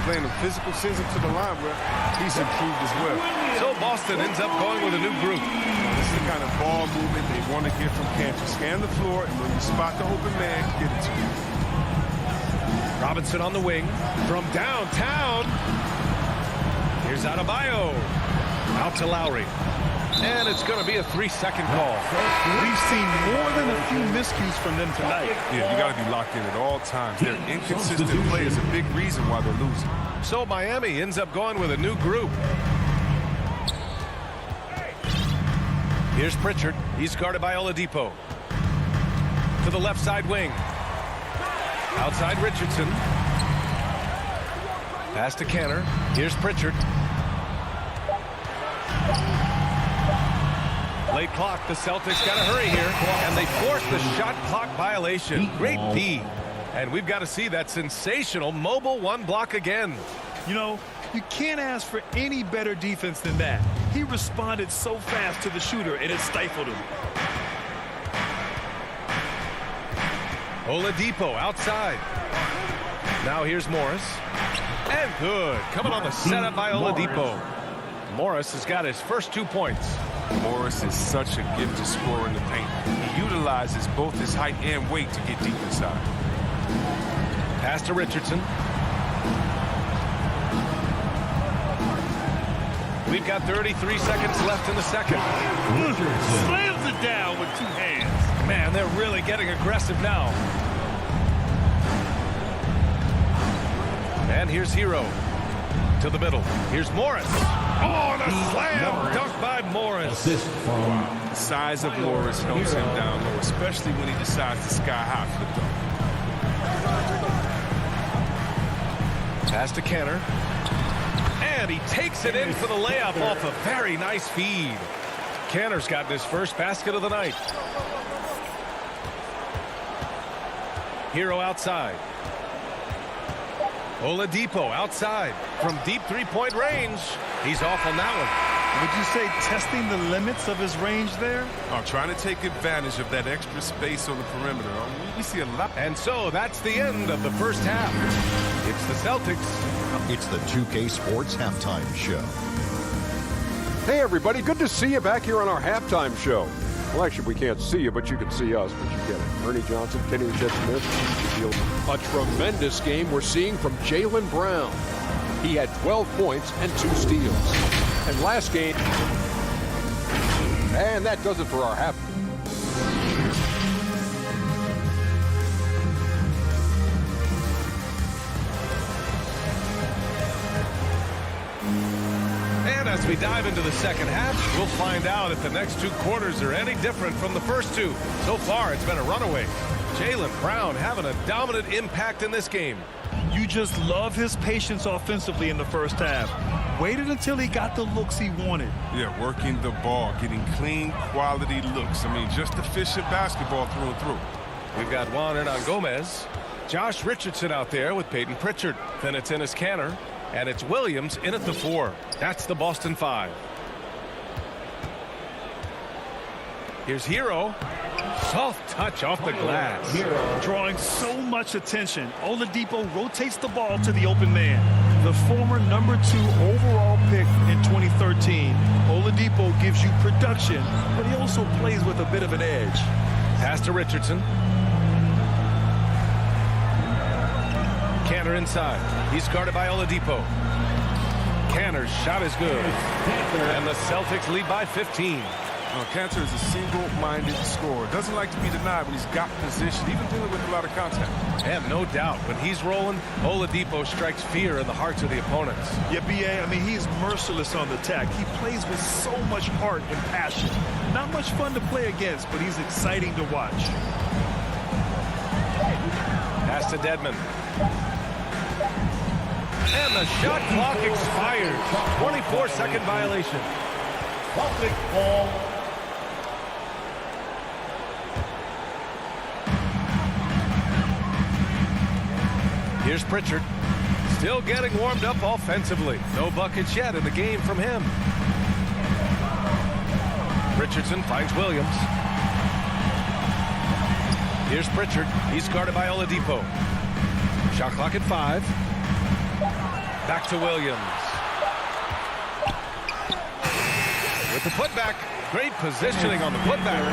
Playing him physical, sends him to the line where he's improved as well. So Boston ends up going with a new group. This is the kind of ball ball movement they want to get from Cantor. Scan the floor, and when you spot the open man, get it to him. Robinson on the wing from downtown. Here's Adebayo. Out to Lowry. And it's going to be a 3-second call. We've seen more than a few miscues from them tonight. Yeah, you got to be locked in at all times. Their inconsistent play is a big reason why they're losing. So Miami ends up going with a new group. Here's Pritchard. He's guarded by Oladipo. To the left side wing. Outside Richardson. Pass to Cantor. Here's Pritchard. Late clock. The Celtics got to hurry here. And they force the shot clock violation. Great D. And we've got to see that sensational mobile one block again. You know, you can't ask for any better defense than that. He responded so fast to the shooter, and it stifled him. Oladipo outside. Now here's Morris. And good. Coming on the setup by Oladipo. Morris has got his first 2 points. Morris is such a gifted scorer in the paint. He utilizes both his height and weight to get deep inside. Pass to Richardson. We've got 33 seconds left in the second. Slams it down with 2 hands. Man, they're really getting aggressive now. And here's Hero. To the middle. Here's Morris. Oh, and a slam dunk by Morris. The size of Morris helps him down low, especially when he decides to sky high for the dunk. Pass to Cantor. And he takes it in for the layup off a very nice feed. Cantor's gotten his first basket of the night. Hero outside. Oladipo outside from deep three-point range. He's off on that one. Would you say testing the limits of his range there? Oh, trying to take advantage of that extra space on the perimeter. We see a lot. And so that's the end of the first half. It's the Celtics. It's the 2K Sports Halftime Show. Hey, everybody. Good to see you back here on our halftime show. Well, actually, we can't see you, but you can see us. But you get it. Ernie Johnson, Kenny Smith. A tremendous game we're seeing from Jaylen Brown. He had 12 points and 2 steals. And last game, and that does it for our half. And as we dive into the second half, we'll find out if the next 2 quarters are any different from the first 2. So far, it's been a runaway. Jaylen Brown having a dominant impact in this game. You just love his patience offensively in the first half. Waited until he got the looks he wanted. Yeah, working the ball, getting clean, quality looks. I mean, just efficient basketball through and through. We've got Juan Hernan Gomez. Josh Richardson out there with Peyton Pritchard. Then it's Enes Kanter. And it's Williams in at the 4. That's the Boston 5. Here's Hero. Soft touch off the glass. Hero drawing so much attention. Oladipo rotates the ball to the open man. The former number 2 overall pick in 2013. Oladipo gives you production, but he also plays with a bit of an edge. Pass to Richardson. Kanter inside. He's guarded by Oladipo. Kanter's shot is good. And the Celtics lead by 15. Kanter is a single-minded scorer. Doesn't like to be denied when he's got position, even dealing with a lot of contact. And no doubt, when he's rolling, Oladipo strikes fear in the hearts of the opponents. Yeah, B.A., I mean, he's merciless on the attack. He plays with so much heart and passion. Not much fun to play against, but he's exciting to watch. Pass to Dedmon. And the shot clock expires. 24-second violation. Celtic ball. Here's Pritchard. Still getting warmed up offensively. No buckets yet in the game from him. Richardson finds Williams. Here's Pritchard. He's guarded by Oladipo. Shot clock at 5. Back to Williams. With the putback. Great positioning on the putback.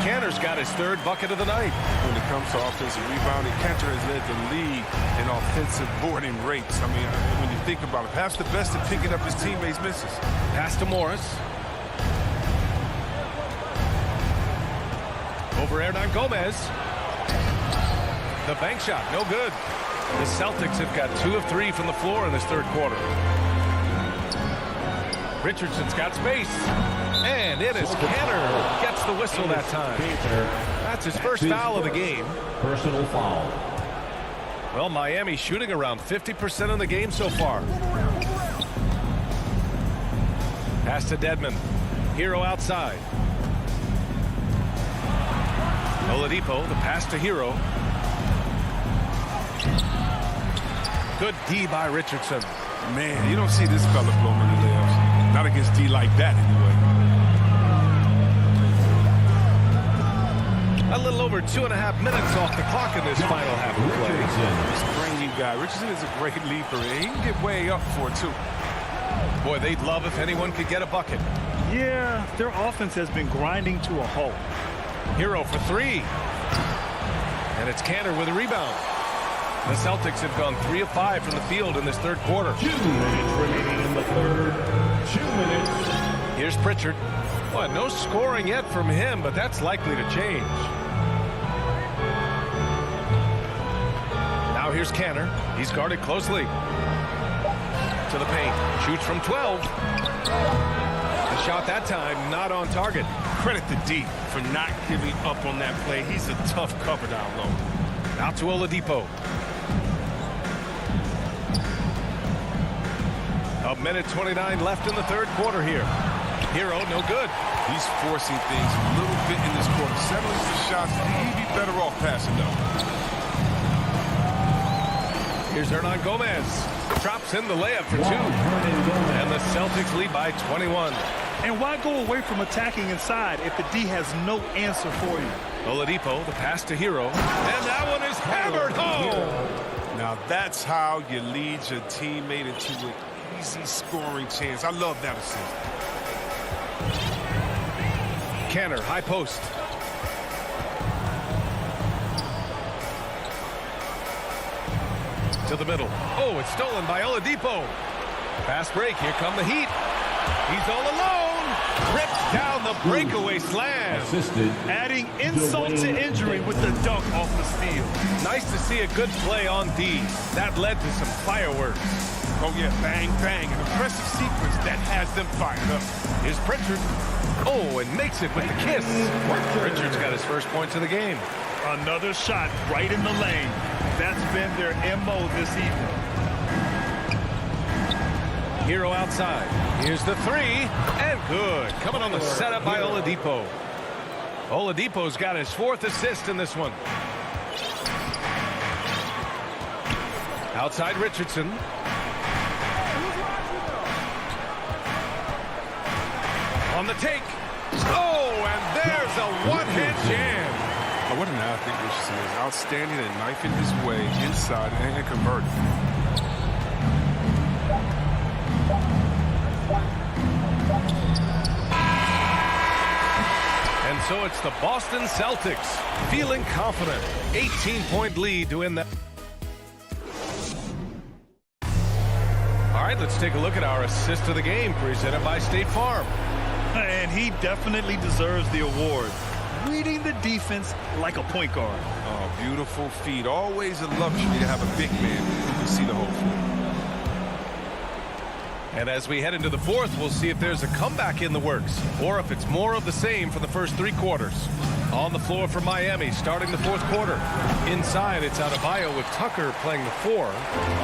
Kanter's got his third bucket of the night. When it comes to offensive rebounding, Kanter has led the league in offensive boarding rates. I mean, when you think about it, perhaps the best at picking up his teammates' misses. Pass to Morris. Over Hernan Gomez. The bank shot, no good. The Celtics have got 2 of 3 from the floor in this third quarter. Richardson's got space. And it is Kanter. Gets the whistle that time. That's his first foul of the game. Personal foul. Well, Miami shooting around 50% in the game so far. Pass to Dedmon. Hero outside. Oladipo, the pass to Hero. Good D by Richardson. Man, you don't see this fella blow many layups. Not against D like that, anyway. A little over 2.5 minutes off the clock in this final half of play. This brand new guy. Richardson is a great leaper, and he can get way up for it, too. Boy, they'd love if anyone could get a bucket. Yeah, their offense has been grinding to a halt. Hero for 3. And it's Kanter with a rebound. The Celtics have gone 3 of 5 from the field in this third quarter. 2 minutes remaining in the third. 2 minutes. Here's Pritchard. Well, no scoring yet from him, but that's likely to change. Now here's Kanter. He's guarded closely. To the paint. Shoots from 12. The shot that time not on target. Credit to D for not giving up on that play. He's a tough cover down low. Out to Oladipo. A minute 29 left in the third quarter here. Hero, no good. He's forcing things a little bit in this quarter. Settling for shots. He'd be better off passing, though. Here's Hernan Gomez. Drops in the layup for 2. And the Celtics lead by 21. And why go away from attacking inside if the D has no answer for you? Oladipo, the pass to Hero. And that one is hammered home. Now that's how you lead your teammate into an easy scoring chance. I love that assist. Kanter, high post. To the middle. Oh, it's stolen by Oladipo. Fast break. Here come the Heat. He's all alone. Rips down the breakaway slam. Assisted. Adding insult to injury with the dunk off the steal. Nice to see a good play on D. That led to some fireworks. Oh, yeah, bang, bang. An impressive sequence that has them fired up. Here's Pritchard. Oh, and makes it with the kiss. Pritchard's got his first points of the game. Another shot right in the lane. That's been their MO this evening. Hero outside. Here's the 3. And good. Coming on the setup by Oladipo. Oladipo's got his 4th assist in this one. Outside Richardson. On the take. Oh, and there's a one-hand jam. Oh, what an athlete Richardson is. Outstanding at knifing his way inside and converting. And so it's the Boston Celtics feeling confident. 18-point lead to win that. All right, let's take a look at our assist of the game presented by State Farm. And he definitely deserves the award. Reading the defense like a point guard. Oh, beautiful feet. Always a luxury to have a big man who can see the whole floor. And as we head into the fourth, we'll see if there's a comeback in the works or if it's more of the same for the first 3 quarters. On the floor for Miami, starting the fourth quarter. Inside, it's Adebayo with Tucker playing the 4.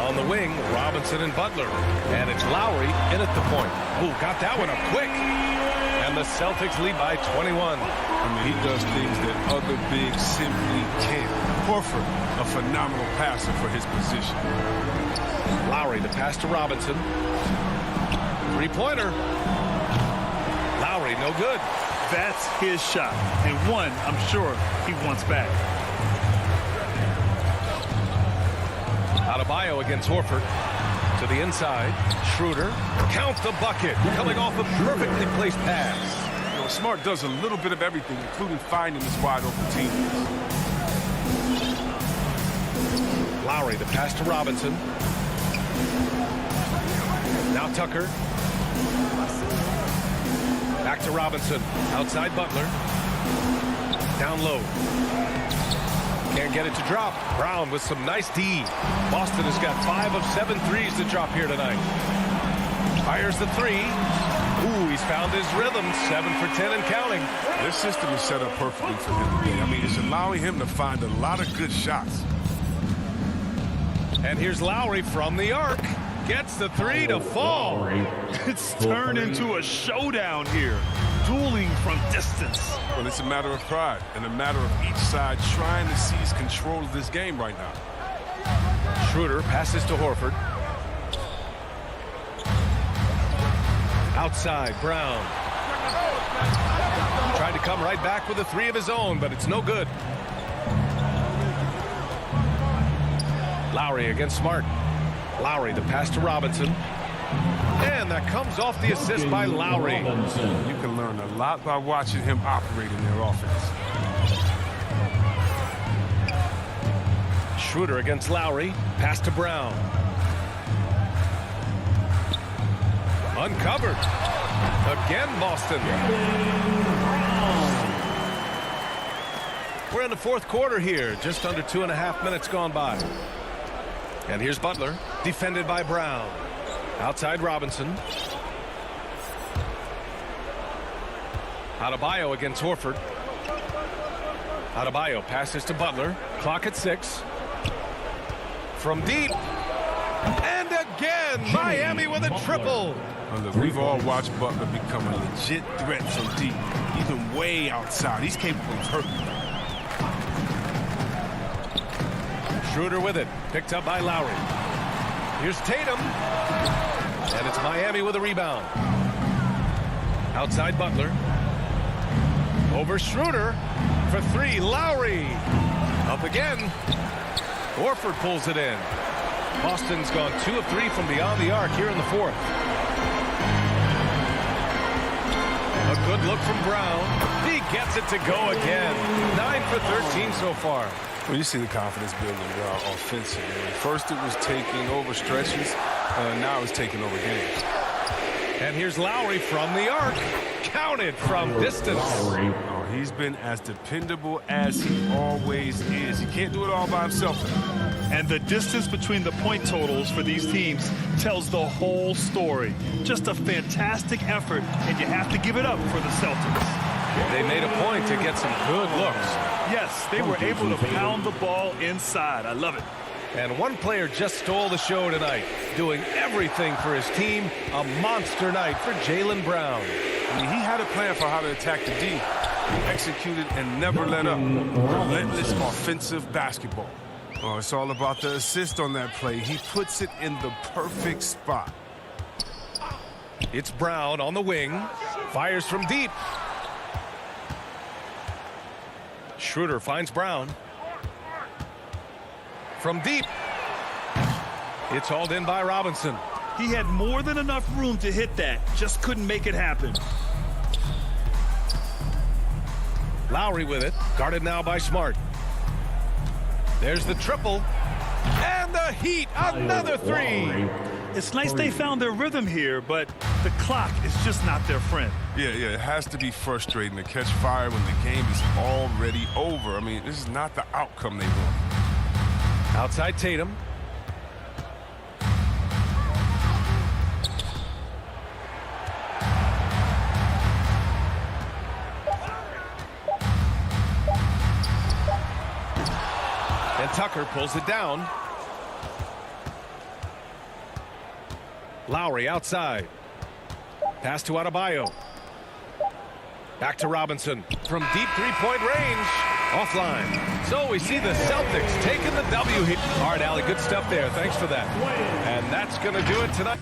On the wing, Robinson and Butler. And it's Lowry in at the point. Ooh, got that one up quick. And the Celtics lead by 21. I mean, he does things that other bigs simply can't. Horford, a phenomenal passer for his position. Lowry, the pass to Robinson. 3-pointer. Lowry, no good. That's his shot, and one I'm sure he wants back. Adebayo against Horford. To the inside. Schroeder. Count the bucket. Coming off a perfectly placed pass. Smart does a little bit of everything, including finding his wide-open teammates. Lowry, the pass to Robinson. Now Tucker. Back to Robinson. Outside Butler. Down low. Can't get it to drop. Brown with some nice D. Boston has got 5 of 7 threes to drop here tonight. Fires the three. Ooh, he's found his rhythm. 7 for 10 and counting. This system is set up perfectly for him today. I mean, it's allowing him to find a lot of good shots. And here's Lowry from the arc. Gets the three to fall. It's turned into a showdown here. Dueling from distance. Well, it's a matter of pride and a matter of each side trying to seize control of this game right now. Schroeder passes to Horford. Outside, Brown. Tried to come right back with a three of his own, but it's no good. Lowry against Smart. Lowry, the pass to Robinson. And that comes off the assist by Lowry. You can learn a lot by watching him operate in their offense. Schroeder against Lowry. Pass to Brown. Uncovered. Again, Boston. We're in the fourth quarter here. Just under 2.5 minutes gone by. And here's Butler, defended by Brown. Outside Robinson. Adebayo against Horford. Adebayo passes to Butler. Clock at 6. From deep. And again, Miami with a triple. Well, look, we've all watched Butler become a legit threat from deep. Even way outside. He's capable of hurting. Schroeder with it. Picked up by Lowry. Here's Tatum. And it's Miami with a rebound. Outside Butler. Over Schroeder. For three, Lowry. Up again. Horford pulls it in. Boston's gone 2 of 3 from beyond the arc here in the fourth. A good look from Brown. He gets it to go again. 9 for 13 so far. Well, you see the confidence building offensively. First it was taking over stretches. Now it's taking over games. And here's Lowry from the arc. Counted from distance. Oh, he's been as dependable as he always is. He can't do it all by himself. And the distance between the point totals for these teams tells the whole story. Just a fantastic effort, and you have to give it up for the Celtics. They made a point to get some good looks. Yes, they were able to pound the ball inside. I love it. And one player just stole the show tonight, doing everything for his team. A monster night for Jaylen Brown. I mean, he had a plan for how to attack the D. He executed and never let up. Relentless offensive basketball. Oh, it's all about the assist on that play. He puts it in the perfect spot. It's Brown on the wing. Fires from deep. Schroeder finds Brown. From deep. It's hauled in by Robinson. He had more than enough room to hit that. Just couldn't make it happen. Lowry with it. Guarded now by Smart. There's the triple. And the Heat. Another three. It's nice they found their rhythm here, but the clock is just not their friend. Yeah, it has to be frustrating to catch fire when the game is already over. I mean, this is not the outcome they want. Outside Tatum. And Tucker pulls it down. Lowry outside. Pass to Adebayo. Back to Robinson. From deep three-point range. Offline. So we see the Celtics taking the W here. All right, Allie, good stuff there. Thanks for that. And that's going to do it tonight.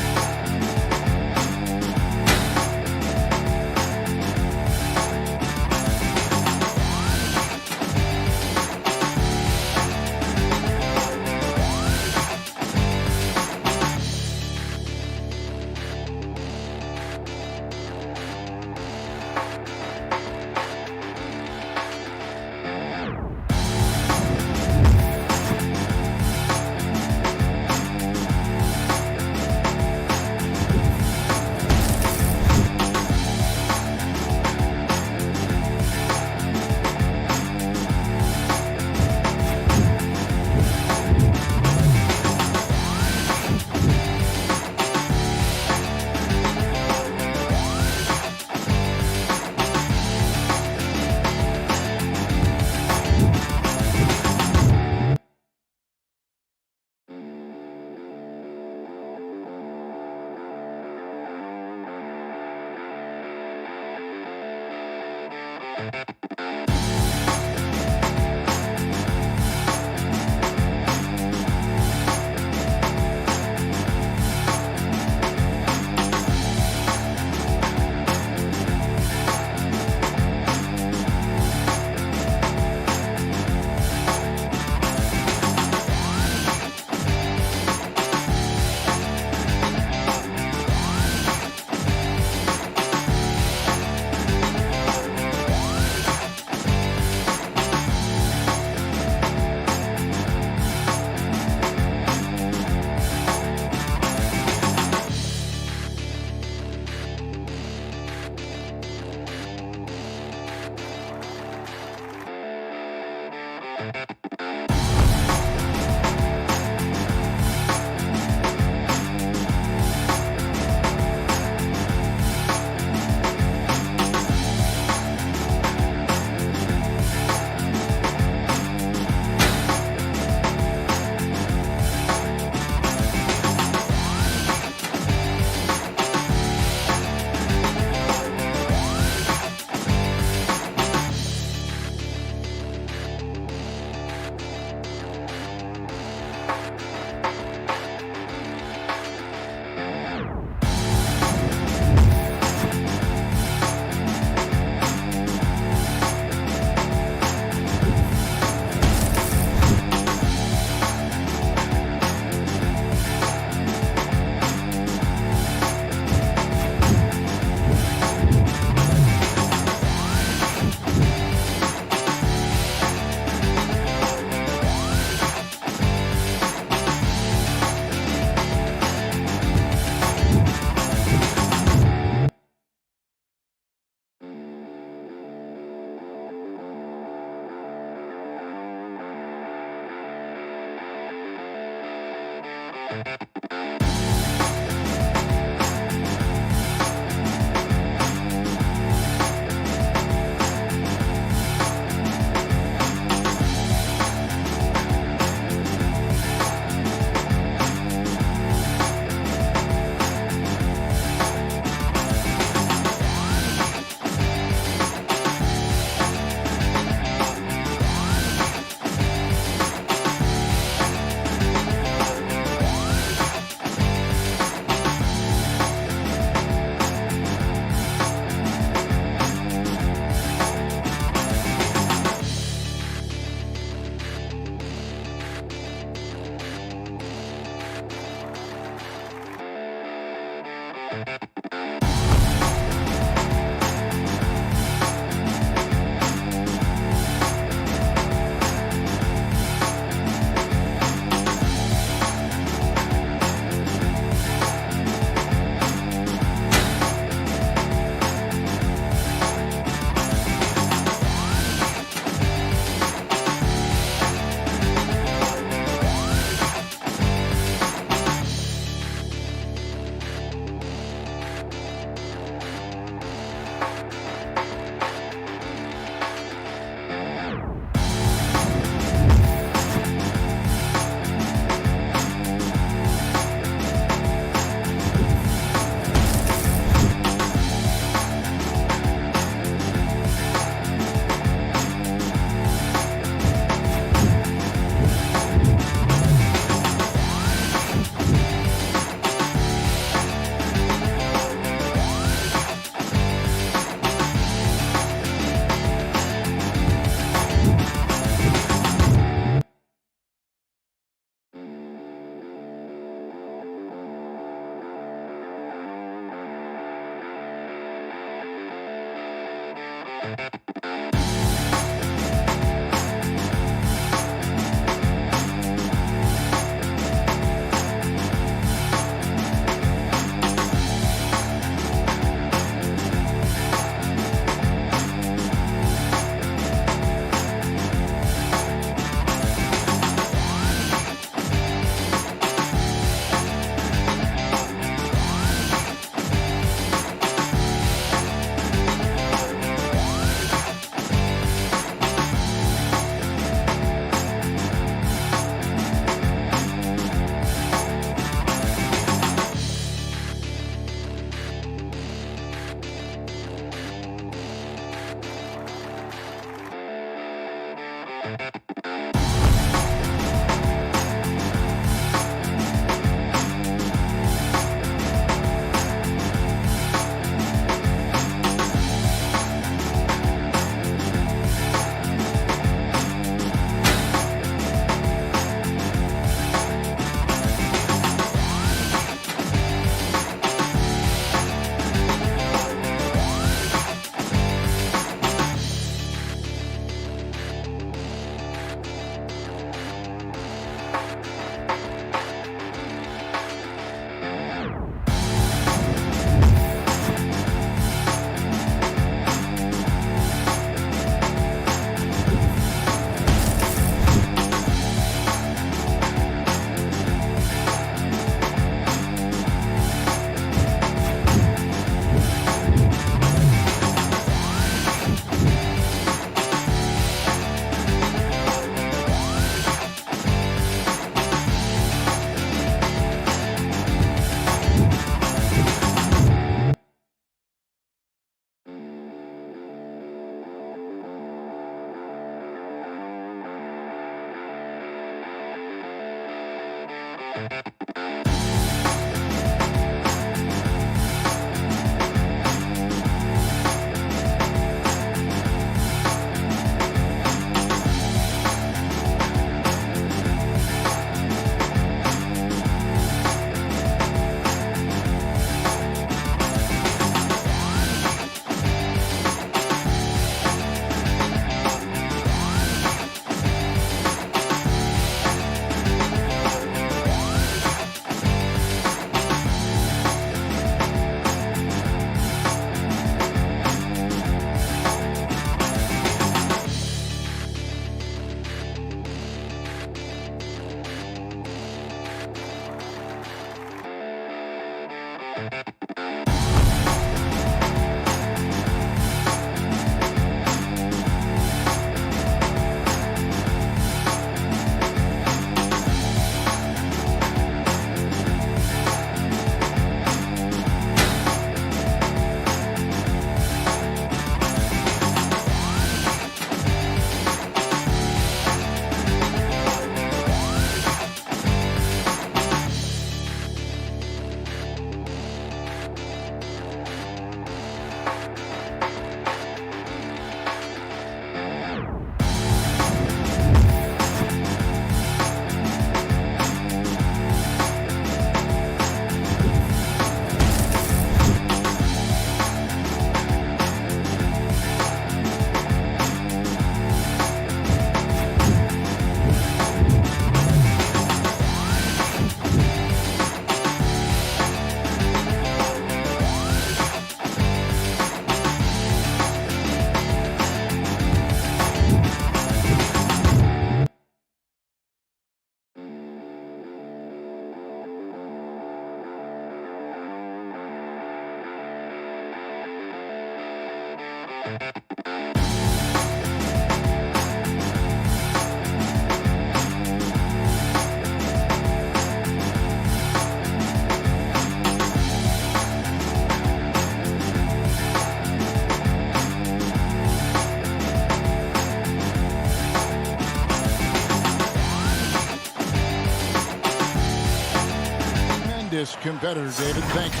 Competitor, David. Thank you.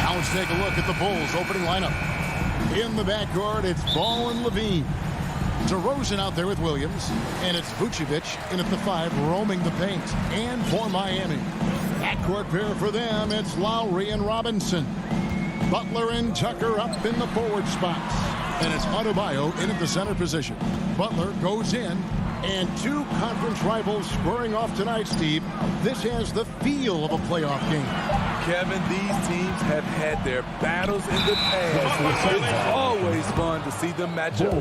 Now let's take a look at the Bulls' opening lineup. In the backcourt, it's Ball and Levine. DeRozan out there with Williams. And it's Vucevic in at the 5, roaming the paint. And for Miami, backcourt pair for them, it's Lowry and Robinson. Butler and Tucker up in the forward spots. And it's Adebayo in at the center position. Butler goes in. And two conference rivals squaring off tonight, Steve. This has the feel of a playoff game. Kevin, these teams have had their battles in the past. It's always fun to see them match up.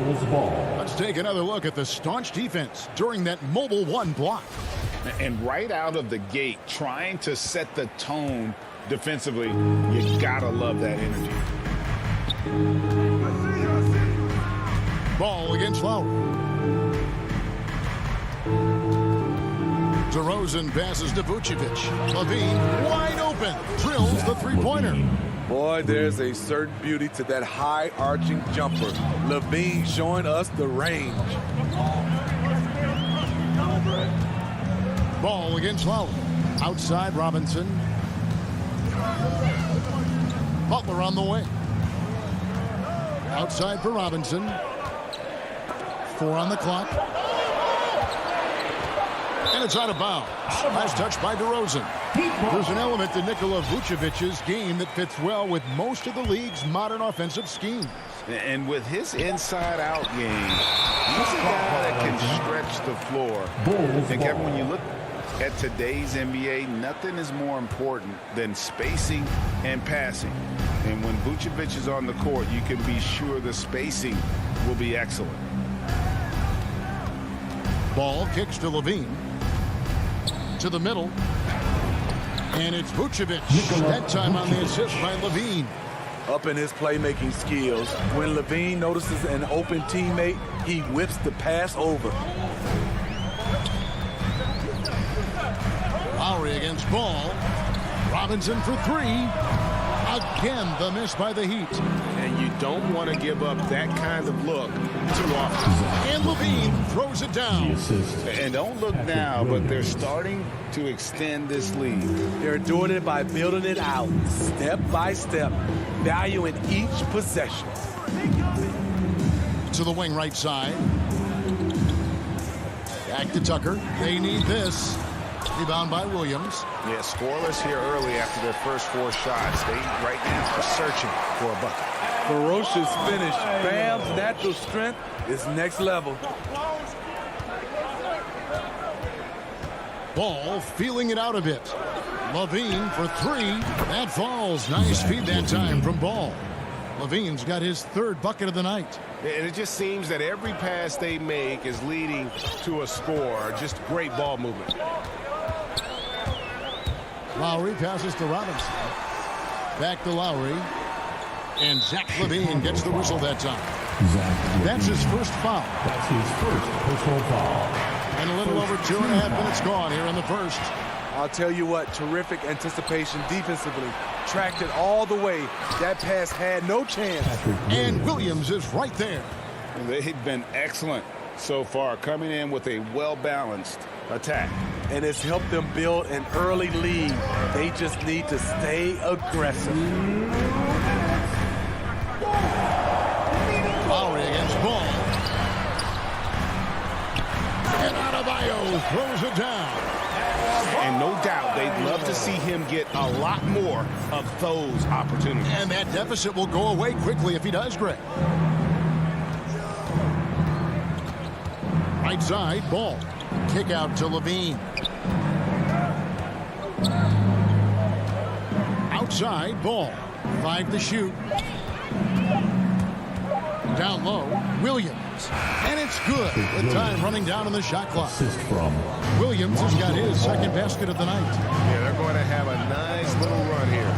Let's take another look at the staunch defense during that mobile one block. And right out of the gate, trying to set the tone defensively, you gotta love that energy. Ball against Lowry. DeRozan passes to Vucevic. Levine wide open. Drills the three-pointer. Boy, there's a certain beauty to that high-arching jumper. Levine showing us the range. Ball against Lowry. Outside Robinson. Butler on the wing. Outside for Robinson. 4 on the clock. And it's out of bounds. Last touch by DeRozan. There's an element to Nikola Vucevic's game that fits well with most of the league's modern offensive schemes. And with his inside-out game, he's a guy that can stretch the floor. And Kevin, when you look at today's NBA, nothing is more important than spacing and passing. And when Vucevic is on the court, you can be sure the spacing will be excellent. Ball kicks to Levine. To the middle. And it's Vucevic. That time on the assist by Levine. Up in his playmaking skills, when Levine notices an open teammate, he whips the pass over. Lowry against Ball. Robinson for 3. Again, the miss by the Heat. And you don't want to give up that kind of look too often. And Levine throws it down. And don't look now, but they're starting to extend this lead. They're doing it by building it out, step by step, valuing each possession. To the wing right side. Back to Tucker. They need this. Rebound by Williams. Yeah, scoreless here early after their first 4 shots. They right now are searching for a bucket. Ferocious finish. Bam's natural strength is next level. Ball feeling it out a bit. Levine for 3. That falls. Nice feed that time from Ball. Levine's got his 3rd bucket of the night. And it just seems that every pass they make is leading to a score. Just great ball movement. Lowry passes to Robinson. Back to Lowry. And Zach LaVine gets the whistle that time. That's his first foul. That's his first personal foul. And a little over 2.5 minutes gone here in the first. I'll tell you what, terrific anticipation defensively. Tracked it all the way. That pass had no chance. And Williams is right there. They've been excellent so far, coming in with a well-balanced attack. And it's helped them build an early lead. They just need to stay aggressive. Lowry against Ball. And Adebayo throws it down. And no doubt they'd love to see him get a lot more of those opportunities. And that deficit will go away quickly if he does, Greg. Right side, Ball. Kick out to Levine. Outside, Ball. 5 to shoot. Down low, Williams. And it's good with time running down on the shot clock. Williams has got his 2nd basket of the night. Yeah, they're going to have a nice little run here.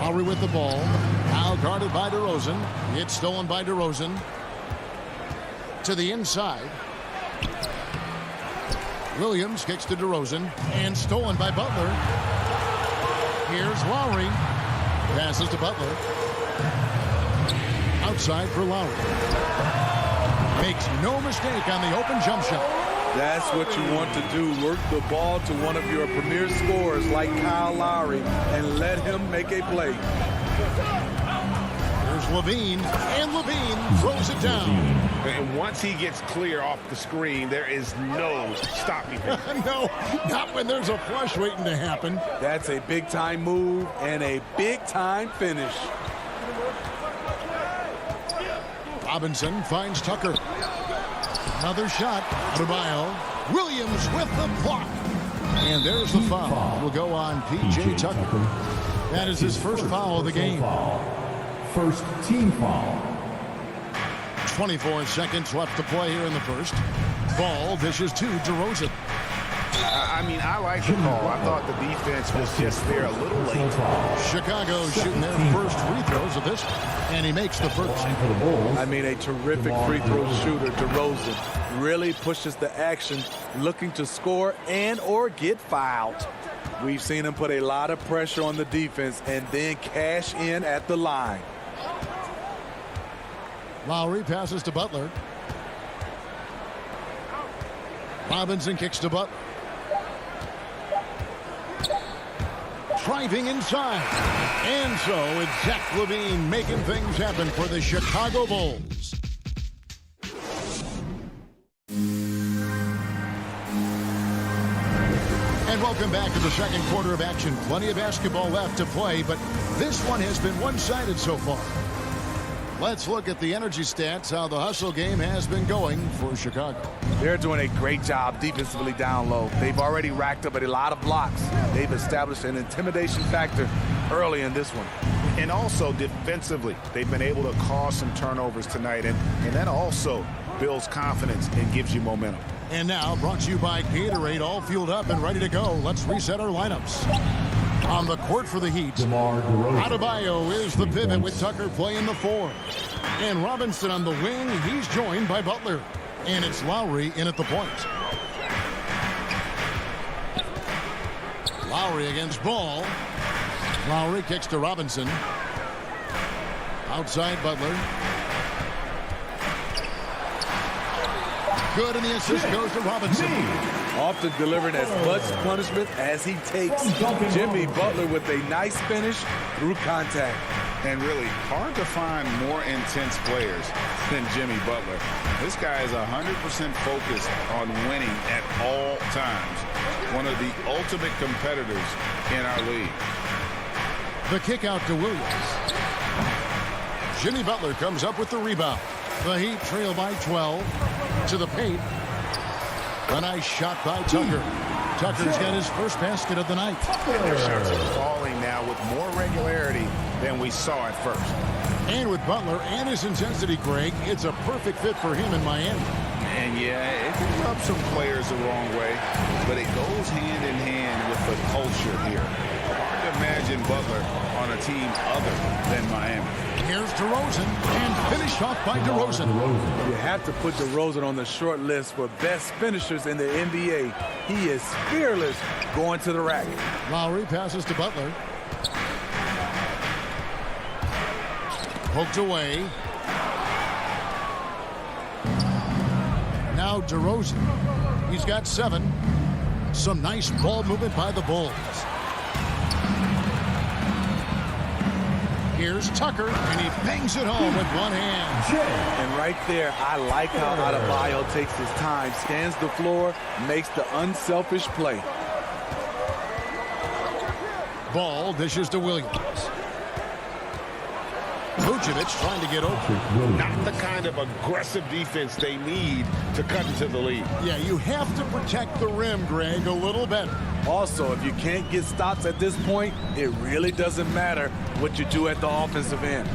Lowry with the ball. Now guarded by DeRozan. It's stolen by DeRozan. To the inside. Williams kicks to DeRozan. And stolen by Butler. Here's Lowry. Passes to Butler. Outside for Lowry. Makes no mistake on the open jump shot. That's what you want to do. Work the ball to one of your premier scorers like Kyle Lowry and let him make a play. There's Levine, and Levine throws it down. And once he gets clear off the screen, there is no stopping him. No, not when there's a flush waiting to happen. That's a big-time move and a big-time finish. Robinson finds Tucker. Another shot. Adebayo. Williams with the block. And there's the foul. Will go on P.J. Tucker. That is his first foul of the game. First team foul. 24 seconds left to play here in the first. Ball dishes to DeRozan. I mean, I like the call. I thought the defense was just there a little late. Chicago shooting their first free throws of this, and he makes the first. I mean, a terrific free throw shooter. DeRozan really pushes the action, looking to score and or get fouled. We've seen him put a lot of pressure on the defense and then cash in at the line. Lowry passes to Butler. Robinson kicks to Butler. Driving inside. And so it's Zach LaVine making things happen for the Chicago Bulls. And welcome back to the second quarter of action. Plenty of basketball left to play, but this one has been one-sided so far. Let's look at the energy stats, how the hustle game has been going for Chicago. They're doing a great job defensively down low. They've already racked up a lot of blocks. They've established an intimidation factor early in this one. And also defensively, they've been able to cause some turnovers tonight, and that also builds confidence and gives you momentum. And now, brought to you by Gatorade, all fueled up and ready to go. Let's reset our lineups. On the court for the Heat, Adebayo is the pivot with Tucker playing the 4. And Robinson on the wing, he's joined by Butler. And it's Lowry in at the point. Lowry against Ball. Lowry kicks to Robinson. Outside Butler. Good, and the assist goes to Robinson. Often delivering as much punishment as he takes. Jimmy Butler with a nice finish through contact. And really hard to find more intense players than Jimmy Butler. This guy is 100% focused on winning at all times. One of the ultimate competitors in our league. The kick out to Williams. Jimmy Butler comes up with the rebound. The Heat trail by 12 to the paint. A nice shot by Tucker. Tucker's got his first basket of the night. And their shots are falling now with more regularity than we saw at first. And with Butler and his intensity, Greg, it's a perfect fit for him in Miami. And yeah, it can rub some players the wrong way, but it goes hand in hand with the culture here. Hard to imagine Butler on a team other than Miami. Here's DeRozan, and finished off by DeRozan. You have to put DeRozan on the short list for best finishers in the NBA. He is fearless going to the rack. Lowry passes to Butler. Poked away. Now DeRozan. He's got 7. Some nice ball movement by the Bulls. Here's Tucker, and he bangs it home with one hand. And right there, I like how Adebayo takes his time, scans the floor, makes the unselfish play. Ball dishes to Williams. Vucevic trying to get open. Not the kind of aggressive defense they need to cut into the lead. Yeah, you have to protect the rim, Greg, a little better. Also, if you can't get stops at this point, it really doesn't matter what you do at the offensive end.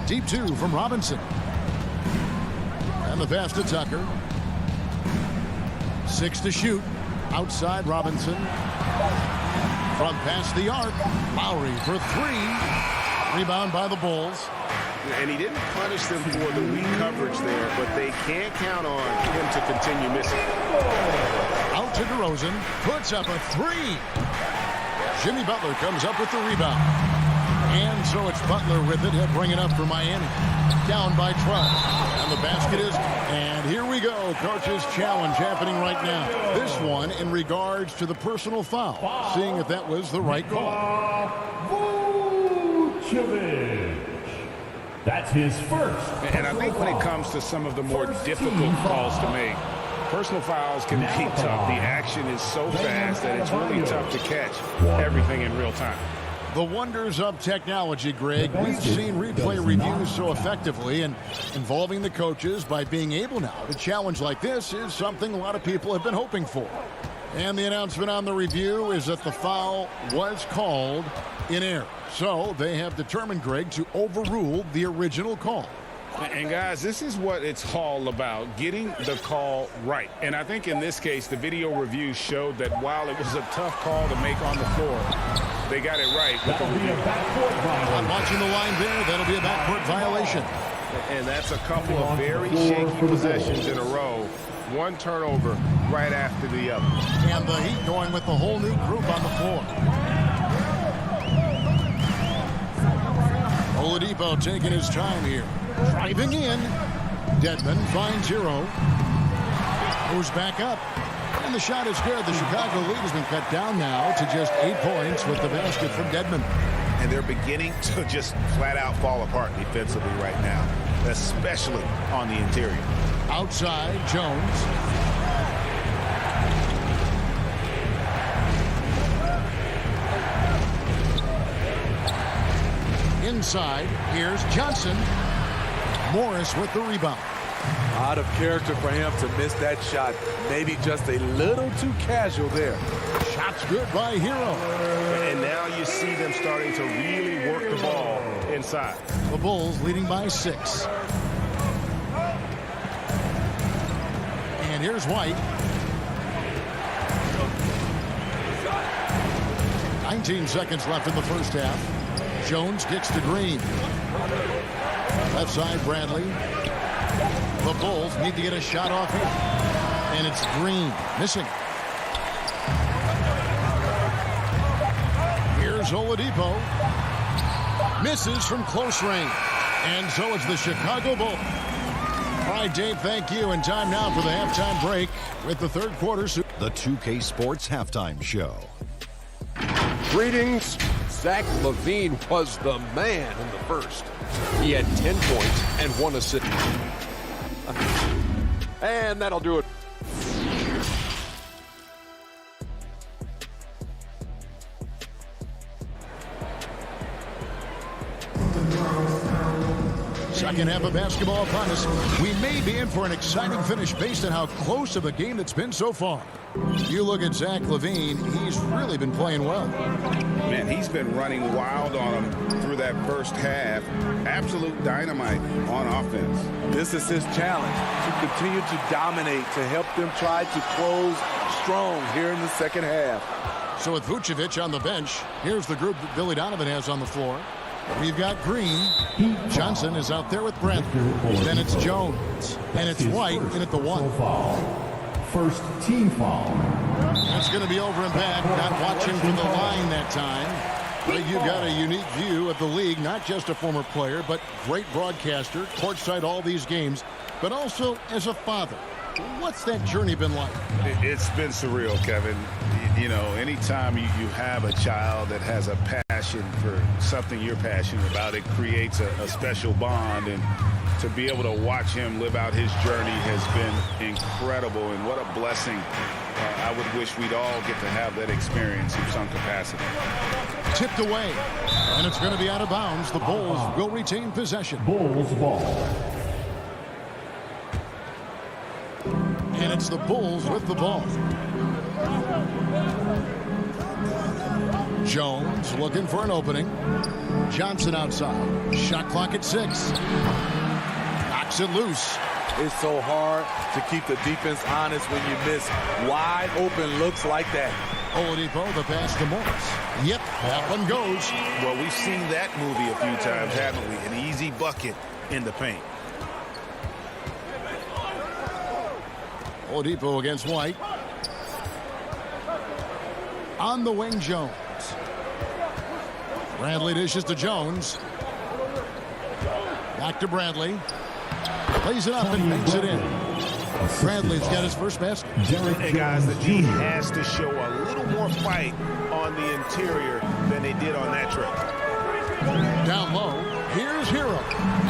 Deep 2 from Robinson. And the pass to Tucker. 6 to shoot. Outside Robinson. From past the arc. Lowry for 3. Rebound by the Bulls. And he didn't punish them for the weak coverage there, but they can't count on him to continue missing. Out to DeRozan. Puts up a 3. Jimmy Butler comes up with the rebound. And so it's Butler with it. He'll bring it up for Miami. Down by 12. And the basket is... And here we go. Coach's challenge happening right now. This one in regards to the personal foul. Seeing if that was the right call. That's his first. And I think when it comes to some of the more difficult calls to make, personal fouls can be tough. The action is so fast that it's really tough to catch everything in real time. The wonders of technology, Greg. We've seen replay reviews so effectively, and involving the coaches by being able now to challenge like this is something a lot of people have been hoping for. And the announcement on the review is that the foul was called in error. So they have determined, Greg, to overrule the original call. And guys, this is what it's all about, getting the call right. And I think in this case, the video review showed that while it was a tough call to make on the floor, they got it right with the review. I'm watching the line there. That'll be a backcourt violation. And that's a couple of very shaky possessions in a row. One turnover right after the other. And the Heat going with the whole new group on the floor. Oladipo taking his time here. Driving in. Dedmon finds Hero. Moves back up. And the shot is good. The Chicago lead has been cut down now to just 8 points with the basket from Dedmon. And they're beginning to just flat out fall apart defensively right now, especially on the interior. Outside, Jones. Inside, here's Johnson. Morris with the rebound. Out of character for him to miss that shot. Maybe just a little too casual there. Shot's good by Hero. And now you see them starting to really work the ball inside. The Bulls leading by 6. And here's White. 19 seconds left in the first half. Jones gets to Green. Left side, Bradley. The Bulls need to get a shot off here. And it's Green missing. Here's Oladipo. Misses from close range. And so it's the Chicago Bulls. All right, Dave, thank you. And time now for the halftime break with the third quarter. The 2K Sports Halftime Show. Greetings. Zach LaVine was the man in the first. He had 10 points and 1 assist. And that'll do it. Second half of basketball upon us. We may be in for an exciting finish based on how close of a game it's been so far. You look at Zach LaVine, he's really been playing well. Man, he's been running wild on him through that first half. Absolute dynamite on offense. This is his challenge, to continue to dominate, to help them try to close strong here in the second half. So with Vucevic on the bench, here's the group that Billy Donovan has on the floor. We've got Green. Johnson is out there with Brent. Then it's Jones. And it's White in at the 1. First team foul. That's going to be over and back. Not watching from the line that time. But you've got a unique view of the league, not just a former player, but great broadcaster, courtside all these games, but also as a father. What's that journey been like? It's been surreal, Kevin. You know, anytime you have a child that has a passion for something you're passionate about, it creates a special bond. And to be able to watch him live out his journey has been incredible. And what a blessing. I would wish we'd all get to have that experience in some capacity. Tipped away. And it's going to be out of bounds. The Bulls will retain possession. Bulls ball. And it's the Bulls with the ball. Jones looking for an opening. Johnson outside. Shot clock at 6. Knocks it loose. It's so hard to keep the defense honest when you miss wide open looks like that. Oladipo, the pass to Morris. Yep, that one goes. Well, we've seen that movie a few times, haven't we? An easy bucket in the paint. Oladipo against White. On the wing, Jones. Bradley dishes to Jones. Back to Bradley. Plays it up and makes it in. Bradley's got his first basket. Hey, guys, the D has to show a little more fight on the interior than they did on that trip. Down low, here's Hero.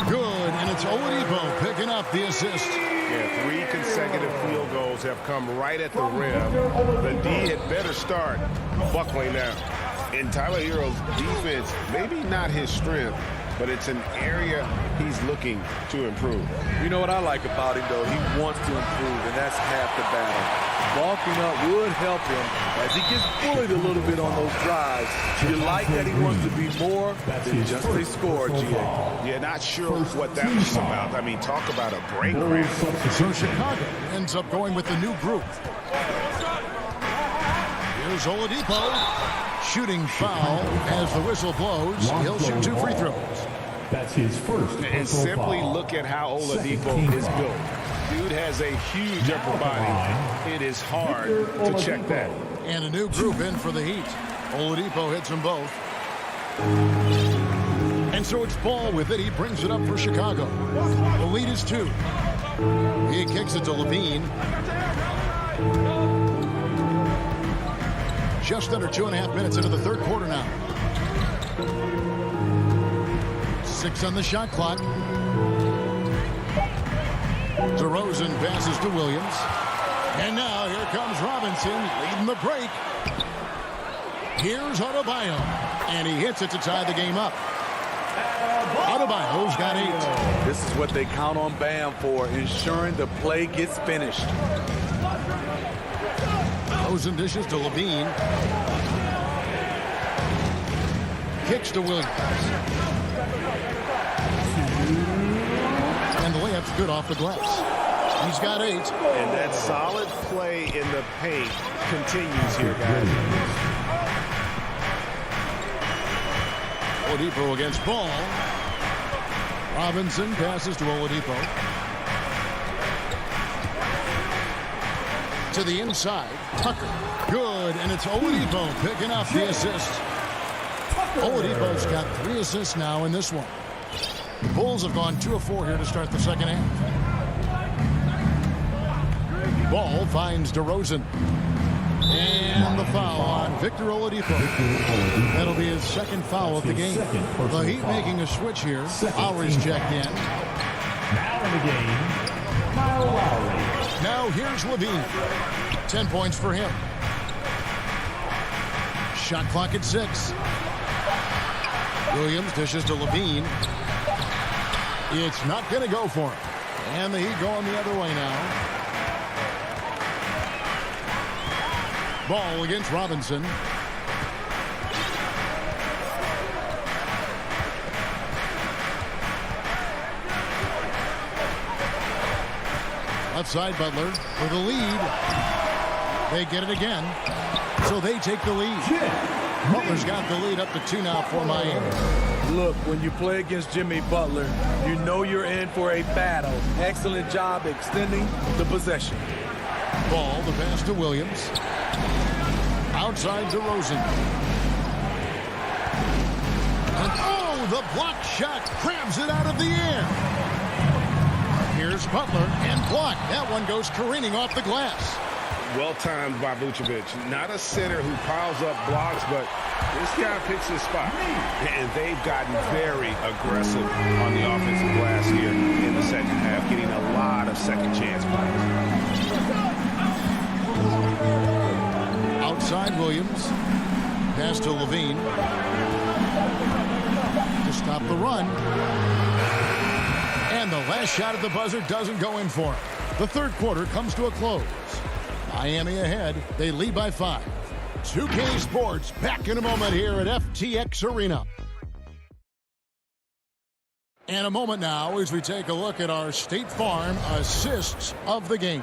Good, and it's Oladipo picking up the assist. Yeah, 3 consecutive field goals have come right at the rim. The D had better start buckling now. And Tyler Hero's defense, maybe not his strength, but it's an area he's looking to improve. You know what I like about him, though? He wants to improve, and that's half the battle. Bulking up would help him as he gets bullied a little bit on those drives. You like that he wants to be more than just a scorer, G.A. Yeah, not sure what that was about. I mean, talk about a break ramp. So Chicago ends up going with the new group. Here's Oladipo. Shooting foul as the whistle blows. He'll shoot 2 free throws. That's his first. And simply look at how Oladipo is built. Dude has a huge upper body. It is hard to check that. And a new group in for the Heat. Oladipo hits them both. And so it's Ball with it. He brings it up for Chicago. The lead is 2. He kicks it to Levine. Just under 2.5 minutes into the third quarter now. 6 on the shot clock. DeRozan passes to Williams. And now here comes Robinson leading the break. Here's Adebayo. And he hits it to tie the game up. Adebayo's got 8. This is what they count on Bam for, ensuring the play gets finished. DeRozan dishes to Levine. Kicks to Williams. And the layup's good off the glass. He's got 8. And that solid play in the paint continues here, guys. Oladipo against Ball. Robinson passes to Oladipo. To the inside. Tucker. Good. And it's Oladipo picking up the assist. Oladipo's got 3 assists now in this one. The Bulls have gone 2 of 4 here to start the second half. Ball finds DeRozan. And the foul on Victor Oladipo. That'll be his second foul of the game. The Heat making a switch here. Lowry's checked in. Now in the game, Kyle Lowry. Now here's Levine. 10 points for him. Shot clock at 6. Williams dishes to Levine. It's not going to go for him. And the Heat going the other way now. Ball against Robinson. Left side, Butler for the lead. They get it again. So they take the lead. Butler's got the lead up to 2 now for Miami. Look, when you play against Jimmy Butler, you know you're in for a battle. Excellent job extending the possession. Ball, the pass to Williams. Outside DeRozan. And oh, the block shot grabs it out of the air. Here's Butler and blocked. That one goes careening off the glass. Well-timed by Vucevic. Not a center who piles up blocks, but this guy picks his spot. And they've gotten very aggressive on the offensive glass here in the second half, getting a lot of second chance plays. Outside Williams. Pass to Levine. To stop the run. And the last shot at the buzzer doesn't go in for him. The third quarter comes to a close. Miami ahead. They lead by 5. 2K Sports back in a moment here at FTX Arena. And a moment now as we take a look at our State Farm assists of the game.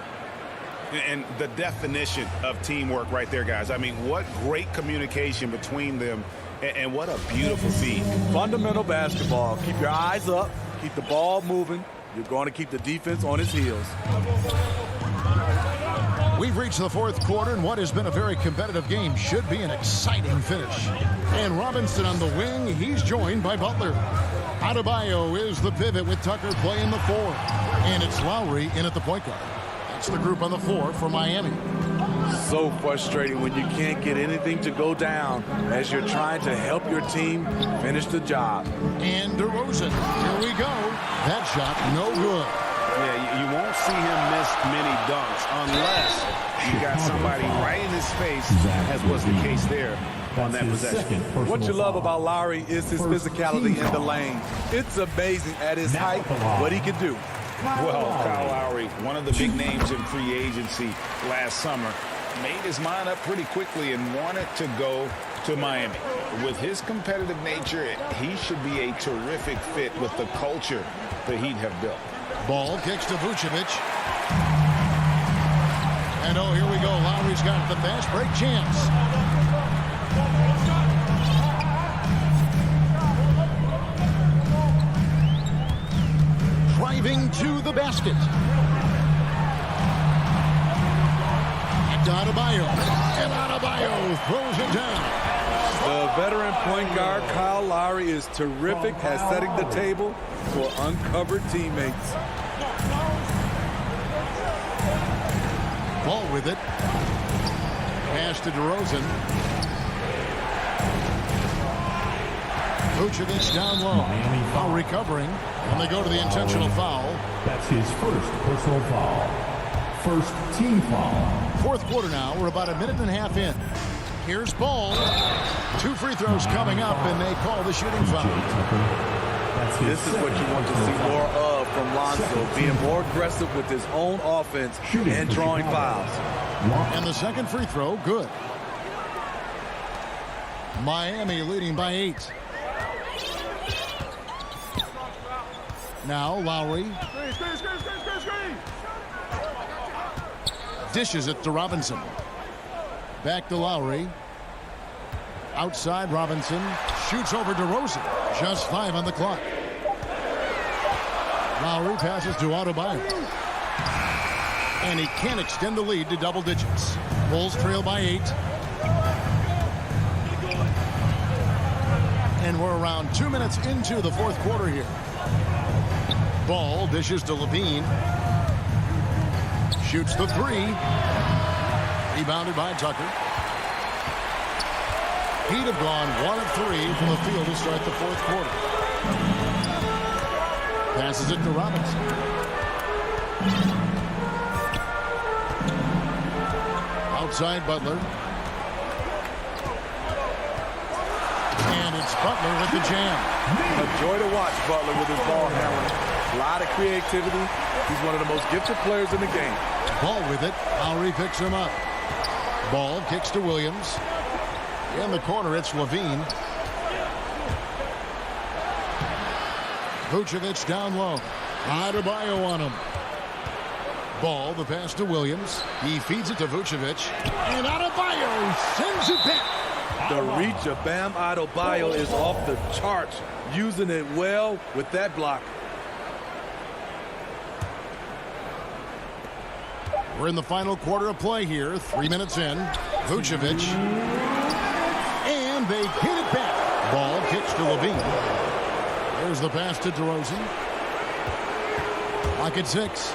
And the definition of teamwork right there, guys. I mean, what great communication between them, and what a beautiful feed. Fundamental basketball. Keep your eyes up. Keep the ball moving. You're going to keep the defense on its heels. We've reached the fourth quarter, and what has been a very competitive game should be an exciting finish. And Robinson on the wing, he's joined by Butler. Adebayo is the pivot with Tucker playing the 4. And it's Lowry in at the point guard. That's the group on the floor for Miami. So frustrating when you can't get anything to go down as you're trying to help your team finish the job. And DeRozan, here we go. That shot, no good. Yeah, you won't see him miss many dunks unless you got somebody right in his face, as was the case there on that possession. What you love about Lowry is his physicality in the lane. It's amazing at his height what he can do. Well, Kyle Lowry, one of the big names in free agency last summer, made his mind up pretty quickly and wanted to go to Miami. With his competitive nature, he should be a terrific fit with the culture the Heat have built. Ball kicks to Vucevic. And oh, here we go. Lowry's got the fast break chance. Driving to the basket. And Adebayo. And Adebayo throws it down. The veteran point guard, Kyle Lowry, is terrific at setting the table for uncovered teammates. Ball with it. Pass to DeRozan. Vucevic down low. Foul recovering. And they go to the intentional foul. That's his first personal foul. First team foul. Fourth quarter now. We're about a minute and a half in. Here's Ball. 2 free throws coming up, and they call the shooting foul. This is what you want to see more of from Lonzo, being more aggressive with his own offense and drawing fouls. And the second free throw, good. Miami leading by 8. Now Lowry. Dishes it to Robinson. Back to Lowry. Outside Robinson. Shoots over DeRozan. Just 5 on the clock. Lowry passes to Adebayo. And he can't extend the lead to double digits. Bulls trail by 8. And we're around 2 minutes into the fourth quarter here. Ball dishes to Levine. Shoots the 3. Rebounded by Tucker. He'd have gone 1 of 3 from the field to start the fourth quarter. Passes it to Robinson. Outside Butler. And it's Butler with the jam. A joy to watch Butler with his ball handling. A lot of creativity. He's one of the most gifted players in the game. Ball with it. Lowry picks him up. Ball kicks to Williams. In the corner, it's Levine. Vucevic down low. Adebayo on him. Ball, the pass to Williams. He feeds it to Vucevic. And Adebayo sends it back. The reach of Bam Adebayo is off the charts. Using it well with that block. We're in the final quarter of play here. 3 minutes in. Vucevic. And they hit it back. Ball kicks to Levine. There's the pass to DeRozan. Lock at 6.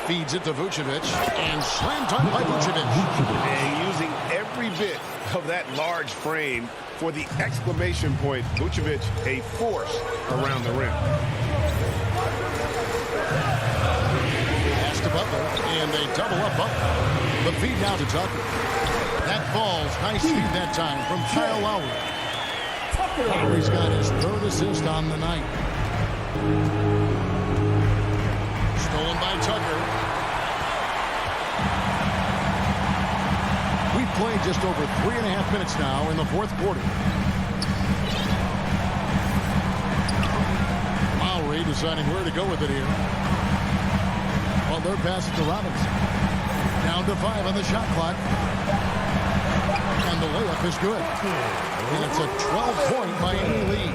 Feeds it to Vucevic. And slam dunk by Vucevic. And using every bit of that large frame for the exclamation point. Vucevic, a force around the rim. Pass to Butler. And they double up Butler. The feed now to Tucker. That falls. Nice feed that time from Kyle Lowry. Lowry's got his 3rd assist on the night. Stolen by Tucker. We've played just over 3.5 minutes now in the fourth quarter. Lowry deciding where to go with it here. Butler passes to Robinson. Down to 5 on the shot clock. And the layup is good. And it's a 12-point Miami lead.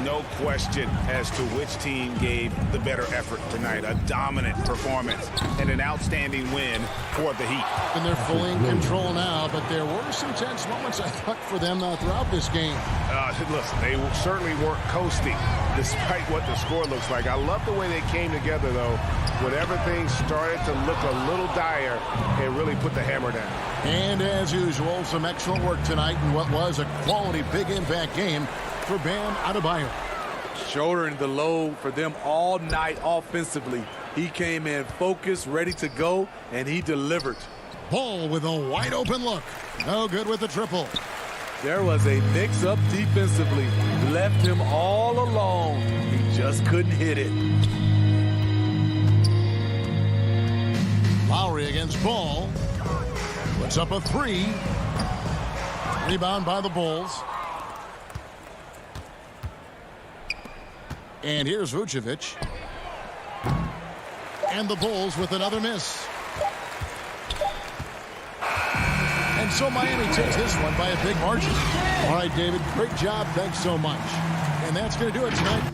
No question as to which team gave the better effort tonight. A dominant performance and an outstanding win for the Heat. And they're fully in control now, but there were some tense moments, I thought, for them throughout this game. Listen, they certainly weren't coasting despite what the score looks like. I love the way they came together, though, when everything started to look a little dire and really put the hammer down. And as usual, some excellent work tonight in what was a quality big impact game for Bam Adebayo. Shouldering the load for them all night offensively. He came in focused, ready to go, and he delivered. Ball with a wide open look. No good with the triple. There was a mix-up defensively. Left him all alone. He just couldn't hit it. Lowry against Ball. Puts up a three. Rebound by the Bulls. And here's Vucevic. And the Bulls with another miss. And so Miami takes this one by a big margin. All right, David, great job. Thanks so much. And that's going to do it tonight.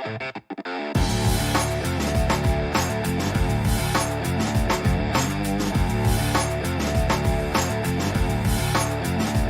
Thank you.